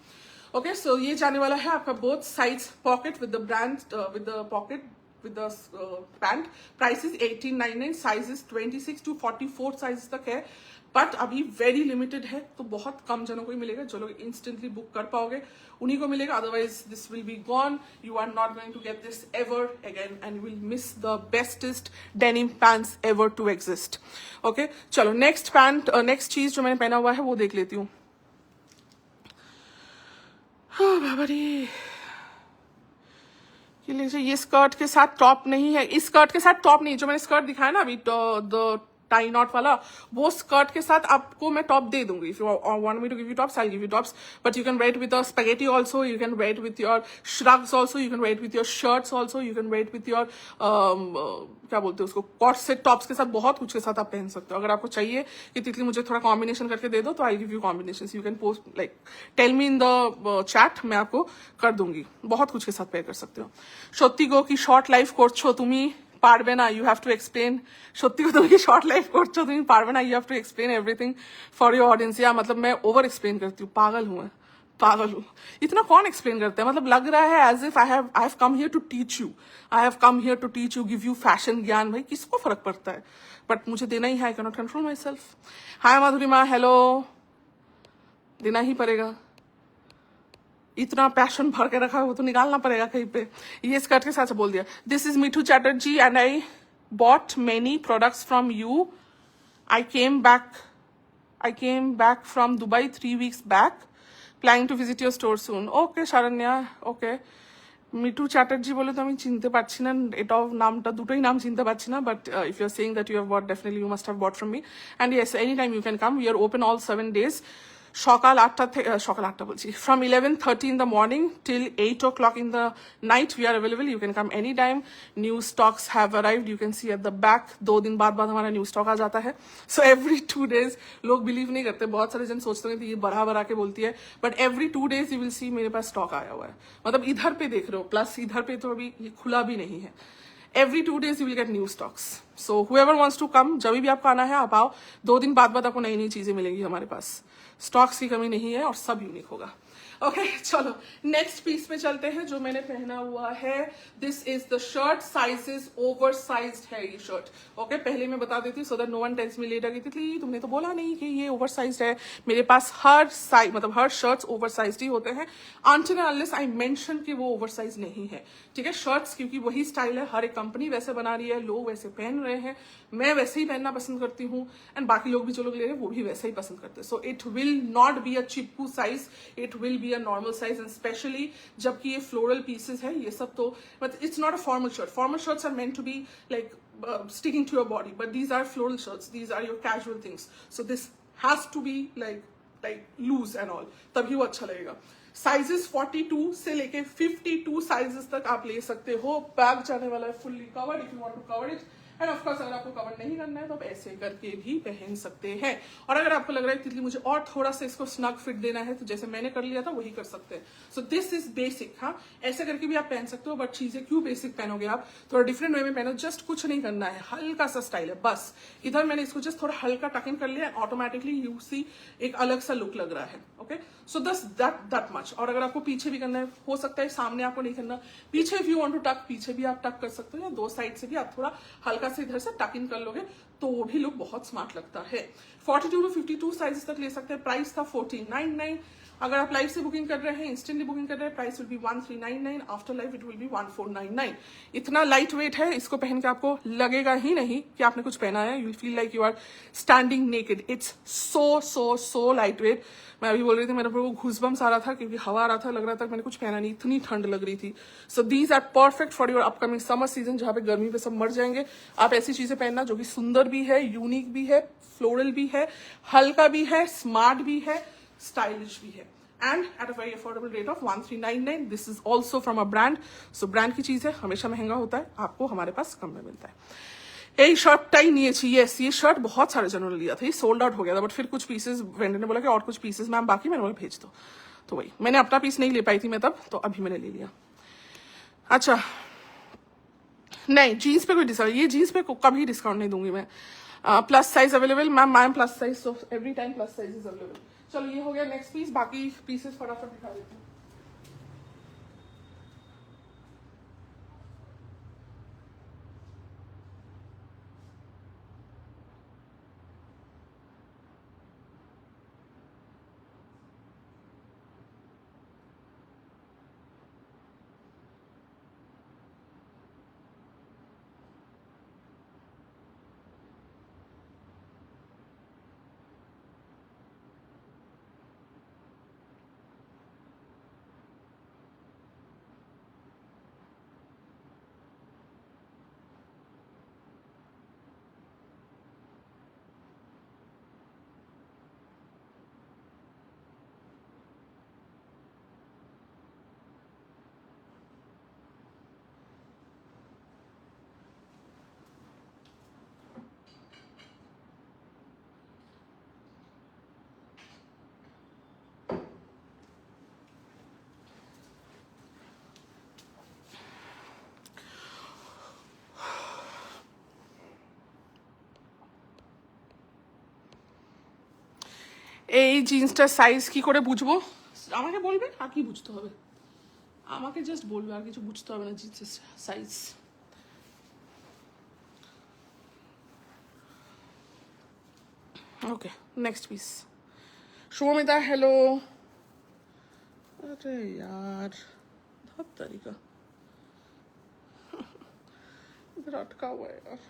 ओके, सो ये जाने वाला है आपका both sides pocket with the brand, with the pocket with the pant. Price is 1899, size is 26 to 44 size तक है, बट अभी वेरी लिमिटेड है तो बहुत कम जनों को ही मिलेगा। जो लोग इंस्टेंटली बुक कर पाओगे उन्हीं को मिलेगा, otherwise this will be gone. You are not going to get this ever again and you will miss the bestest denim pants ever to exist. Okay, चलो नेक्स्ट पैंट, नेक्स्ट चीज जो मैंने पहना हुआ है वो देख लेती हूँ। बाबा रे, ये स्कर्ट के साथ टॉप नहीं है। इस स्कर्ट के साथ टॉप नहीं, जो मैंने स्कर्ट दिखाया ना अभी द टाई नॉट वाला, वो स्कर्ट के साथ आपको मैं टॉप दे दूंगी। If you want me to give you tops, I will give you tops, but you can wear it with a spaghetti also, you can wear it with your shrugs also, you can wear it with your shirts also, you can wear it with your क्या बोलते हैं उसको, corset tops के साथ, बहुत कुछ के साथ आप पहन सकते हो। अगर आपको चाहिए कि तितली मुझे थोड़ा कॉम्बिनेशन करके दे दो तो I give you combination. You can post like tell me in the chat, मैं आपको कर दूंगी। बहुत कुछ के साथ पेयर कर सकते हो। सত্যি গো কি শর্ট লাইফ করছো তুমি, পারবে না, ইউ হ্যাভ টু এক্সপ্লেন। সত্যি को তুমি শর্ট লাইফ করছো, তুমি পারবে না, you have to explain everything for your audience. या मतलब मैं ओवर एक्सप्लेन करती हूँ, पागल हूँ मैं, पागल हूँ। इतना कौन एक्सप्लेन करता है, मतलब लग रहा है as if I have come here to teach you, I have come here to teach you, give you fashion ज्ञान। भाई किसको फर्क पड़ता है, बट मुझे देना ही है, I can not control my self. Hi Madhurima, hello, देना ही पड़ेगा। इतना पैशन भर के रखा है वो तो निकालना पड़ेगा कहीं पे। ये स्कर्ट के साथ बोल दिया। This is Mithu Chatterjee and I bought many products from you. I came back from Dubai 3 weeks back, planning to visit your store soon. Okay Saranya, okay. Mithu Chatterjee বলে তো আমি চিনতে পারছি না, এটাও নামটা, দুটোই নাম চিনতে পারছি না, but if you are saying that you have bought, definitely you must have bought from me. And yes, any time you can come, we are open all 7 days। সকাল 8টা বলছি, from 11:30 in the morning till 8 o'clock in the night we are available. You can come anytime. New stocks have arrived. You can see at the back. 2 दिन बाद हमारा new stock आ जाता है. So every 2 days, लोग believe नहीं करते, बहुत सारे जन सोचते हैं कि ये बढ़ा के बोलती है, but every 2 days you will see मेरे पास स्टॉक आया हुआ है. मतलब इधर पे देख रहे हो, प्लस इधर पे तो अभी ये खुला भी नहीं है. Every 2 days you will get new stocks. So whoever wants to come, जब भी आपको आना है आप आओ. 2 दिन बाद आपको नई नई चीजें मिलेंगी हमारे पास. स्टॉक्स की कमी नहीं है और सब यूनिक होगा. ओके चलो नेक्स्ट पीस पे चलते हैं जो मैंने पहना हुआ है. This is the shirt, sizes over sized है ये शर्ट. ओके पहले मैं बता देती हूँ so that no one tells me later कि तितली तुमने तो बोला नहीं कि ये ओवर साइज्ड है. मेरे पास हर साइज मतलब हर शर्ट्स ओवर साइज्ड ही होते हैं until and unless I mention कि वो ओवर साइज नहीं है. ठीक है शर्ट्स क्योंकि वही स्टाइल है, हर एक कंपनी वैसे बना रही है, लोग वैसे पहन रहे हैं, मैं वैसे ही पहनना पसंद करती हूँ एंड बाकी लोग भी जो लोग ले रहे हैं वो भी वैसे ही पसंद करते हैं. So it will not be a चिपकू size, it will be a normal size and specially जबकि ये फ्लोरल पीसेस है ये सब, तो मतलब it's not a formal shirt. Formal shirts are meant to be like sticking to your body, but these are floral shirts, these are your casual things, so this has to be like loose and all, तभी वो अच्छा लगेगा. Sizes 42 से लेके 52 sizes तक आप ले सकते हो. बैग जाने वाला है fully covered if you want to cover it and of course अगर आपको कवर नहीं करना है तो आप ऐसे करके भी पहन सकते हैं. और अगर आपको लग रहा है तितली मुझे और थोड़ा सा इसको स्नग फिट देना है तो जैसे मैंने कर लिया था वही कर सकते हैं. सो दिस इज बेसिक. हाँ ऐसे करके भी आप पहन सकते हो, बट चीजें क्यों बेसिक पहनोगे आप, थोड़ा डिफरेंट वे में पहनो. जस्ट कुछ नहीं करना है, हल्का सा स्टाइल है बस. इधर मैंने इसको जस्ट थोड़ा हल्का टक इन कर लिया, ऑटोमेटिकली यू सी एक अलग सा लुक लग रहा है. ओके सो दस दैट मच. और अगर आपको पीछे भी करना है हो सकता है, सामने आपको नहीं करना, पीछे इफ यू वांट टू टक पीछे भी आप टक कर सकते हो, या 2 साइड से भी आप थोड़ा हल्का से इधर से टक इन कर लोगे तो वो भी लुक बहुत स्मार्ट लगता है. 42 टू 52 साइजेस तक ले सकते हैं. प्राइस था 1499. अगर आप लाइव से बुकिंग कर रहे हैं, इंस्टेंटली बुकिंग कर रहे हैं, price will be 1399. After live it will B 1499. इतना लाइट वेट है, इसको पहन के आपको लगेगा ही नहीं कि आपने कुछ पहना है. You feel like you are standing naked. It's so light weight. मैं अभी बोल रही थी मेरे को घूसबम्स आ रहा था क्योंकि हवा आ रहा था, लग रहा था मैंने कुछ पहना नहीं, इतनी ठंड लग रही थी. So these are perfect for your upcoming summer season जहां पे गर्मी पे सब मर जाएंगे. आप ऐसी चीजें पहनना जो कि सुंदर भी है, यूनिक भी है, फ्लोरल भी है, हल्का भी है, स्मार्ट भी है, स्टाइलिश भी है, and at a very affordable rate of 1399. This is also from a brand. So brand की चीज है, हमेशा महंगा होता है, आपको हमारे पास कम में मिलता है. এই শার্টটাই নিয়েছি. यस ये शर्ट बहुत सारे जनों ने लिया था, ये सोल्ड आउट हो गया था, बट फिर कुछ पीसेस वेंडर ने बोला कि और कुछ पीसेस मैम बाकी, मैंने बोला भेज दो. तो वही मैंने अपना पीस नहीं ले पाई थी मैं तब, तो अभी मैंने ले लिया. अच्छा नहीं जीन्स पे कोई डिस्काउंट, ये जीन्स पे कभी डिस्काउंट नहीं दूंगी मैं. Plus size available ma'am, I am plus size, so every time plus size is available. चलो ये हो गया नेक्स्ट पीस, बाकी पीसेस फटाफट दिखा देती हूँ. এই জিন্সটার সাইজ কি করে বুঝবো, আমাকে বলবে আর কি বুঝতে হবে, আমাকে জাস্ট বলবে, আর কিছু বুঝতে হবে না জিন্সের size. Okay next piece. Shubhamita hello. अरे यार बहुत तरीका इधर अटका हुआ है यार.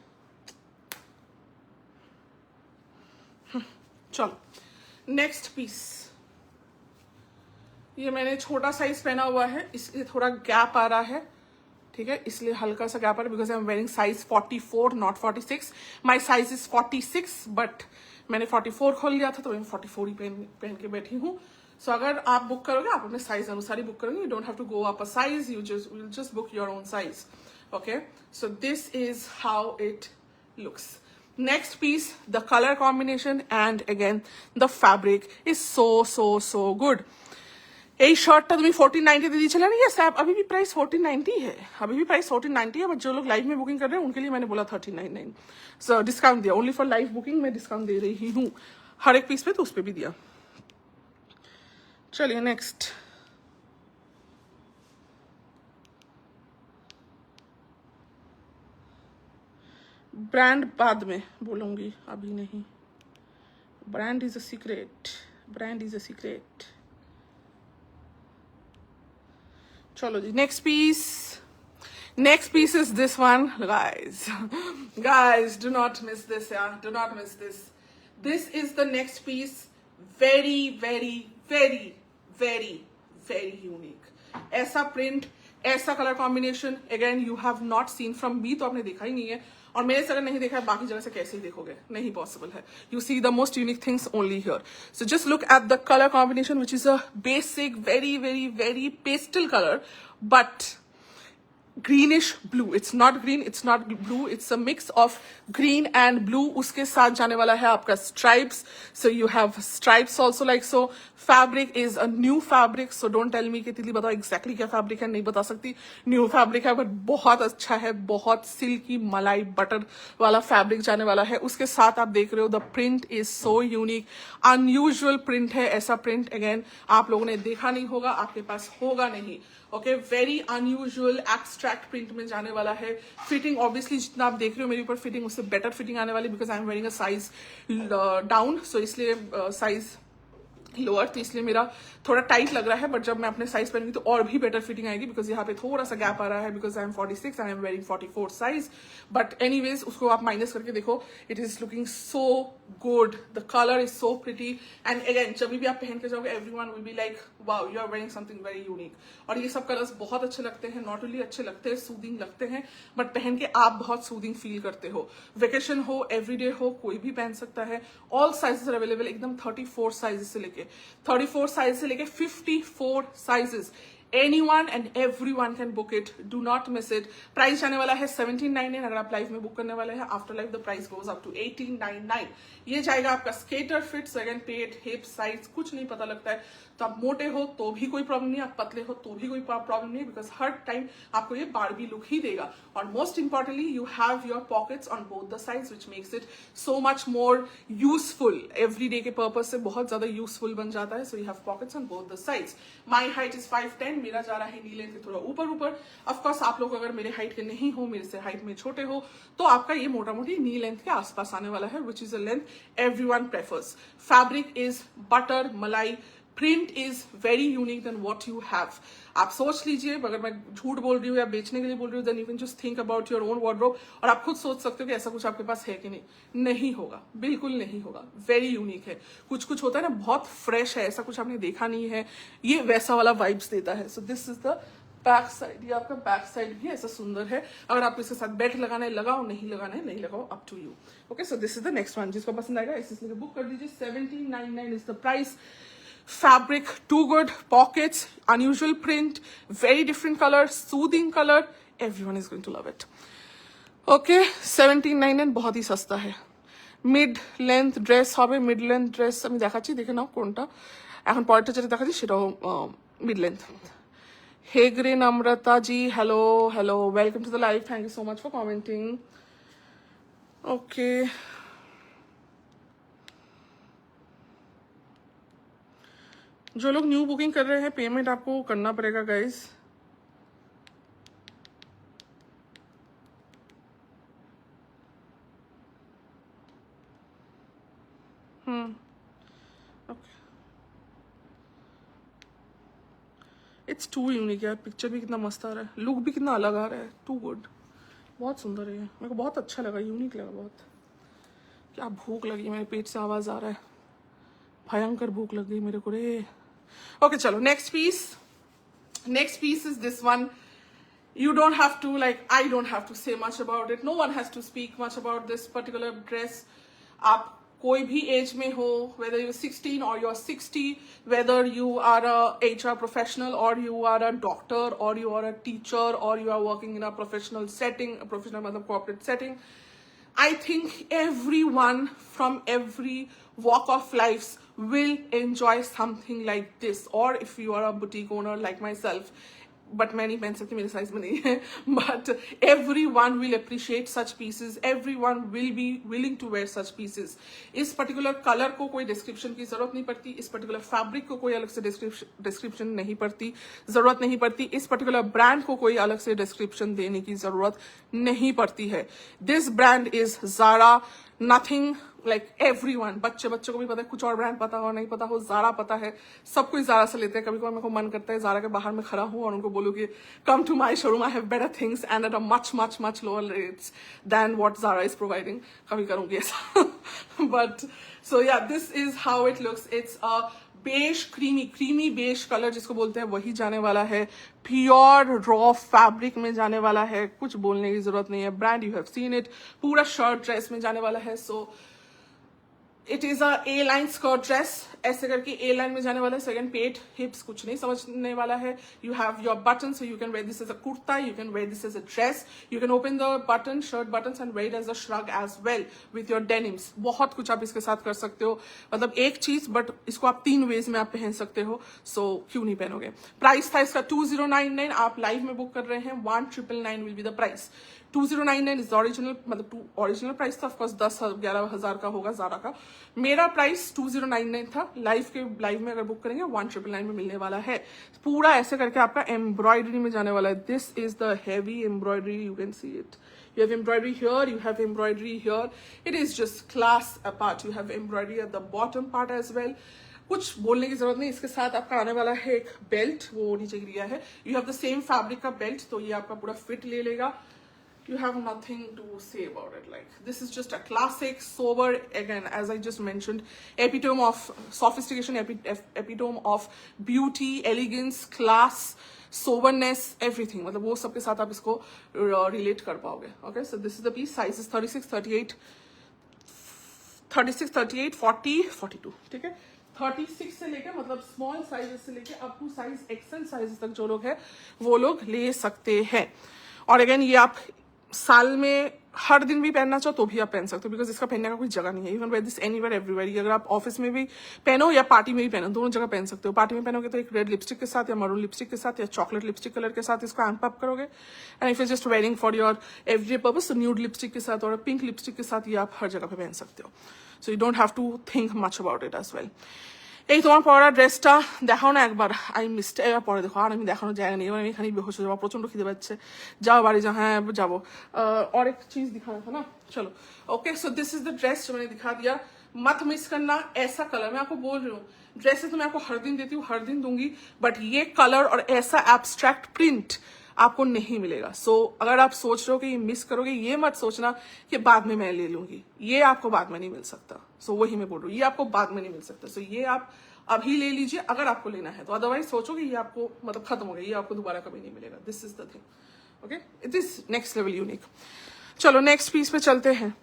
चलो नेक्स्ट पीस. ये मैंने छोटा साइज पहना हुआ है, इसलिए थोड़ा गैप आ रहा है. ठीक है इसलिए हल्का सा गैप आ रहा है because I am wearing size 44 not 46. My size is 46 but मैंने 44 खोल लिया था तो मैं 44 ही पहन के बैठी हूँ. सो अगर आप बुक करोगे आप अपने साइज अनुसार ही बुक करोगे. You don't have to go up a size, you just book your own size. Okay, so this is how it looks. Next piece, the color combination and again the fabric is so good. এই শর্টটা তুমি 1490 दे दी चला नहीं, ये SAP अभी भी price 1490 है, अभी भी प्राइस 1490 है. बट जो लोग लाइव में बुकिंग कर रहे हैं उनके लिए मैंने बोला 1399. सो डिस्काउंट दिया, ओनली फॉर लाइव बुकिंग मैं डिस्काउंट दे रही हूँ हर एक पीस पे, तो उस पर भी दिया. चलिए नेक्स्ट. ब्रांड बाद में बोलूंगी, अभी नहीं. Brand is a secret, brand is a secret. चलो जी next piece. Next piece is this one, guys. Guys, do not miss this, yeah. Do not miss this. This is the next piece. Very unique. ऐसा print, ऐसा color combination. Again, you have not seen from me, तो आपने देखा ही नहीं है. और मेरे से अगर नहीं देखा है बाकी जगह से कैसे ही देखोगे, नहीं पॉसिबल है. You see the most unique things only here. So just look at the color combination, which is a basic, very pastel color, but greenish blue. It's not green, it's not blue, it's a mix of green and blue. उसके साथ जाने वाला है आपका stripes, so you have stripes also like so. Fabric is a new fabric, so don't tell me कि तितली बताओ exactly क्या fabric है, नहीं बता सकती. New fabric है but बहुत अच्छा है, बहुत silky मलाई butter वाला fabric जाने वाला है. उसके साथ आप देख रहे हो the print is so unique, unusual print है. ऐसा print again आप लोगों ने देखा नहीं होगा, आपके पास होगा नहीं. Okay, very unusual abstract print में जाने वाला है. फिटिंग ऑब्वियसली जितना आप देख रहे हो मेरे ऊपर फिटिंग, उससे बेटर फिटिंग आने वाली, because I am wearing a size down, so इसलिए साइज लोअर, तो इसलिए मेरा थोड़ा टाइट लग रहा है. बट जब मैं अपने साइज पहनूंगी तो और भी बेटर फिटिंग आएगी, बिकॉज यहाँ पे थोड़ा सा गैप आ रहा है, because I am 46 I am wearing 44 size. But anyways उसको आप माइनस करके देखो, it is looking so good. The colour is so pretty. And again जब भी आप पहन के जाओगे everyone will be like wow you are wearing something very unique. और ये सब कलर्स बहुत अच्छे लगते हैं, नॉट ओनली अच्छे लगते हैं, सूदिंग लगते हैं, बट पहन के आप बहुत सूदिंग फील करते हो. वेकेशन हो, एवरीडे हो, कोई भी पहन सकता है. ऑल साइजेस आर अवेलेबल, एकदम 34 साइजेस से लेके 34 साइज से लेके 54 sizes. Anyone and everyone can book it. Do not miss it. Price जाने वाला है 1799. अगर आप लाइव में बुक करने वाले हैं, after live the price goes up to 1899. ये जाएगा आपका स्केटर फिट, सेकंड पेट, हिप साइज कुछ नहीं पता लगता है. तो आप मोटे हो तो भी कोई प्रॉब्लम नहीं, आप पतले हो तो भी कोई प्रॉब्लम नहीं, बिकॉज हर टाइम आपको ये बारबी लुक ही देगा. और most importantly you have your pockets on both the sides, which makes it so much more useful. Every day के पर्पज से बहुत ज्यादा यूजफुल बन जाता है. So you have pockets on both the sides. My height is 5'10", मेरा जा रहा है नी लेंथ थोड़ा ऊपर. ऑफकोर्स आप लोग अगर मेरे हाइट के नहीं हो, मेरे से हाइट में छोटे हो, तो आपका ये मोटा मोटी नी लेंथ के आसपास आने वाला है, which is a length everyone prefers. Fabric is butter malai. Print is very unique than what you have. आप सोच लीजिए, अगर मैं झूठ बोल रही हूँ या बेचने के लिए बोल रही हूँ, then you can just think about your own wardrobe, और आप खुद सोच सकते हो कि ऐसा कुछ आपके पास है कि नहीं. नहीं होगा, बिल्कुल नहीं होगा. वेरी यूनिक है. कुछ होता है ना बहुत फ्रेश है, ऐसा कुछ आपने देखा नहीं है, ये वैसा वाला वाइब्स देता है. So this is the back side. ये आपका बैक साइड भी ऐसा सुंदर है. अगर आपको इसके साथ बेल्ट लगाना है लगाओ, नहीं लगाना है नहीं लगाओ, up to you. Okay, so this is the next one. जिसको पसंद आएगा इसलिए बुक कर दीजिए. 1799 is the price. Fabric too good, pockets, unusual print, very different color, soothing color. Everyone is going to love it. Okay, 1799 बहुत ही सस्ता है. Mid length dress হবে. মিড লেন্থ ড্রেস আমি দেখাচ্ছি, দেখে নাও কোনটা. এখন পরেরটা যেটা দেখাচ্ছি সেটাও মিড লেন্থ. হেগরে Namrata ji, hello welcome to the live. Thank you so much for commenting. Okay, जो लोग न्यू बुकिंग कर रहे हैं पेमेंट आपको करना पड़ेगा guys. Okay, it's too unique यार. पिक्चर भी कितना मस्त आ रहा है, लुक भी कितना अलग आ रहा है. टू गुड, बहुत सुंदर है. मेरे को बहुत अच्छा लगा, यूनिक लगा बहुत. क्या भूख लगी, मेरे पेट से आवाज आ रहा है. भयंकर भूख लग गई मेरे को रे. Okay, chalo, next piece is this one. You don't have to, like, I don't have to say much about it. No one has to speak much about this particular dress. आप कोई भी एज में हो, whether you're 16 or you're 60, whether you are a HR professional or you are a doctor or you are a teacher or you are working in a professional setting, a professional मतलब corporate setting, I think everyone from every walk of life will enjoy something like this. Or if you are a boutique owner like myself, but मैं नहीं पहन सकती, मेरे size में नहीं है, but everyone will appreciate such pieces, everyone will be willing to wear such pieces. इस particular color को कोई description की जरूरत नहीं पड़ती, इस particular fabric को कोई अलग से description नहीं पड़ती, जरूरत नहीं पड़ती, इस particular brand को कोई अलग से description देने की जरूरत नहीं पड़ती है. This brand is Zara, nothing like everyone. बच्चों को भी पता है, कुछ और ब्रांड पता हो नहीं पता हो, ज़ारा पता है, सब कोई ज़ारा से लेते हैं. कभी कभी मेरे को मन करता है ज़ारा के बाहर में खड़ा हूँ और उनको बोलूँ कि come to my showroom, I have better things and at a much lower rates than what Zara is providing. कभी करूँगी ऐसा. But so yeah, this is how it looks. It's a beige, creamy beige colour जिसको बोलते हैं, वही जाने वाला है. प्योर रॉ फैब्रिक में जाने वाला है, कुछ बोलने की जरूरत नहीं है. Brand you have seen it, पूरा शर्ट ड्रेस में जाने वाला है. So it is a A line skirt dress, ऐसे करके ए लाइन में जाने वाला है. सेकंड पेट, हिप्स कुछ नहीं समझने वाला है. You have your button, so you can wear this as a kurta, you can wear this as a dress, you can open the button, shirt button and wear as a shrug as well with your denims. बहुत कुछ आप इसके साथ कर सकते हो. मतलब एक चीज, बट इसको आप 3 वेज में आप पहन सकते हो. सो क्यों नहीं पहनोगे. प्राइस था इसका 2099. आप लाइव में बुक कर रहे हैं, 1999 will be the price. 2099 is original, मतलब ओरिजिनल प्राइस था. ऑफकोर्स 10-11 हजार का होगा ज़ारा का. मेरा प्राइस 2099 था. लाइव में अगर बुक करेंगे 1999 में मिलने वाला है. पूरा ऐसे करके आपका एम्ब्रॉयडरी में जाने वाला है. This is the heavy embroidery, you can see it. You have embroidery here, you have embroidery here. It is just class apart. You have embroidery at the bottom part as well. कुछ बोलने की जरूरत नहीं. इसके साथ आपका आने वाला है एक बेल्ट, वो नीचे गिरा है. You have the same fabric का बेल्ट, तो ये आपका पूरा फिट ले लेगा. You have nothing to say about it. Like, this is just a classic, sober, again, as I just mentioned, epitome of sophistication, epitome of beauty, elegance, class, soberness, everything. मतलब वो सबके साथ आप इसको relate कर पाओगे. Okay, so this is the piece. Size is 36, 38, 40, 42. ठीक है. 36 से लेके, मतलब स्मॉल साइजेस से लेके up to size XL sizes तक जो लोग हैं वो लोग ले सकते हैं. और अगेन ये आप साल में हर दिन भी पहनना चाहो तो भी आप पहन सकते हो, बिकॉज इसका पहनने का कोई जगह नहीं है. You can wear this anywhere everywhere. अगर आप ऑफिस में भी पहनो या पार्टी में भी पहनो, दोनों जगह पहन सकते हो. पार्टी में पहनोगे तो एक रेड लिपस्टिक के साथ या मरून लिपस्टिक के साथ या चॉकलेट लिपस्टिक कलर के साथ इसको एम्प अप करोगे. And if you just wearing for your everyday purpose, तो न्यूड लिपस्टिक के साथ और पिंक लिपस्टिक के साथ ये आप हर जगह पे पहन सकते हो. So you don't have to think much about it as well. এই তোমার পরা ড্রেসটা দেখাও না একবার. আই মিসড, এবার পরে দেখো. আর আমি দেখানো যায় না, এবার আমি এখানে বেহোশ হয়ে যাবো, প্রচন্ড খিদে পাচ্ছে. যাও বাড়ি যাও. হ্যাঁ যাবো. और एक चीज दिखाना था ना. चलो okay. So this is the dress जो मैंने दिखा दिया. मत मिस करना. ऐसा कलर मैं आपको बोल रही हूँ, ड्रेसेस तो मैं आपको हर दिन देती हूँ, हर दिन दूंगी, बट ये कलर और ऐसा एब्स्ट्रैक्ट प्रिंट आपको नहीं मिलेगा. सो अगर आप सोच रहे हो कि ये मिस करोगे, ये मत सोचना कि बाद में मैं ले लूंगी. ये आपको बाद में नहीं मिल सकता. सो वही मैं बोल रही हूँ, ये आपको बाद में नहीं मिल सकता. सो ये आप अभी ले लीजिए अगर आपको लेना है तो. अदरवाइज सोचोगे ये आपको मतलब खत्म हो गया, ये आपको दोबारा कभी नहीं मिलेगा. This is the thing. Okay, it is next level unique. चलो नेक्स्ट पीस पे चलते हैं.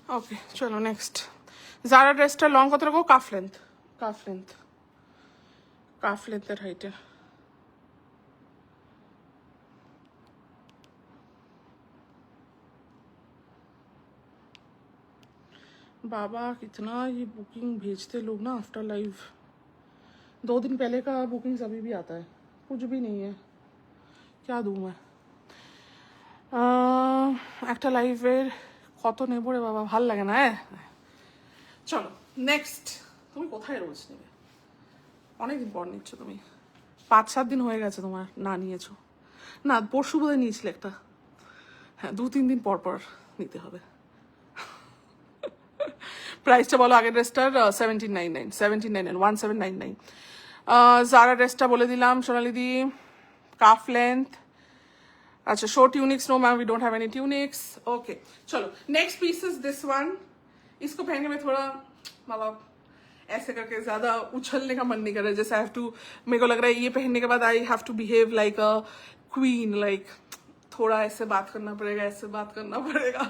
ওকে চলো নেক্সট জারা ড্রেসটা লং কত রাখবো কাফ লেন্থের হাইটে बाबा कितना ये बुकिंग भेजते लोग ना आफ्टर लाइव 2 दिन पहले का बुकिंग्स अभी भी आता है कुछ भी नहीं है क्या दूँ मैं একটা লাইভের কত নেবো রে বাবা ভাল লাগে না চলো নেক্সট তুমি কোথায় রোজ নেবে অনেকদিন পর নিচ্ছ তুমি 5-7 দিন হয়ে গেছে তোমার না নিয়েছো না পরশু বোধহয় নিয়েছিলে একটা হ্যাঁ 2-3 দিন পর পর নিতে হবে প্রাইসটা বলো আগের ড্রেসটার 1799 জারা ড্রেসটা বলে দিলাম সোনালিদি কাফ লেন্থ अच्छा short tunics no ma'am we don't have any tunics okay चलो next piece is this one इसको पहनने में थोड़ा मतलब ऐसे करके ज्यादा उछलने का मन नहीं कर रहा है जैसे आई हैव टू मेरे को लग रहा है ये पहनने के बाद I have to behave like a queen like थोड़ा ऐसे बात करना पड़ेगा ऐसे बात करना पड़ेगा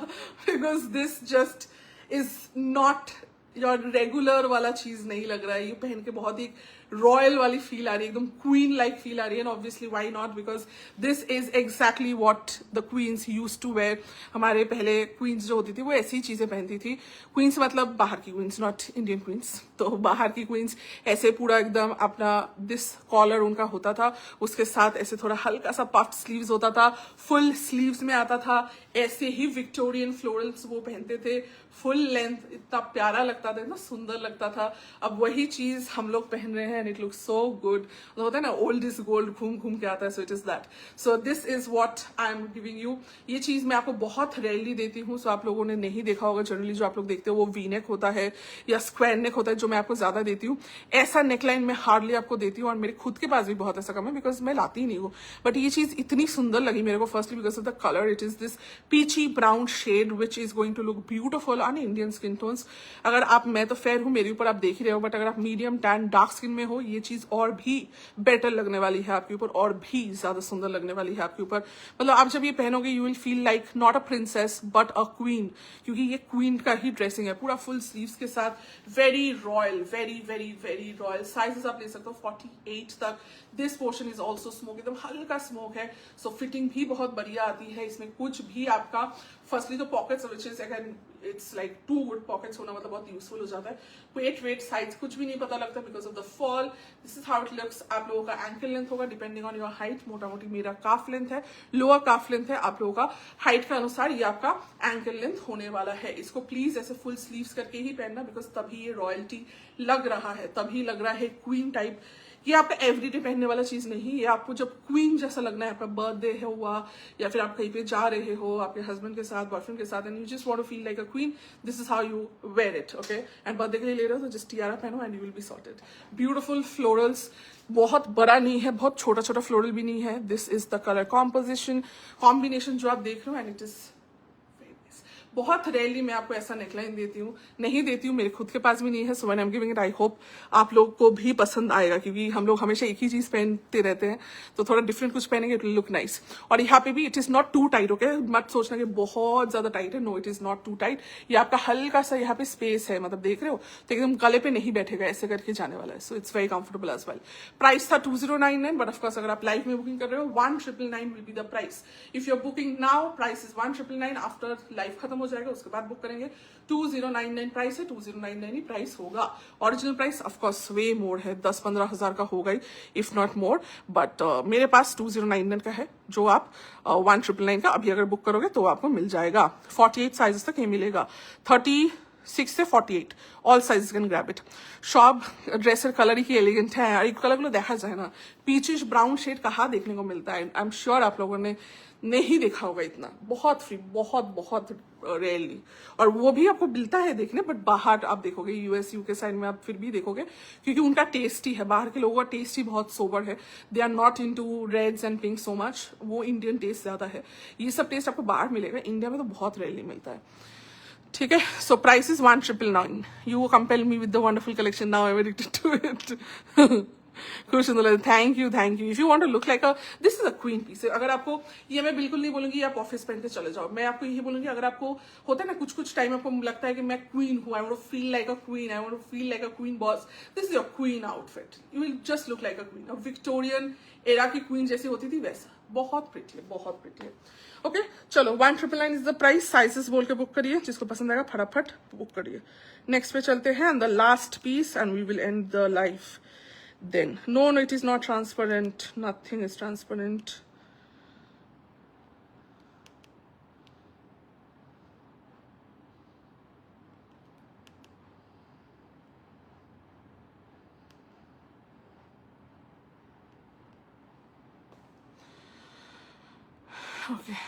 because this just is not your regular वाला चीज नहीं लग रहा है ये पहन के बहुत ही रॉयल वाली फील आ रही है एकदम क्वीन लाइक फील आ रही है and obviously why not because this is exactly what the queens used to wear हमारे पहले क्वींस जो होती थी वो ऐसी चीजें पहनती थी क्वींस मतलब बाहर की क्वींस नॉट इंडियन क्वींस तो बाहर की क्वींस ऐसे पूरा एकदम अपना दिस कॉलर उनका होता था उसके साथ ऐसे थोड़ा हल्का सा पफ स्लीव्स होता था फुल स्लीव्स में आता था ऐसे ही विक्टोरियन फ्लोरल्स वो पहनते थे फुल लेंथ इतना प्यारा लगता था इतना सुंदर लगता था अब वही चीज हम लोग पहन रहे हैं and it looks so good होता है ना ओल्ड इज गोल्ड घूम घूम के आता है so it is that so this is what I am giving you ये चीज मैं आपको बहुत रेयरली देती हूँ सो आप लोगों ने नहीं देखा होगा जनरली जो आप लोग देखते हो वो वी नेक होता है या स्क्वायर नेक होता है जो मैं आपको ज्यादा देती हूँ ऐसा नेकलाइन मैं हार्डली आपको देती हूँ और मेरे खुद के पास भी बहुत ऐसा कम है बिकॉज मैं लाती ही नहीं हूँ बट ये चीज इतनी सुंदर लगी मेरे को firstly because of the colour it is this peachy brown shade which is going to look beautiful on Indian skin tones अगर आप मैं तो फेयर हूँ मेरे ऊपर आप देख ही रहे हो बट अगर आप मीडियम टैन डार्क स्किन में हो ये चीज और भी बेटर लगने वाली है आपके ऊपर और भी ज्यादा सुंदर लगने वाली है आपके ऊपर मतलब आप जब ये पहनोगे you will feel like not a princess but a queen क्योंकि ये क्वीन का ही ड्रेसिंग है पूरा फुल स्लीव्स के साथ very royal very very very royal sizes आप ले सकते हो 48 तक this portion is also smoke एकदम हल्का स्मोक है सो फिटिंग भी बहुत बढ़िया आती है इसमें कुछ भी आपका फर्स्टली तो pockets which is again it's like 2 good pockets होना मतलब बहुत यूजफुल हो जाता है वेट साइज कुछ भी नहीं पता लगता because of the fall this is how it looks आप लोगों का एंकल लेंथ होगा डिपेंडिंग ऑन योर हाइट मोटा मोटी मेरा काफ लेंथ है लोअर काफ लेंथ है आप लोगों का हाइट के अनुसार ये आपका एंकल लेंथ होने वाला है इसको प्लीज ऐसे फुल स्लीव्स करके ही पहनना बिकॉज तभी ये रॉयल्टी लग रहा है तभी लग रहा है क्वीन टाइप ये आपका एवरीडे पहनने वाला चीज नहीं ये आपको जब क्वीन जैसा लगना है आपका बर्थडे है हुआ या फिर आप कहीं पे जा रहे हो आपके हस्बैंड के साथ बॉयफ्रेंड के साथ and you just want to feel like a queen this is how you wear it okay and birthday के लिए ले रहे हो तो जस्ट टियारा पहनो and you will be sorted beautiful florals बहुत बड़ा नहीं है बहुत छोटा छोटा फ्लोरल भी नहीं है this is the colour combination जो आप देख रहे हो एंड इट इज बहुत रेयरली मैं आपको ऐसा नेकलाइन देती हूँ नहीं देती हूँ मेरे खुद के पास भी नहीं है so when I am giving it I hope आप लोग को भी पसंद आएगा क्योंकि हम लोग हमेशा एक ही चीज पहनते रहते हैं तो थोड़ा डिफरेंट कुछ पहनेंगे इट विल लुक नाइस और यहाँ पे भी it is not too tight okay मत सोचना कि बहुत ज्यादा टाइट है no it is not too tight ये आपका हल्का सा यहाँ पे स्पेस है मतलब देख रहे हो तो एकदम गले पे नहीं बैठेगा ऐसे करके जाने वाला है so it's very comfortable as well price था 2099 बट ऑफकोर्स अगर आप लाइव में बुकिंग कर रहे हो 1999 will be the price if you are booking now price is 1999 after live खत्म हो जाएगा उसके बाद बुक करेंगे 2099 प्राइस है 2099 ही प्राइस होगा ओरिजिनल प्राइस ऑफ कोर्स वे मोर है 10-15 हजार का होगा ही इफ नॉट मोर बट मेरे पास 2099 का है जो आप 1999 का अभी अगर बुक करोगे तो आपको मिल जाएगा 48 साइजेस तक ये मिलेगा 36 से 48 all sizes can grab it shop dresser colour he elegant है और कलर को देखा जाए ना पीचिश ब्राउन शेड कहाँ देखने को मिलता है आई एम श्योर आप लोगों ने नहीं देखा होगा इतना बहुत फ्री बहुत बहुत रेयरली और वो भी आपको मिलता है देखने बट बाहर आप देखोगे यूएस यूके साइड में आप फिर भी देखोगे क्योंकि उनका टेस्ट ही है बाहर के लोगों का टेस्ट ही बहुत सोबर है they are not into reds and pink so much वो इंडियन टेस्ट ज्यादा है ये सब टेस्ट आपको बाहर मिलेगा इंडिया में तो बहुत रेयरली मिलता है ठीक है so price is 1999 you compel me with the wonderful collection now I am addicted to it खूब सुंदर लग रहा है, thank you. If you want to look like a, this is a queen piece. अगर आपको, ये मैं बिल्कुल नहीं बोलूंगी आप ऑफिस पहन के चले जाओ, मैं आपको यही बोलूंगी अगर आपको होता है ना कुछ टाइम आपको लगता है कि मैं क्वीन हूं, I want to feel like a queen, I want to feel like a queen boss, this is your queen outfit, you will just look like a queen. A Victorian era की queen जैसी होती थी वैसा, बहुत pretty है, बहुत pretty है। Okay चलो, 1999 इज द प्राइस। साइजेस बोल के बुक करिए, जिसको पसंद आएगा फटाफट बुक करिए। नेक्स्ट पे चलते हैं, and the last piece and we will end the live then. No, it is not transparent, nothing is transparent. Okay.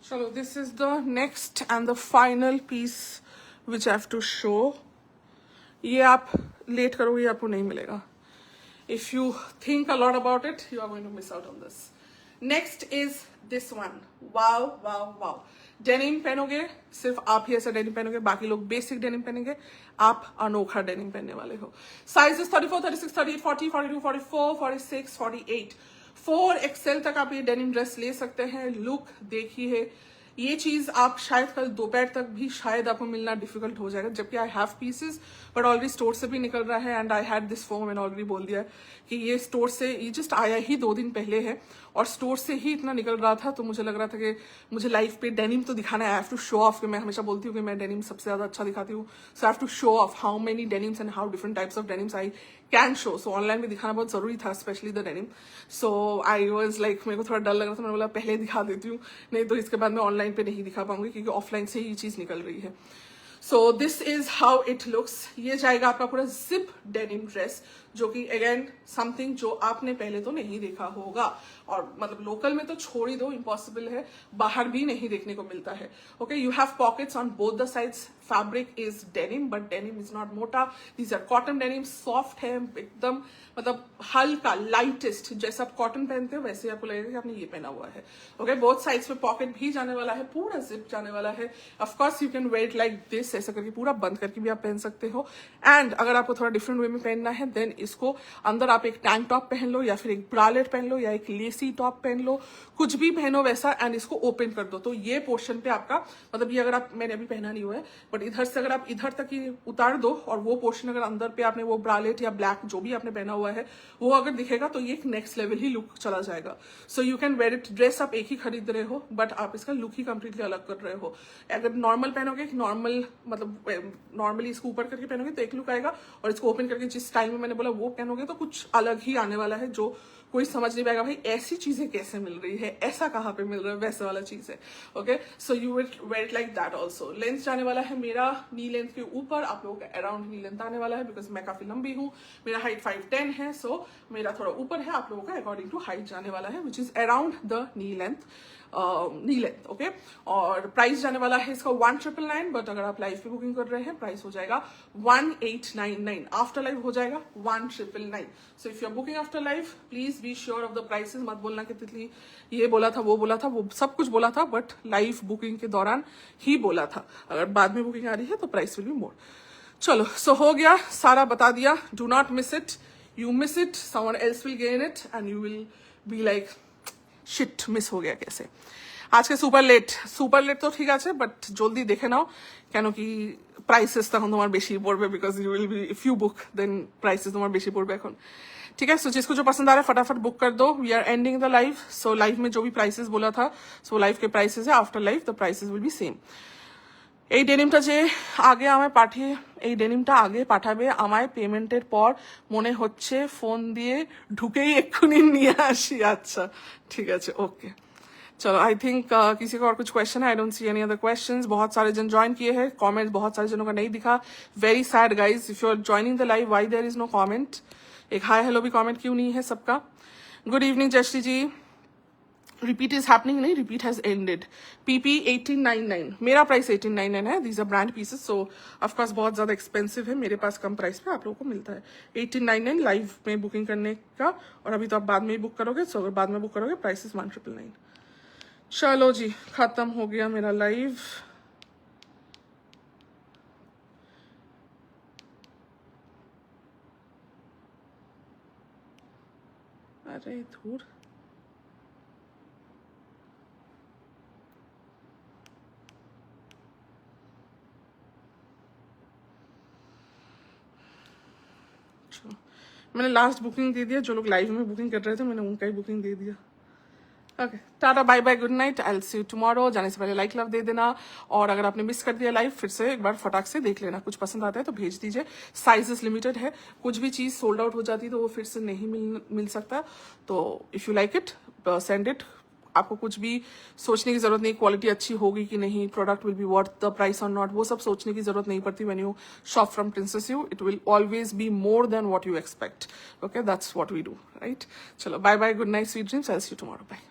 चलो, this is the next and the final piece which I have to show. ये आप late करोगे, आपको नहीं मिलेगा. If you think a lot about it, you are going to miss out on this. Next is this one. Wow, wow, wow. Denim पहनोगे, सिर्फ आप ही ऐसा डेनिम पहनोगे, बाकी लोग बेसिक डेनिम पहनेंगे, आप अनोखा डेनिम पहनने वाले हो. साइजेस 34, 36, 38, 40, 42, 44, 46, 48. 4XL तक आप ये डेनिम ड्रेस ले सकते हैं. लुक देखिए, ये चीज आप शायद कल दोपहर तक भी शायद आपको मिलना डिफिकल्ट हो जाएगा, जबकि I have pieces but already store से भी निकल रहा है. And I had this form, मैंने ऑलरेडी बोल दिया कि ये स्टोर से, ये जस्ट आया ही 2 दिन पहले है और स्टोर से ही इतना निकल रहा था, तो मुझे लग रहा था कि मुझे लाइव पे डेनिम तो दिखाना है. I have to show off. मैं हमेशा बोलती हूँ कि मैं डेनिम सबसे ज्यादा अच्छा दिखाती हूँ, so I have to show off how many denims and how different types of denims I can show. So online में दिखाना बहुत जरूरी था, specially the denim. So I was like, मेरे को थोड़ा डर लग रहा था, मैंने बोला पहले दिखा देती हूँ, नहीं तो इसके बाद मैं ऑनलाइन पे नहीं दिखा पाऊंगी, क्योंकि ऑफलाइन से ही ये चीज निकल रही है. So this is how it looks. ये जाएगा आपका पूरा जिप डेनिम ड्रेस, जो कि अगेन समथिंग जो आपने पहले तो नहीं देखा होगा, और मतलब लोकल में तो छोड़ ही दो, इम्पॉसिबल है, बाहर भी नहीं देखने को मिलता है. Okay, you have pockets on both the sides. Fabric is denim, but denim is not मोटा. These are cotton denim, soft है एकदम, मतलब हल्का लाइटेस्ट. जैसा आप कॉटन पहनते हो वैसे आपको लगेगा कि आपने ये पहना हुआ है. ओके, बोथ साइड्स पे पॉकेट भी जाने वाला है, पूरा जिप जाने वाला है. Of course you can wear it like this, ऐसा करके पूरा बंद करके भी आप पहन सकते हो. एंड अगर आपको थोड़ा डिफरेंट वे में पहनना है, देन इसको अंदर आप एक टैंक टॉप पहन लो, या फिर एक ब्रालेट पहन लो, या एक लेसी टॉप पहन लो, कुछ भी पहनो वैसा, एंड इसको ओपन कर दो. तो ये पोर्शन पे आपका, मतलब ये अगर आप, मैंने अभी पहना नहीं हुआ है, बट इधर से अगर आप इधर तक ही उतार दो, और वो पोर्शन अगर अंदर पे आपने वो ब्रालेट या ब्लैक जो भी आपने पहना हुआ है वो अगर दिखेगा, तो ये एक नेक्स्ट लेवल ही लुक चला जाएगा. सो you can wear it. Dress आप एक ही खरीद रहे हो, बट आप इसका लुक ही कंप्लीटली अलग कर रहे हो. अगर नॉर्मल पहनोगे, नॉर्मल मतलब नॉर्मली इसको ऊपर करके पहनोगे तो एक लुक आएगा, और इसको ओपन करके जिस स्टाइल में मैंने बोला वो पहनोगे तो कुछ अलग ही आने वाला है, जो कोई समझ नहीं पाएगा भाई ऐसी चीजें कैसे मिल रही है, ऐसा कहाँ पे मिल रहा है, वैसा वाला चीज है. Okay, so you will where it like that also. Length जाने वाला है मेरा नी लेंथ के ऊपर, आप लोगों का अराउंड नी लेंथ आने वाला है, बिकॉज मैं काफी लंबी हूँ, मेरा हाइट 5'10" है, सो मेरा थोड़ा ऊपर है, आप लोगों का अकॉर्डिंग टू हाइट जाने वाला है, which is around the knee length. Okay, और प्राइस जाने वाला है इसका 1999, बट अगर आप लाइव पे बुकिंग कर रहे हैं प्राइस हो जाएगा 1899. आफ्टर लाइव हो जाएगा 1999. So if you are booking after live, please be sure of the prices. मत बोलना कि तितली ये बोला था, वो सब कुछ बोला था, बट लाइव बुकिंग के दौरान ही बोला था. अगर बाद में बुकिंग आ रही है तो प्राइस विल बी मोर. चलो, सो हो गया, सारा बता दिया. Do not miss it. You miss it, someone else will gain it, and you will be like shit, miss हो गया कैसे. आज के सुपर लेट तो ठीक আছে, বাট জলদি দেখে নাও, কেন কি প্রাইসেস তখন তোমার বেশি পড়বে, because you will be, if you book then prices তোমার বেশি পড়বে এখন. ठीक है, सो जिसको जो पसंद आ रहा है फटाफट बुक कर दो. We are ending the live. So live में जो भी प्राइसेस बोला था, सो लाइव के प्राइसेस है. After live the prices will be same. এই ডেনিমটা যে আগে আমায় পাঠিয়ে এই ডেনিমটা আগে পাঠাবে আমায় পেমেন্টের পর মনে হচ্ছে ফোন দিয়ে ঢুকেই এক্ষুনি নিয়ে আসি. আচ্ছা ঠিক আছে, ওকে चलो. आई थिंक किसी को और कुछ क्वेश्चन है? I don't see any other questions. बहुत सारे जन ज्वाइन किए हैं, कमेंट्स बहुत सारे जनों का नहीं दिखा. Very sad guys, if you are joining the live why there is no comment. एक हाय हेलो भी कमेंट क्यों नहीं है सबका? Good evening Jayashree ji. Repeat is happening नहीं, रिपीट हैज एंडेड. पीपी 1899, मेरा प्राइस 1899 है. These are brand pieces, so of course बहुत ज्यादा एक्सपेंसिव है. मेरे पास कम प्राइस पे आप लोगों को मिलता है. 1899 लाइव में बुकिंग करने का. और अभी तो आप बाद में ही बुक करोगे, सो अगर बाद में बुक करोगे प्राइस इज 1999. चलो जी, खत्म हो गया मेरा लाइव. अरे धूर. मैंने लास्ट बुकिंग दे दिया. जो लोग लाइव में बुकिंग कर रहे थे मैंने उनका ही बुकिंग दे दिया. Okay, tata bye bye, good night. I will see you tomorrow. जाने से पहले लाइक लव दे देना. और अगर आपने मिस कर दिया लाइव, फिर से एक बार फटाक से देख लेना. कुछ पसंद आता है तो भेज दीजिए. साइजेस लिमिटेड है. कुछ भी चीज सोल्ड आउट हो जाती है तो वो फिर से नहीं मिल सकता. तो if you like it send it. आपको कुछ भी सोचने की जरूरत नहीं. क्वालिटी अच्छी होगी कि नहीं, product will be worth the price और नॉट, वो सब सोचने की जरूरत नहीं पड़ती. When you shop from Princess You, it will always be more than what you expect. Okay, that's what we do, right? चलो bye bye, good night, sweet dreams. I will see you tomorrow. Bye.